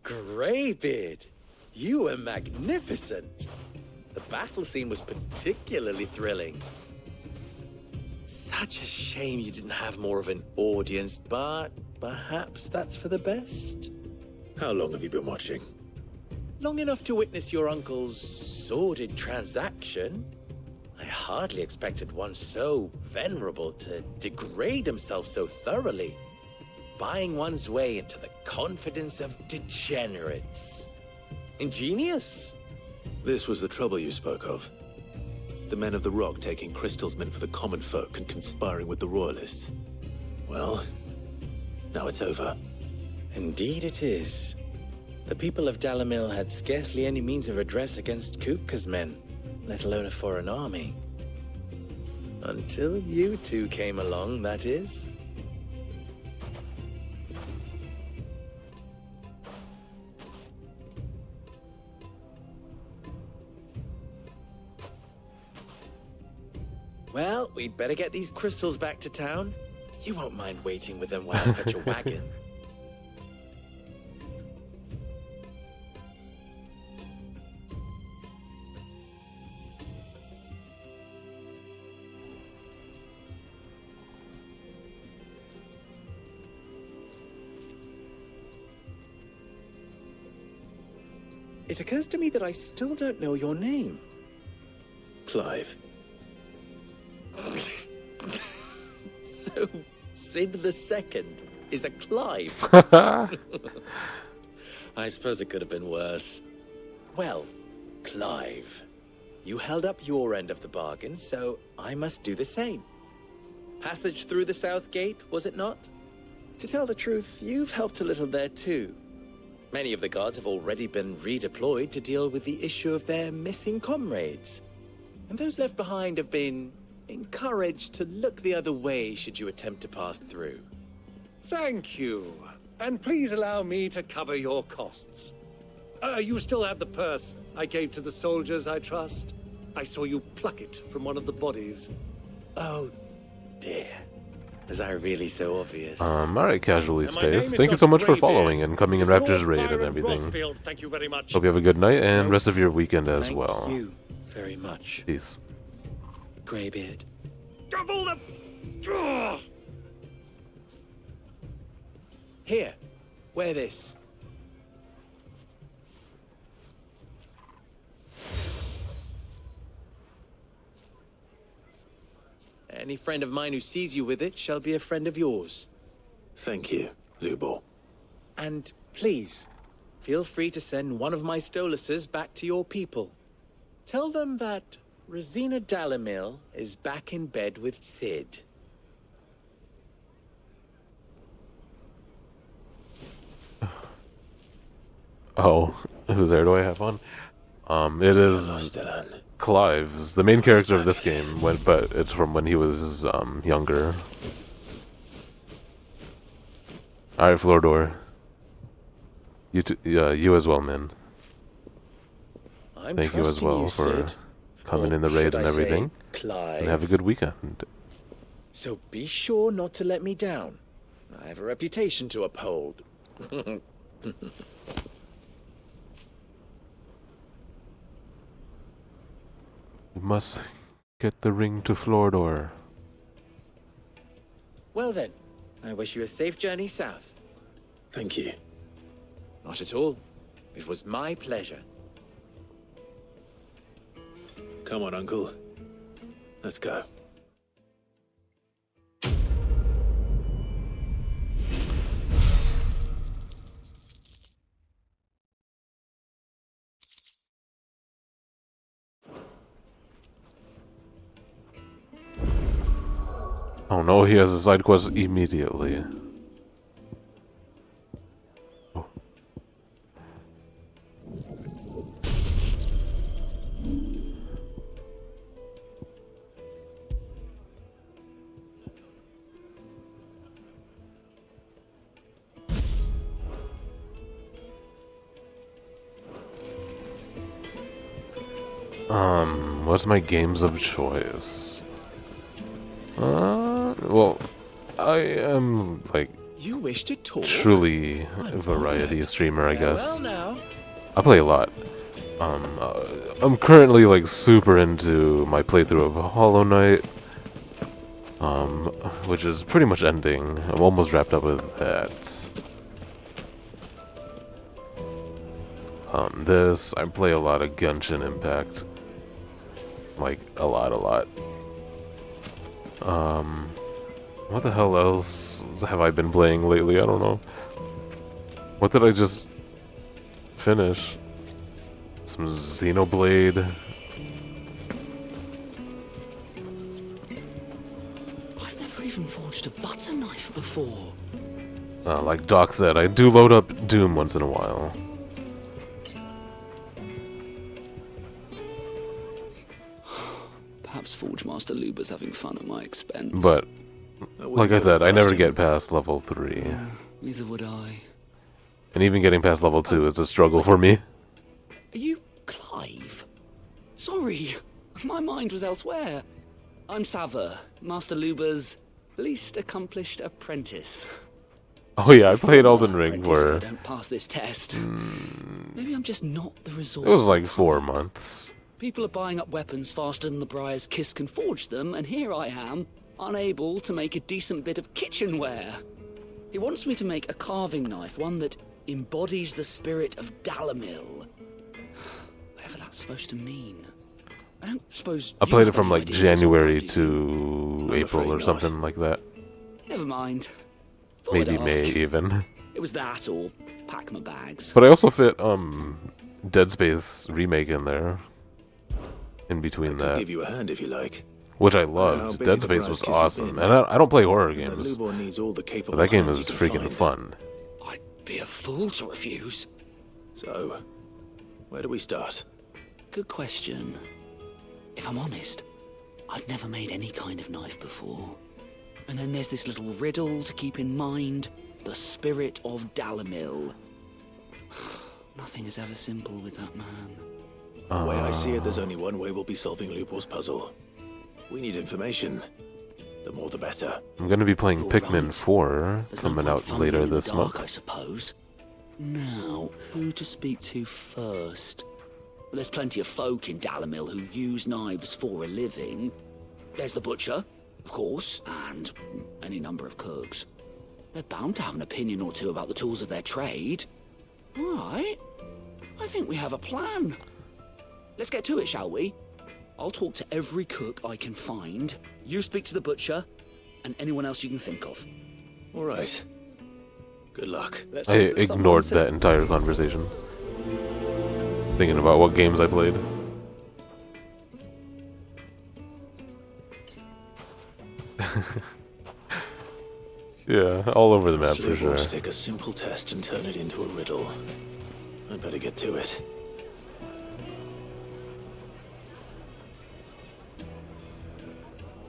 Greybeard, you were magnificent. The battle scene was particularly thrilling. Such a shame you didn't have more of an audience, but perhaps that's for the best. How long have you been watching? Long enough to witness your uncle's sordid transaction. I hardly expected one so venerable to degrade himself so thoroughly, buying one's way into the confidence of degenerates. Ingenious. This was the trouble you spoke of. The men of the Rock taking crystals meant for the common folk and conspiring with the Royalists. Well, now it's over. Indeed it is. The people of Dalamil had scarcely any means of redress against Kupka's men, let alone a foreign army. Until you two came along, that is. Well, we'd better get these crystals back to town. You won't mind waiting with them while I fetch a wagon. It occurs to me that I still don't know your name. Clive. So, Sid the Second is a Clive. I suppose it could have been worse. Well, Clive, you held up your end of the bargain, so I must do the same. Passage through the South Gate, was it not? To tell the truth, you've helped a little there too. Many of the guards have already been redeployed to deal with the issue of their missing comrades. And those left behind have been encouraged to look the other way should you attempt to pass through. Thank you. And please allow me to cover your costs. You still have the purse I gave to the soldiers, I trust? I saw you pluck it from one of the bodies. Oh, dear. Was I really so obvious? Alright, Casually Space. Thank you so much for following and coming in Raptor's raid and everything. Thank you very much. Hope you have a good night and rest of your weekend as well. Thank you very much. Peace. Greybeard. Double the... Here, wear this. Any friend of mine who sees you with it shall be a friend of yours. Thank you, Lubor. And please, feel free to send one of my Stoluses back to your people. Tell them that Rosina Dalamil is back in bed with Sid. Oh, whose hair do I have on? It is Clive's, the main character of this game, but it's from when he was younger. Alright, Flordor. You as well, man. Thank you as well for coming in the raid and everything. Clive. And have a good weekend. So be sure not to let me down. I have a reputation to uphold. We must get the ring to Flordor. Well then, I wish you a safe journey south. Thank you. Not at all. It was my pleasure. Come on, Uncle. Let's go. Oh no, he has a side quest immediately. Oh. What's my games of choice? Well, I am like You wish to talk? truly a variety streamer, I guess. Well now. I play a lot. I'm currently like super into my playthrough of Hollow Knight, which is pretty much ending. I'm almost wrapped up with that. I play a lot of Genshin Impact. Like, a lot. What the hell else have I been playing lately? I don't know. What did I just finish? Some Xenoblade. I've never even forged a butter knife before. Like Doc said, I do load up Doom once in a while. Perhaps Forge Master Luba's having fun at my expense. But, like I said, I never get past level 3. Neither would I. And even getting past level 2 is a struggle for me. Are you Clive? Sorry, my mind was elsewhere. I'm Sava, Master Luba's least accomplished apprentice. Oh yeah, I played Elden Ring If for... I don't pass this test. Maybe I'm just not the It resource. was like 4 months. People are buying up weapons faster than the Briar's Kiss can forge them, and here I am, unable to make a decent bit of kitchenware. He wants me to make a carving knife, one that embodies the spirit of Dalamil. Whatever that's supposed to mean. I don't suppose I you played it have from any like idea what's all January about, do you? to April or something like that. Never mind. Thought Maybe I'd May ask. even. It was that or pack my bags. But I also fit Dead Space remake in there. In between I'll that. give you a hand if you like. Which I I know how loved. busy Dead the Space Briar's was Kiss has awesome. been. And I don't play horror But games. Lubor needs all the But capable that game hands is he can freaking find. fun. Be a fool to refuse. So, where do we start? Good question. If I'm honest, I've never made any kind of knife before. And then there's this little riddle to keep in mind. The spirit of Dalamil. Nothing is ever simple with that man. The way I see it, there's only one way we'll be solving Lubor's puzzle. We need information. The more the better. I'm gonna be playing Pikmin 4 There's no coming point out fumbling later in the this dark, month. I suppose. Now, who to speak to first? There's plenty of folk in Dalamil who use knives for a living. There's the butcher, of course, and any number of cooks. They're bound to have an opinion or two about the tools of their trade. All right. I think we have a plan. Let's get to it, shall we? I'll talk to every cook I can find. You speak to the butcher, and anyone else you can think of. All right. Good luck. I ignored that entire conversation. Thinking about what games I played. Yeah, all over the map for sure. Lubor's take a simple test and turn it into a riddle. I'd better get to it.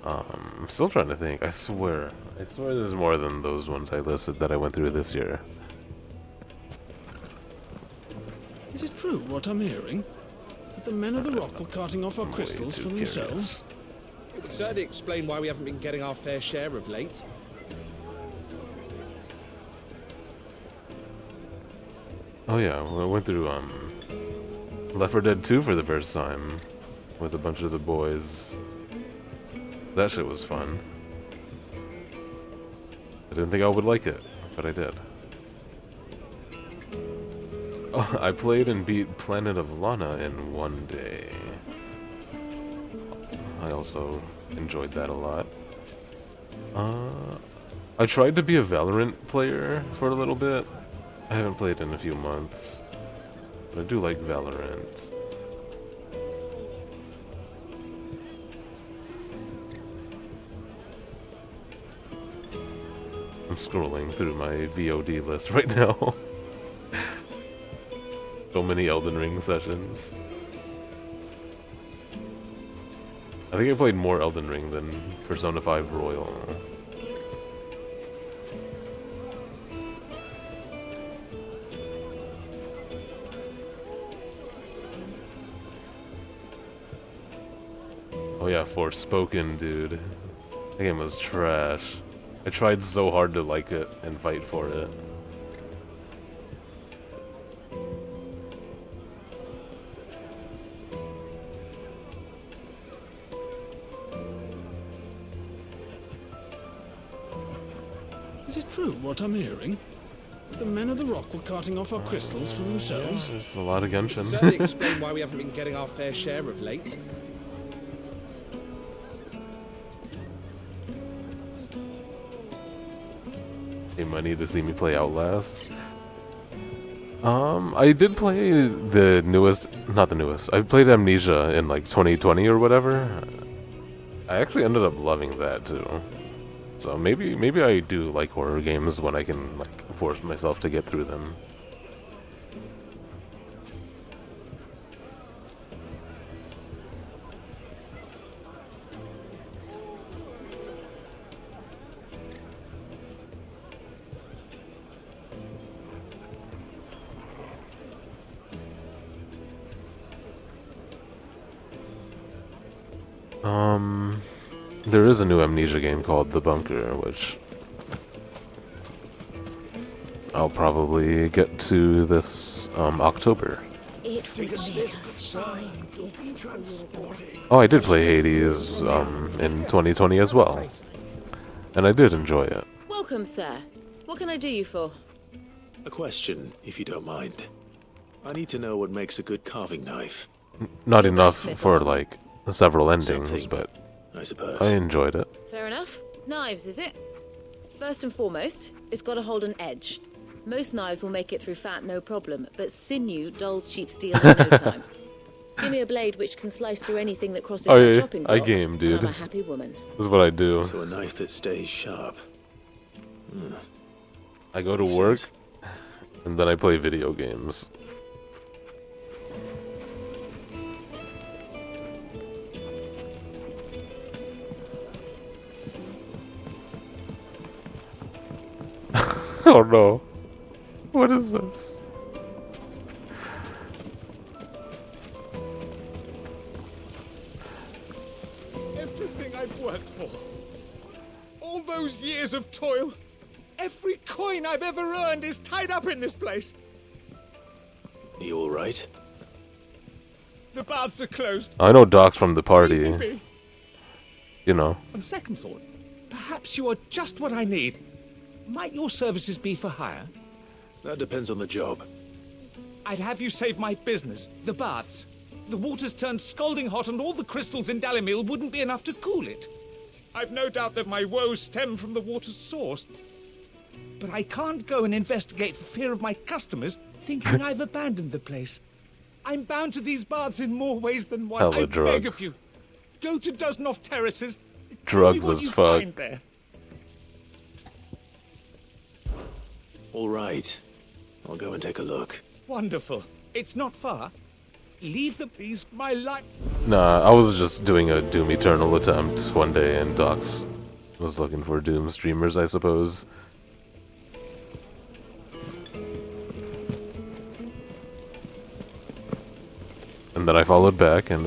I'm still trying to think. I swear there's more than those ones I listed that I went through this year. Is it true what I'm hearing? That the men of the rock are carting off our I'm way crystals too for curious. themselves? It would certainly explain why we haven't been getting our fair share of late. Oh yeah, I went through Left 4 Dead 2 for the first time with a bunch of the boys. That shit was fun. I didn't think I would like it, but I did. Oh, I played and beat Planet of Lana in one day. I also enjoyed that a lot. I tried to be a Valorant player for a little bit. I haven't played in a few months, but I do like Valorant. I'm scrolling through my VOD list right now. So many Elden Ring sessions. I think I played more Elden Ring than Persona 5 Royal. Oh yeah, Forspoken, dude. That game was trash. I tried so hard to like it and fight for it. Is it true what I'm hearing? The men of the rock were carting off our crystals for themselves? There's a lot of Genshin. Certainly explain why we haven't been getting our fair share of late. Pay money to see me play Outlast. I did play the newest, not the newest. I played Amnesia in like 2020 or whatever. I actually ended up loving that too. So maybe I do like horror games when I can like force myself to get through them. There is a new Amnesia game called The Bunker, which I'll probably get to this October. Take a sniff, sir. You'll be transported. Oh, I did play Hades in 2020 as well, and I did enjoy it. Welcome, sir. What can I do you for? A question, if you don't mind. I need to know what makes a good carving knife. Not enough for like several endings, Something, but I suppose. I enjoyed it. Fair enough. Knives, is it? First and foremost, it's got to hold an edge. Most knives will make it through fat, no problem, but sinew dulls cheap steel in no time. Give me a blade which can slice through anything that crosses my chopping block. I game, dude. I'm a happy woman. This is what I do. So a knife that stays sharp. I go to work, and then I play video games. Oh no. What is this? Everything I've worked for. All those years of toil. Every coin I've ever earned is tied up in this place. Are you alright? The baths are closed. I know Doc's from the Leave party. me be. You know. On second thought, perhaps you are just what I need. Might your services be for hire? That depends on the job. I'd have you save my business, the baths. The water's turned scalding hot and all the crystals in Dalimil wouldn't be enough to cool it. I've no doubt that my woes stem from the water's source. But I can't go and investigate for fear of my customers thinking I've abandoned the place. I'm bound to these baths in more ways than one. Hella I beg of drugs. you. Go to Dusnoff Terraces. Drugs Tell me what as you fuck. find there. Alright. I'll go and take a look. Wonderful. It's not far. Leave the please, my life. Nah, I was just doing a Doom Eternal attempt one day, and Docs was looking for Doom streamers, I suppose. And then I followed back, and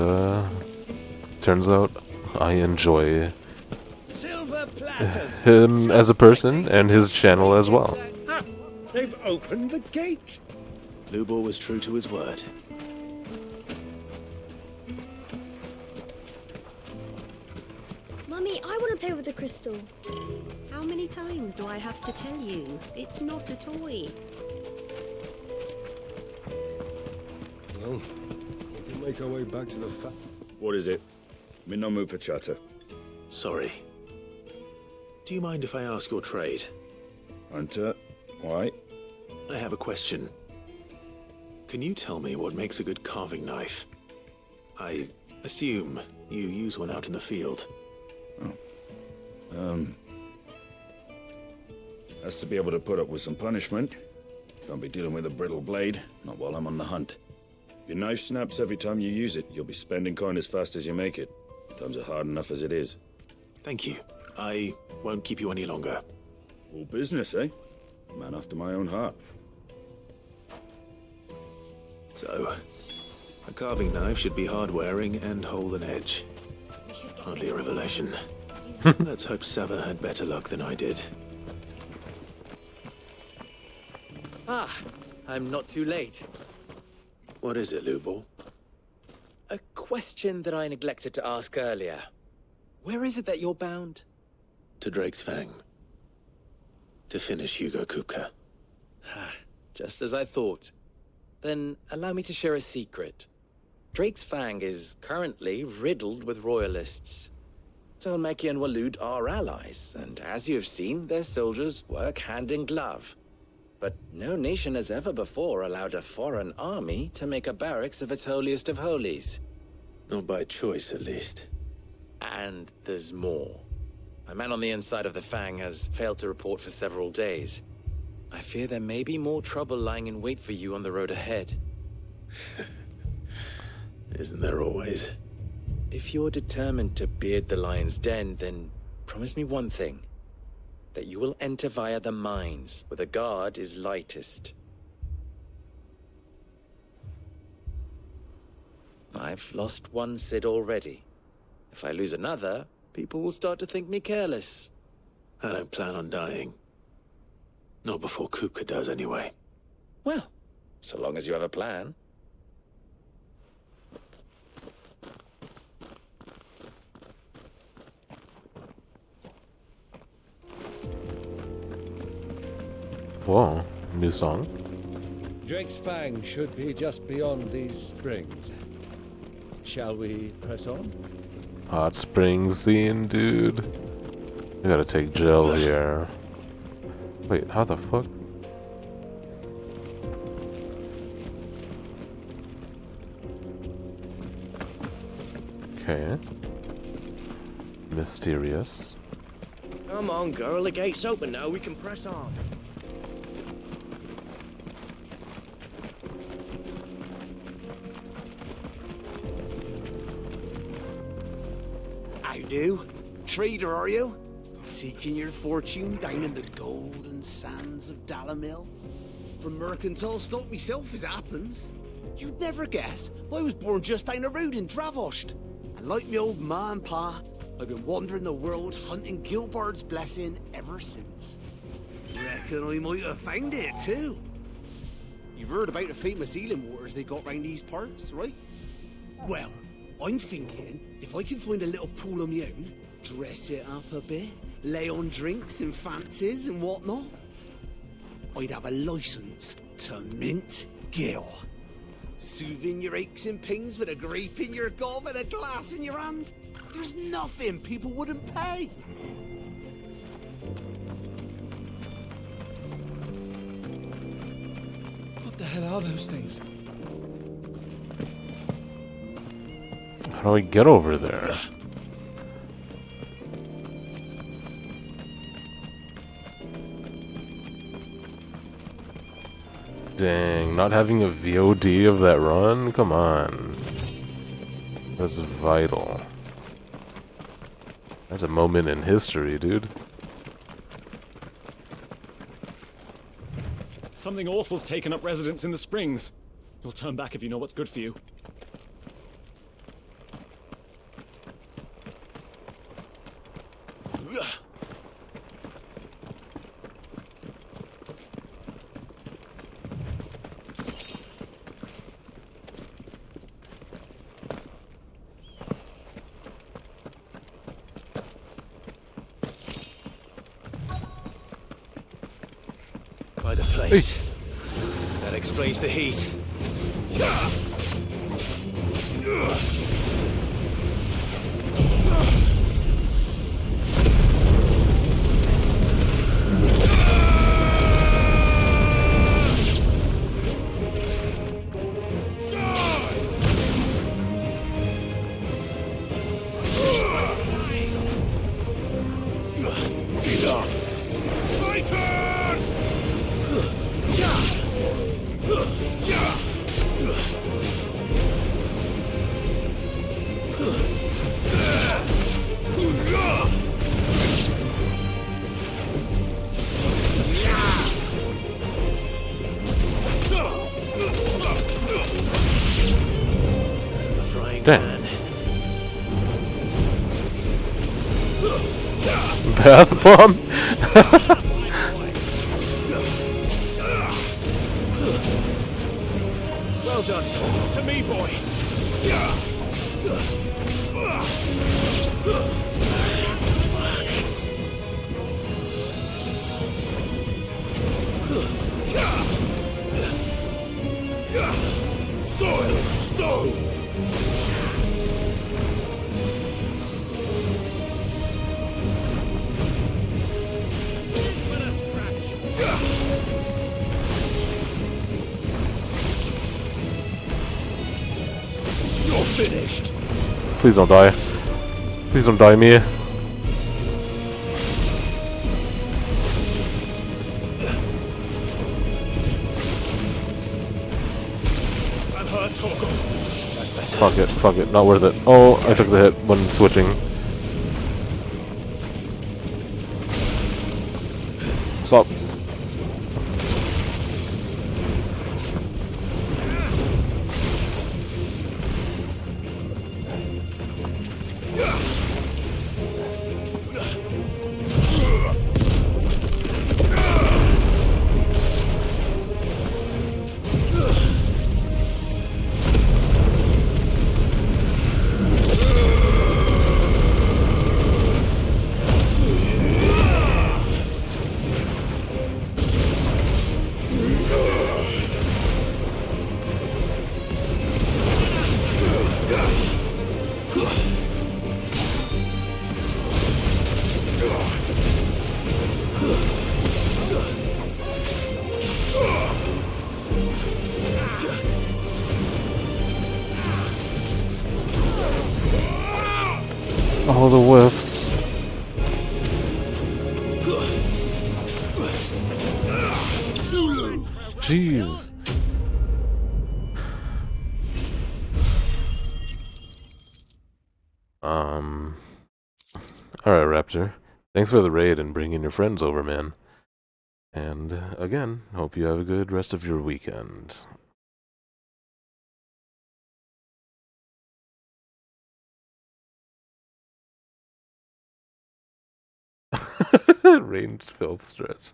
turns out I enjoy Silver platters. him as a person and his channel as well. Ah, they've opened the gate. Lubor was true to his word. Mummy, I want to play with the crystal. How many times do I have to tell you? It's not a toy. Well, we can make our way back to the What is it? I'm in no mood for chatter. Sorry. Do you mind if I ask your trade? Hunter, why? I have a question. Can you tell me what makes a good carving knife? I assume you use one out in the field. Has to be able to put up with some punishment. Can't be dealing with a brittle blade, not while I'm on the hunt. If your knife snaps every time you use it, you'll be spending coin as fast as you make it. Times are hard enough as it is. Thank you. I won't keep you any longer. All business, eh? Man after my own heart. So, a carving knife should be hard-wearing and hold an edge. Hardly a revelation. Let's hope Sever had better luck than I did. Ah, I'm not too late. What is it, Lubor? A question that I neglected to ask earlier. Where is it that you're bound? To Drake's Fang. To finish Hugo Kupka. Just as I thought. Then allow me to share a secret. Drake's Fang is currently riddled with royalists. Talmeki and Waloed are allies, and as you've seen, their soldiers work hand in glove. But no nation has ever before allowed a foreign army to make a barracks of its holiest of holies. Not by choice, at least. And there's more. A man on the inside of the Fang has failed to report for several days. I fear there may be more trouble lying in wait for you on the road ahead. Isn't there always? If you're determined to beard the lion's den, then promise me one thing. That you will enter via the mines, where the guard is lightest. I've lost one Cid already. If I lose another, people will start to think me careless. I don't plan on dying. Not before Kupka does, anyway. Well, so long as you have a plan. Whoa, new song. Drake's Fang should be just beyond these springs. Shall we press on? Hot spring scene, dude. I gotta take Jill here. Wait, how the fuck? Okay. Mysterious. Come on, girl, the gate's open now, we can press on. How do? Trader, are you? Seeking your fortune down in the golden sands of Dalamil? From mercantile stock myself, as it happens. You'd never guess, I was born just down the road in Dravost. And like me old ma and pa, I've been wandering the world hunting Gilbard's blessing ever since. Reckon I might have found it too. You've heard about the famous healing waters they got round these parts, right? Well, I'm thinking if I can find a little pool of my own, dress it up a bit, lay on drinks and fancies and whatnot, I'd have a license to mint Gil. Soothing your aches and pains with a grape in your gob and a glass in your hand. There's nothing people wouldn't pay. What the hell are those things? How do I get over there? Dang, not having a VOD of that run? Come on. That's vital. That's a moment in history, dude. Something awful's taken up residence in the springs. You'll turn back if you know what's good for you. By the flames. That explains the heat. Damn. bath bomb? Well done, Tom. To me, boy. Soil and stone! You're finished. Please don't die. Please don't die, Mia. I'm hurt, Torgal. Fuck it, not worth it. Oh, I took the hit when switching. Stop. All the whiffs. Jeez. Alright, Raptor. Thanks for the raid and bringing your friends over, man. And, again, hope you have a good rest of your weekend. Ranged filth stress.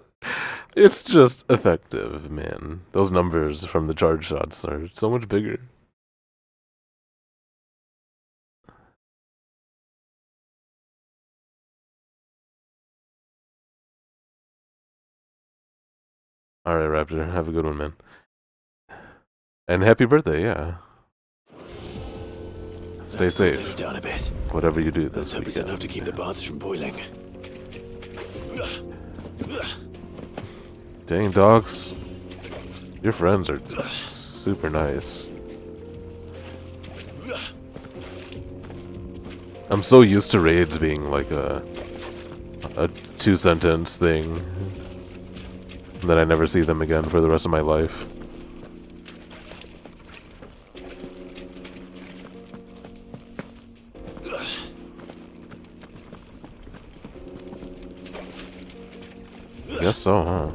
It's just effective, man. Those numbers from the charge shots are so much bigger. Alright, Raptor. Have a good one, man. And happy birthday, yeah. Stay Let's slow safe. things down a bit. Whatever you do Let's this hope it's weekend. enough to keep the baths from boiling. Dang, dogs. Your friends are super nice. I'm so used to raids being like a two-sentence thing. And then I never see them again for the rest of my life. Guess so, huh?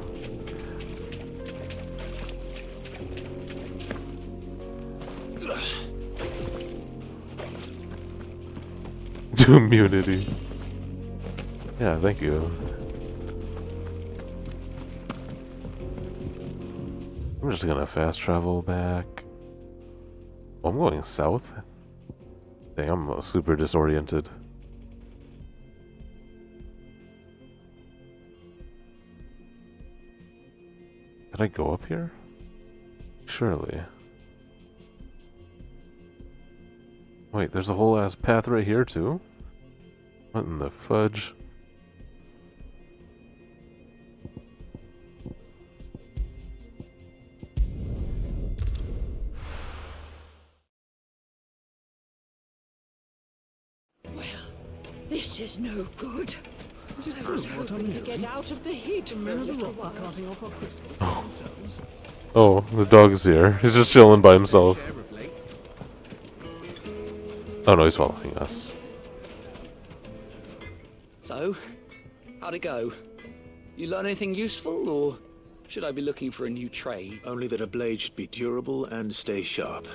Immunity. Yeah, thank you. I'm just gonna fast travel back. Oh, I'm going south? Dang, I'm super disoriented. Did I go up here? Surely. Wait, there's a whole ass path right here too? What in the fudge? This is no good. Is it I true was what I'm hoping to hearing? get out of the heat The for men a of the little rock while. are carting off our crystals for themselves. Oh, the dog's here. He's just chilling by himself. Oh no, he's following us. So, how'd it go? You learn anything useful, or should I be looking for a new trade? Only that a blade should be durable and stay sharp.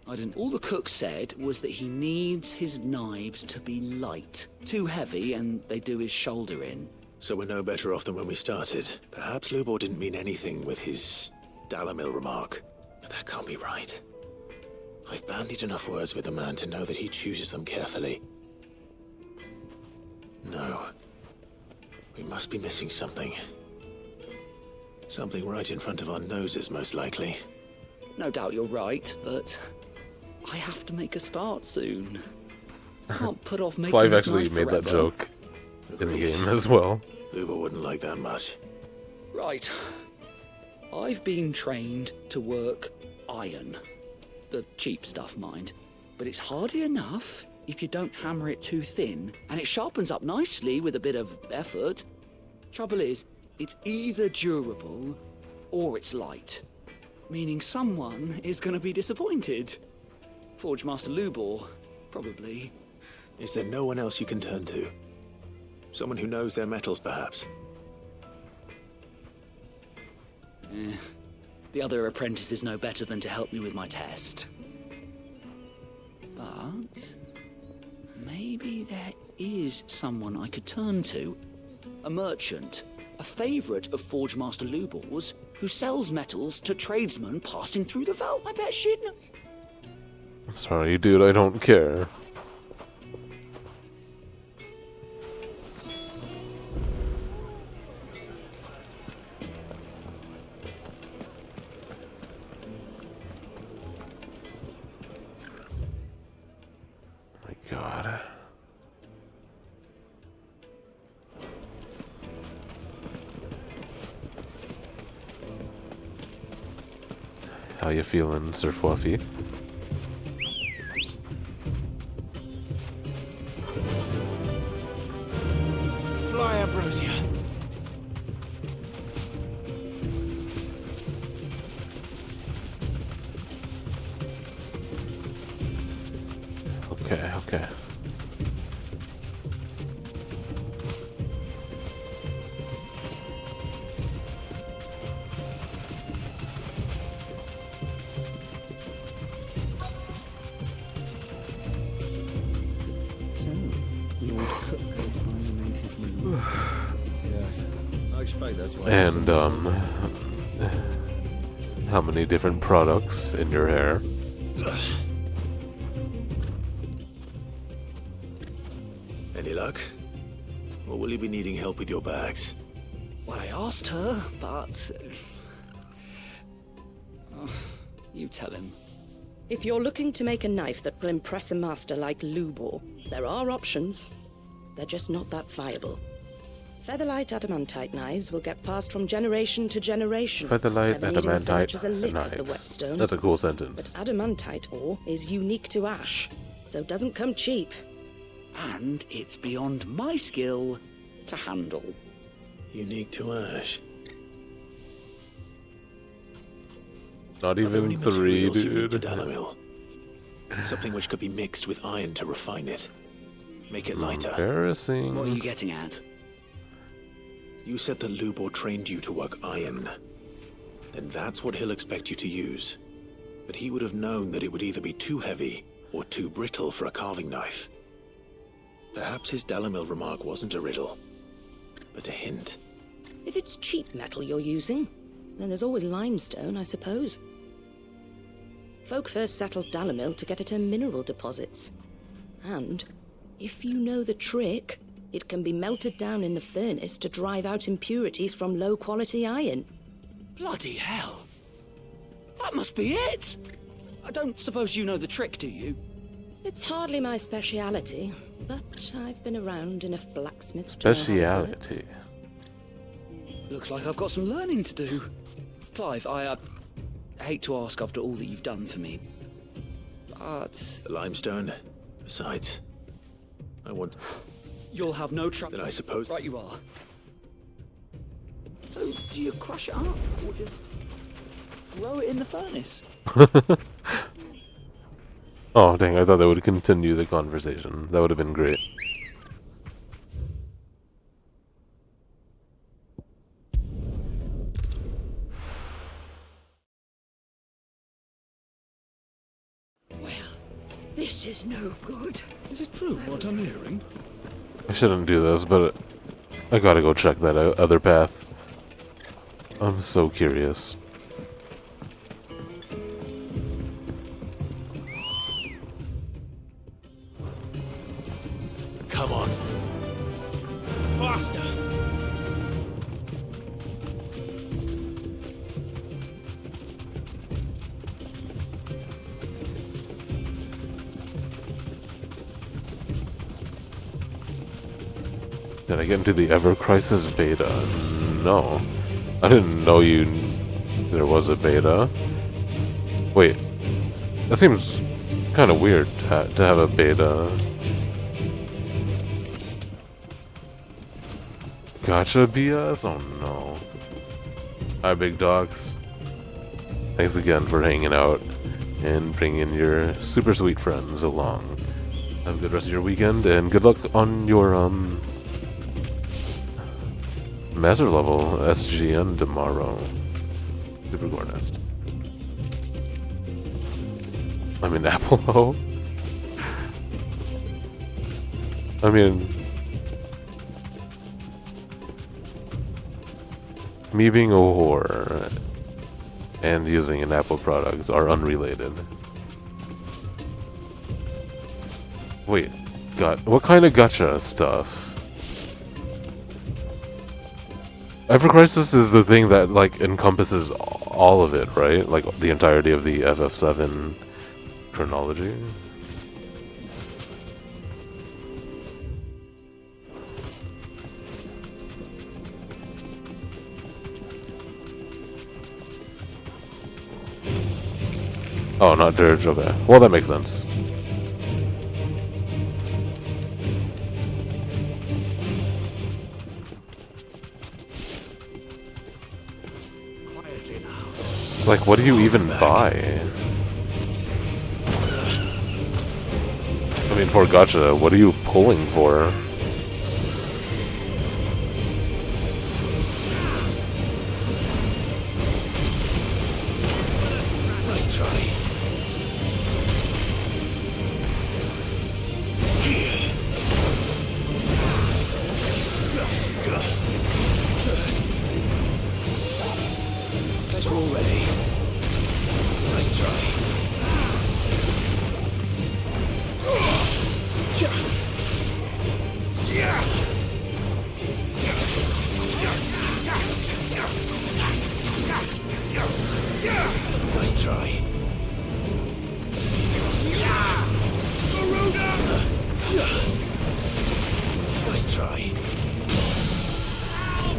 I didn't. All the cook said was that he needs his knives to be light. Too heavy, and they do his shoulder in. So we're no better off than when we started. Perhaps Lubor didn't mean anything with his Dalamil remark. But that can't be right. I've bandied enough words with the man to know that he chooses them carefully. No. We must be missing something. Something right in front of our noses, most likely. No doubt you're right, but I have to make a start soon. Can't put off making Clive this actually knife made that forever. joke in the game as well. Lubor wouldn't like that much. Right. I've been trained to work iron. The cheap stuff, mind. But it's hardy enough if you don't hammer it too thin, and it sharpens up nicely with a bit of effort. Trouble is, it's either durable or it's light. Meaning someone is going to be disappointed. Forge Master Lubor, probably. Is there no one else you can turn to? Someone who knows their metals, perhaps? The other apprentices know better than to help me with my test. But maybe there is someone I could turn to. A merchant, a favourite of Forge Master Lubor's, who sells metals to tradesmen passing through the Veld. I bet she'd know. I'm sorry, dude, I don't care. My God. How you feeling, Sir Fluffy? Fly, Ambrosia. Okay, okay. So, Lord Cook has finally made his move. Yes, I expect that's why. And, how many different products in your hair? Any luck? Or will you be needing help with your bags? Well, I asked her, but... you tell him. If you're looking to make a knife that will impress a master like Lubor, there are options. They're just not that viable. Featherlight adamantite knives will get passed from generation to generation. Featherlight never needing so much adamantite as a lick of the knives. whetstone. That's a cool sentence. But adamantite ore is unique to ash, so it doesn't come cheap. And it's beyond my skill to handle. Unique to ash. Not Are there even any 3, materials unique dude. to Dalamil? Something which could be mixed with iron to refine it. Make it lighter. Embarrassing. What are you getting at? You said that Lubor trained you to work iron. Then that's what he'll expect you to use. But he would have known that it would either be too heavy or too brittle for a carving knife. Perhaps his Dalamil remark wasn't a riddle, but a hint. If it's cheap metal you're using, then there's always limestone, I suppose. Folk first settled Dalamil to get at her mineral deposits. And, if you know the trick, it can be melted down in the furnace to drive out impurities from low-quality iron. Bloody hell! That must be it! I don't suppose you know the trick, do you? It's hardly my speciality, but I've been around enough blacksmiths to know how it works. Speciality. Looks like I've got some learning to do. Clive, I hate to ask after all that you've done for me, but... The limestone. Besides, I want... You'll have no trouble. Then I suppose... Right you are. So, do you crush it up, or just throw it in the furnace? Oh, dang, I thought that would continue the conversation. That would have been great. This is no good. Is it true what I'm hearing? I shouldn't do this, but I gotta go check that other path. I'm so curious. Come on. Faster. Did I get into the Ever Crisis beta? No. I didn't know there was a beta. Wait. That seems kind of weird to have a beta. Gotcha BS? Oh no. Hi big dogs. Thanks again for hanging out and bringing your super sweet friends along. Have a good rest of your weekend and good luck on your master level SGN tomorrow. Super Gore Nest. I mean Apollo. I mean, me being a whore and using an Apple product are unrelated. Wait, what kind of gacha stuff? Ever Crisis is the thing that like encompasses all of it, right? Like the entirety of the FF7 chronology. Oh, not Dirge, okay. Well, that makes sense. Like, what do you even buy? I mean, for gacha, what are you pulling for? Nice try. Guess we're all ready. Nice try. Nice try. Nice try.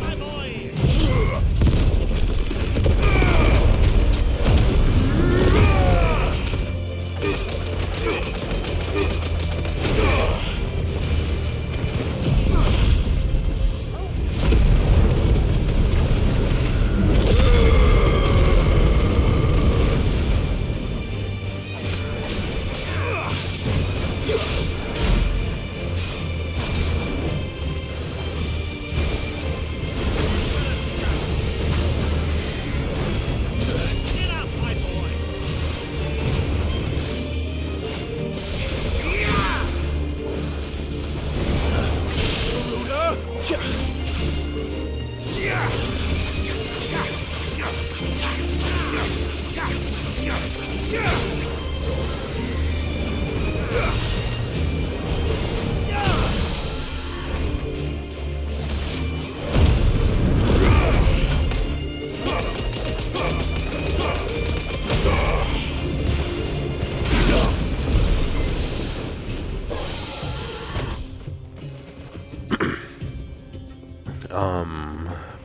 My boy.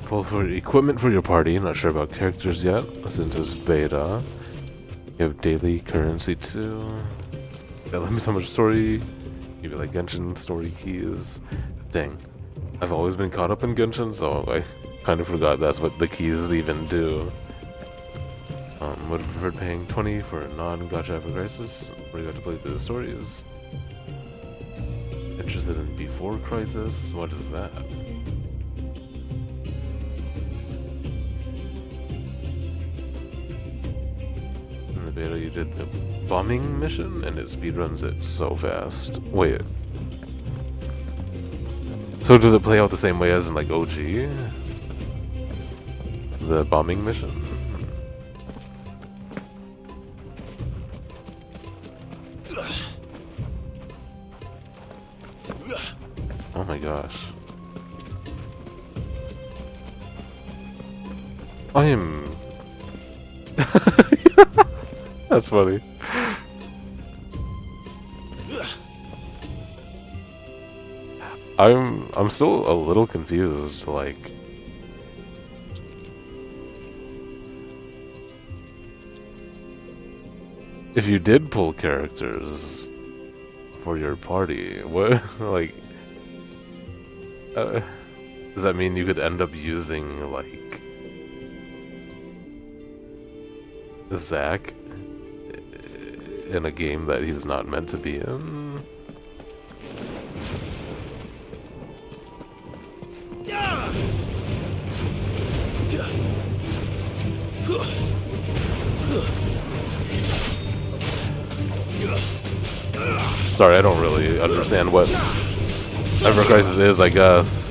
Pull for equipment for your party. Not sure about characters yet, since it's beta. You have daily currency too. That limits how much story. Maybe like Genshin story keys. Dang. I've always been caught up in Genshin, so I kind of forgot that's what the keys even do. Would have preferred paying 20 for a non-gacha Ever Crisis, where you got to play through the stories. Interested in Before Crisis? What is that? the beta you did the bombing mission, and it speedruns it so fast. Wait. So does it play out the same way as in like OG? The bombing mission? Oh my gosh. I am... That's funny. I'm still a little confused, like... If you did pull characters for your party, what, like... does that mean you could end up using, like... Zack in a game that he's not meant to be in? Sorry, I don't really understand what Ever Crisis is, I guess.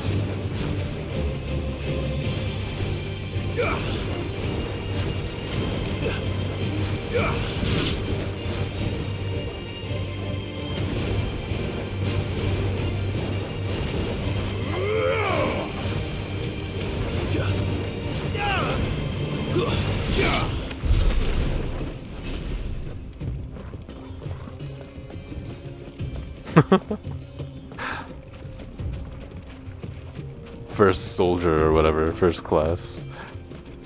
First soldier or whatever, first class.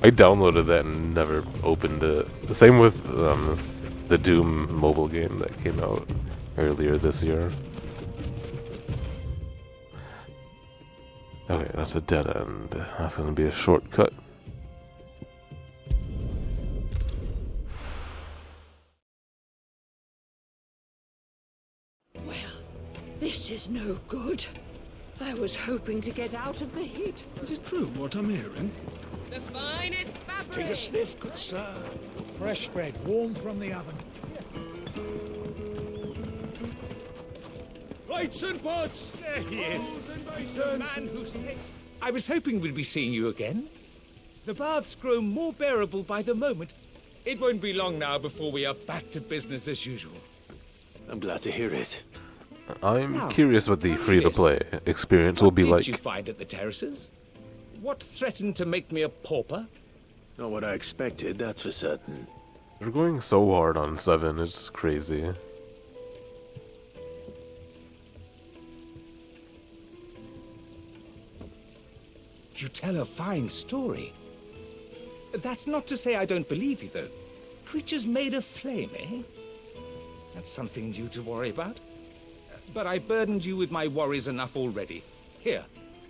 I downloaded that and never opened it. Same with the Doom mobile game that came out earlier this year. Okay, that's a dead end. That's gonna be a shortcut. This is no good. I was hoping to get out of the heat. Is it true what I'm hearing? The finest fabric! Take a sniff, good sir. Fresh bread, warm from the oven. Lights and pots! There he is. The man who saved... I was hoping we'd be seeing you again. The baths grow more bearable by the moment. It won't be long now before we are back to business as usual. I'm glad to hear it. I'm curious what the free-to-play experience will be What like. did you find at the terraces? What threatened to make me a pauper? Not what I expected, that's for certain. They're going so hard on 7, it's crazy. You tell a fine story. That's not to say I don't believe you, though. Creatures made of flame, eh? That's something new to worry about. But I burdened you with my worries enough already. Here,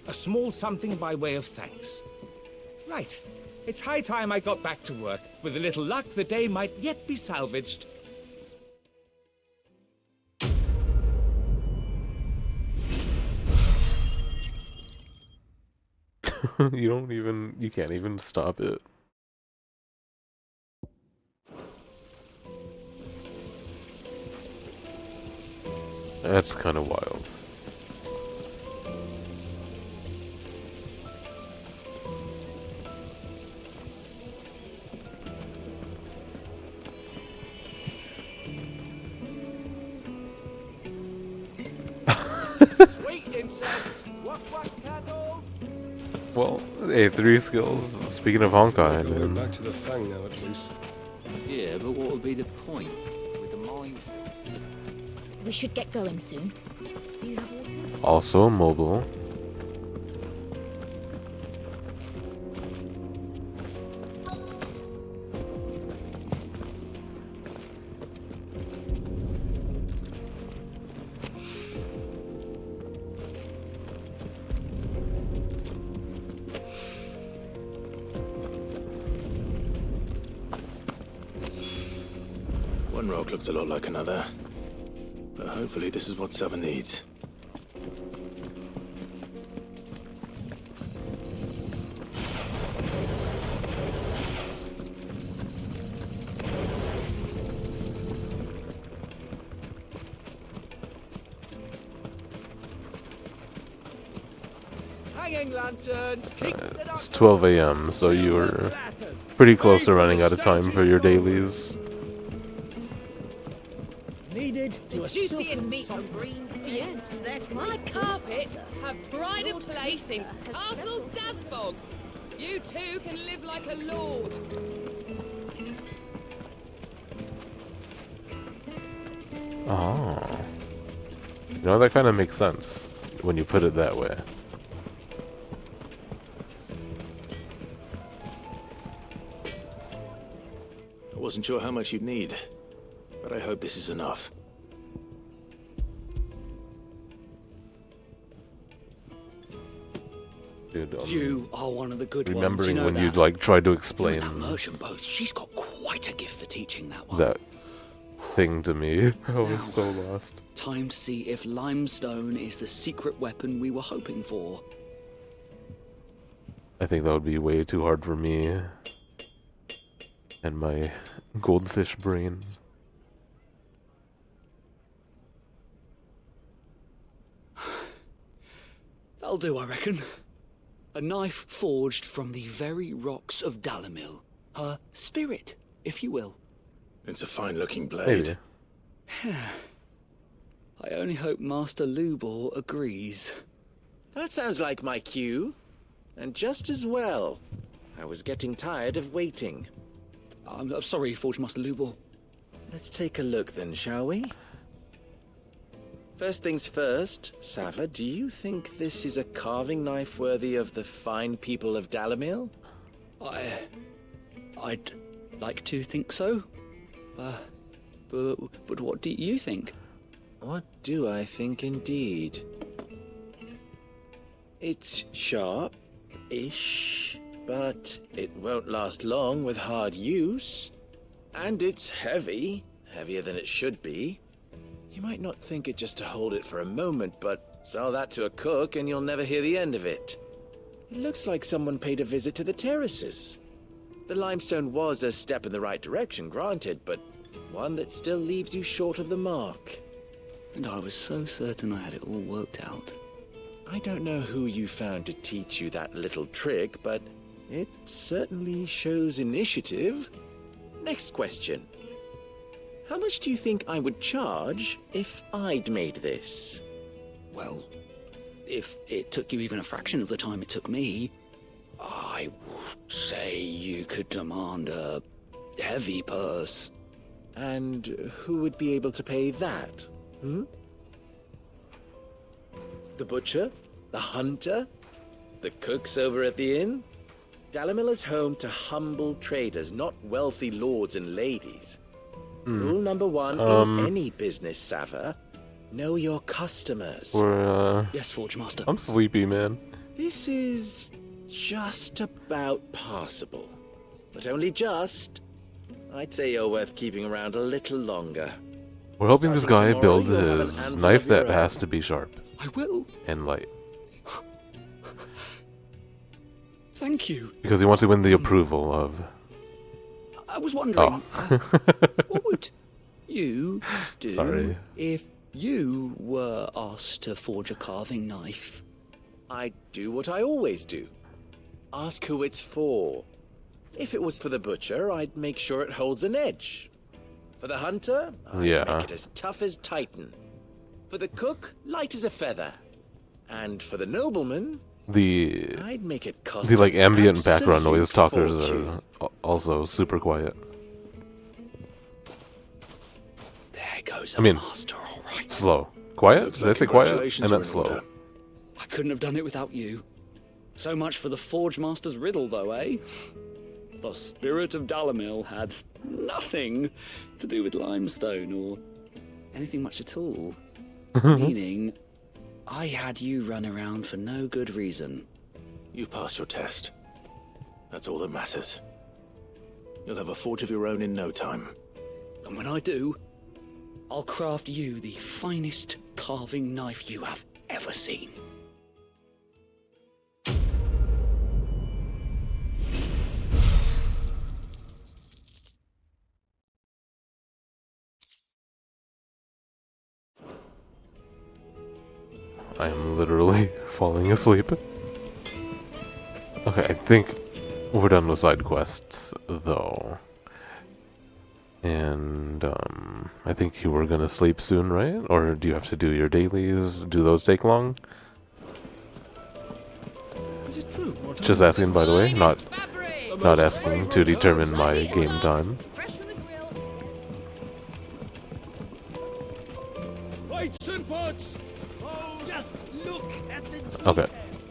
a small something by way of thanks. Right. It's high time I got back to work. With a little luck, the day might yet be salvaged. You can't even stop it. That's kind of wild. Sweet incense! Wax candle! Well, hey, 3 skills. Speaking of Honkai, We're man. back to the Fang now, at least. Yeah, but what would be the point? With the mines... We should get going soon. Do you have water? Also mobile. One rock looks a lot like another. But hopefully this is what 7 needs. Hanging lanterns. It's 12 a.m., so you were pretty close to running out of time for your dailies. Needed to The a juiciest silken meat soft- from Green's Fields. My carpets have pride of place in Castle Dasbog. You too can live like a lord. Oh. You know, that kind of makes sense when you put it that way. I wasn't sure how much you'd need, but I hope this is enough. Dude, You are one of the good remembering ones. You know when that. you'd like tried to You explain and that merchant boat, she's got quite a gift for teaching that one. that thing to me. I was Now, so lost. Time to see if limestone is the secret weapon we were hoping for. I think that would be way too hard for me and my goldfish brain. That'll do, I reckon. A knife forged from the very rocks of Dalimil. Her spirit, if you will. It's a fine-looking blade. Maybe. I only hope Master Lubor agrees. That sounds like my cue. And just as well. I was getting tired of waiting. I'm sorry, Forge Master Lubor. Let's take a look then, shall we? First things first, Sava, do you think this is a carving knife worthy of the fine people of Dalimil? I'd like to think so. But what do you think? What do I think indeed? It's sharp-ish, but it won't last long with hard use. And it's heavy, heavier than it should be. You might not think it just to hold it for a moment, but sell that to a cook and you'll never hear the end of it. It looks like someone paid a visit to the terraces. The limestone was a step in the right direction, granted, but one that still leaves you short of the mark. And I was so certain I had it all worked out. I don't know who you found to teach you that little trick, but it certainly shows initiative. Next question. How much do you think I would charge if I'd made this? Well, if it took you even a fraction of the time it took me, I would say you could demand a heavy purse. And who would be able to pay that? The butcher? The hunter? The cooks over at the inn? Dalimil is home to humble traders, not wealthy lords and ladies. Rule number one in any business, Sava. Know your customers. Yes, Forge Master. I'm sleepy, man. This is just about passable. But only just. I'd say you're worth keeping around a little longer. We're hoping this guy Starting builds tomorrow, you'll have an his handful knife of your that own. has to be sharp. I will. And light. Thank you. Because he wants to win the approval of... I was wondering, Oh. what would you do Sorry. if you were asked to forge a carving knife? I'd do what I always do. Ask who it's for. If it was for the butcher, I'd make sure it holds an edge. For the hunter, I'd Yeah. make it as tough as Titan. For the cook, light as a feather. And for the nobleman, The I'd make it cost the like an ambient background absolute noise talkers fortune. are also super quiet. There goes I mean, master, all right. slow. Quiet? Looks Did I like say quiet? congratulations I are meant in slow. order. I couldn't have done it without you. So much for the Forge Master's riddle, though, eh? The spirit of Dalimil had nothing to do with limestone or anything much at all. Meaning, I had you run around for no good reason. You've passed your test. That's all that matters. You'll have a forge of your own in no time. And when I do, I'll craft you the finest carving knife you have ever seen. I am literally falling asleep. Okay, I think we're done with side quests, though. And, I think you were gonna sleep soon, right? Or do you have to do your dailies? Do those take long? Is it true? Just asking, by the way, not asking to determine my game time. Lights and pots! Oh, just look at the Okay.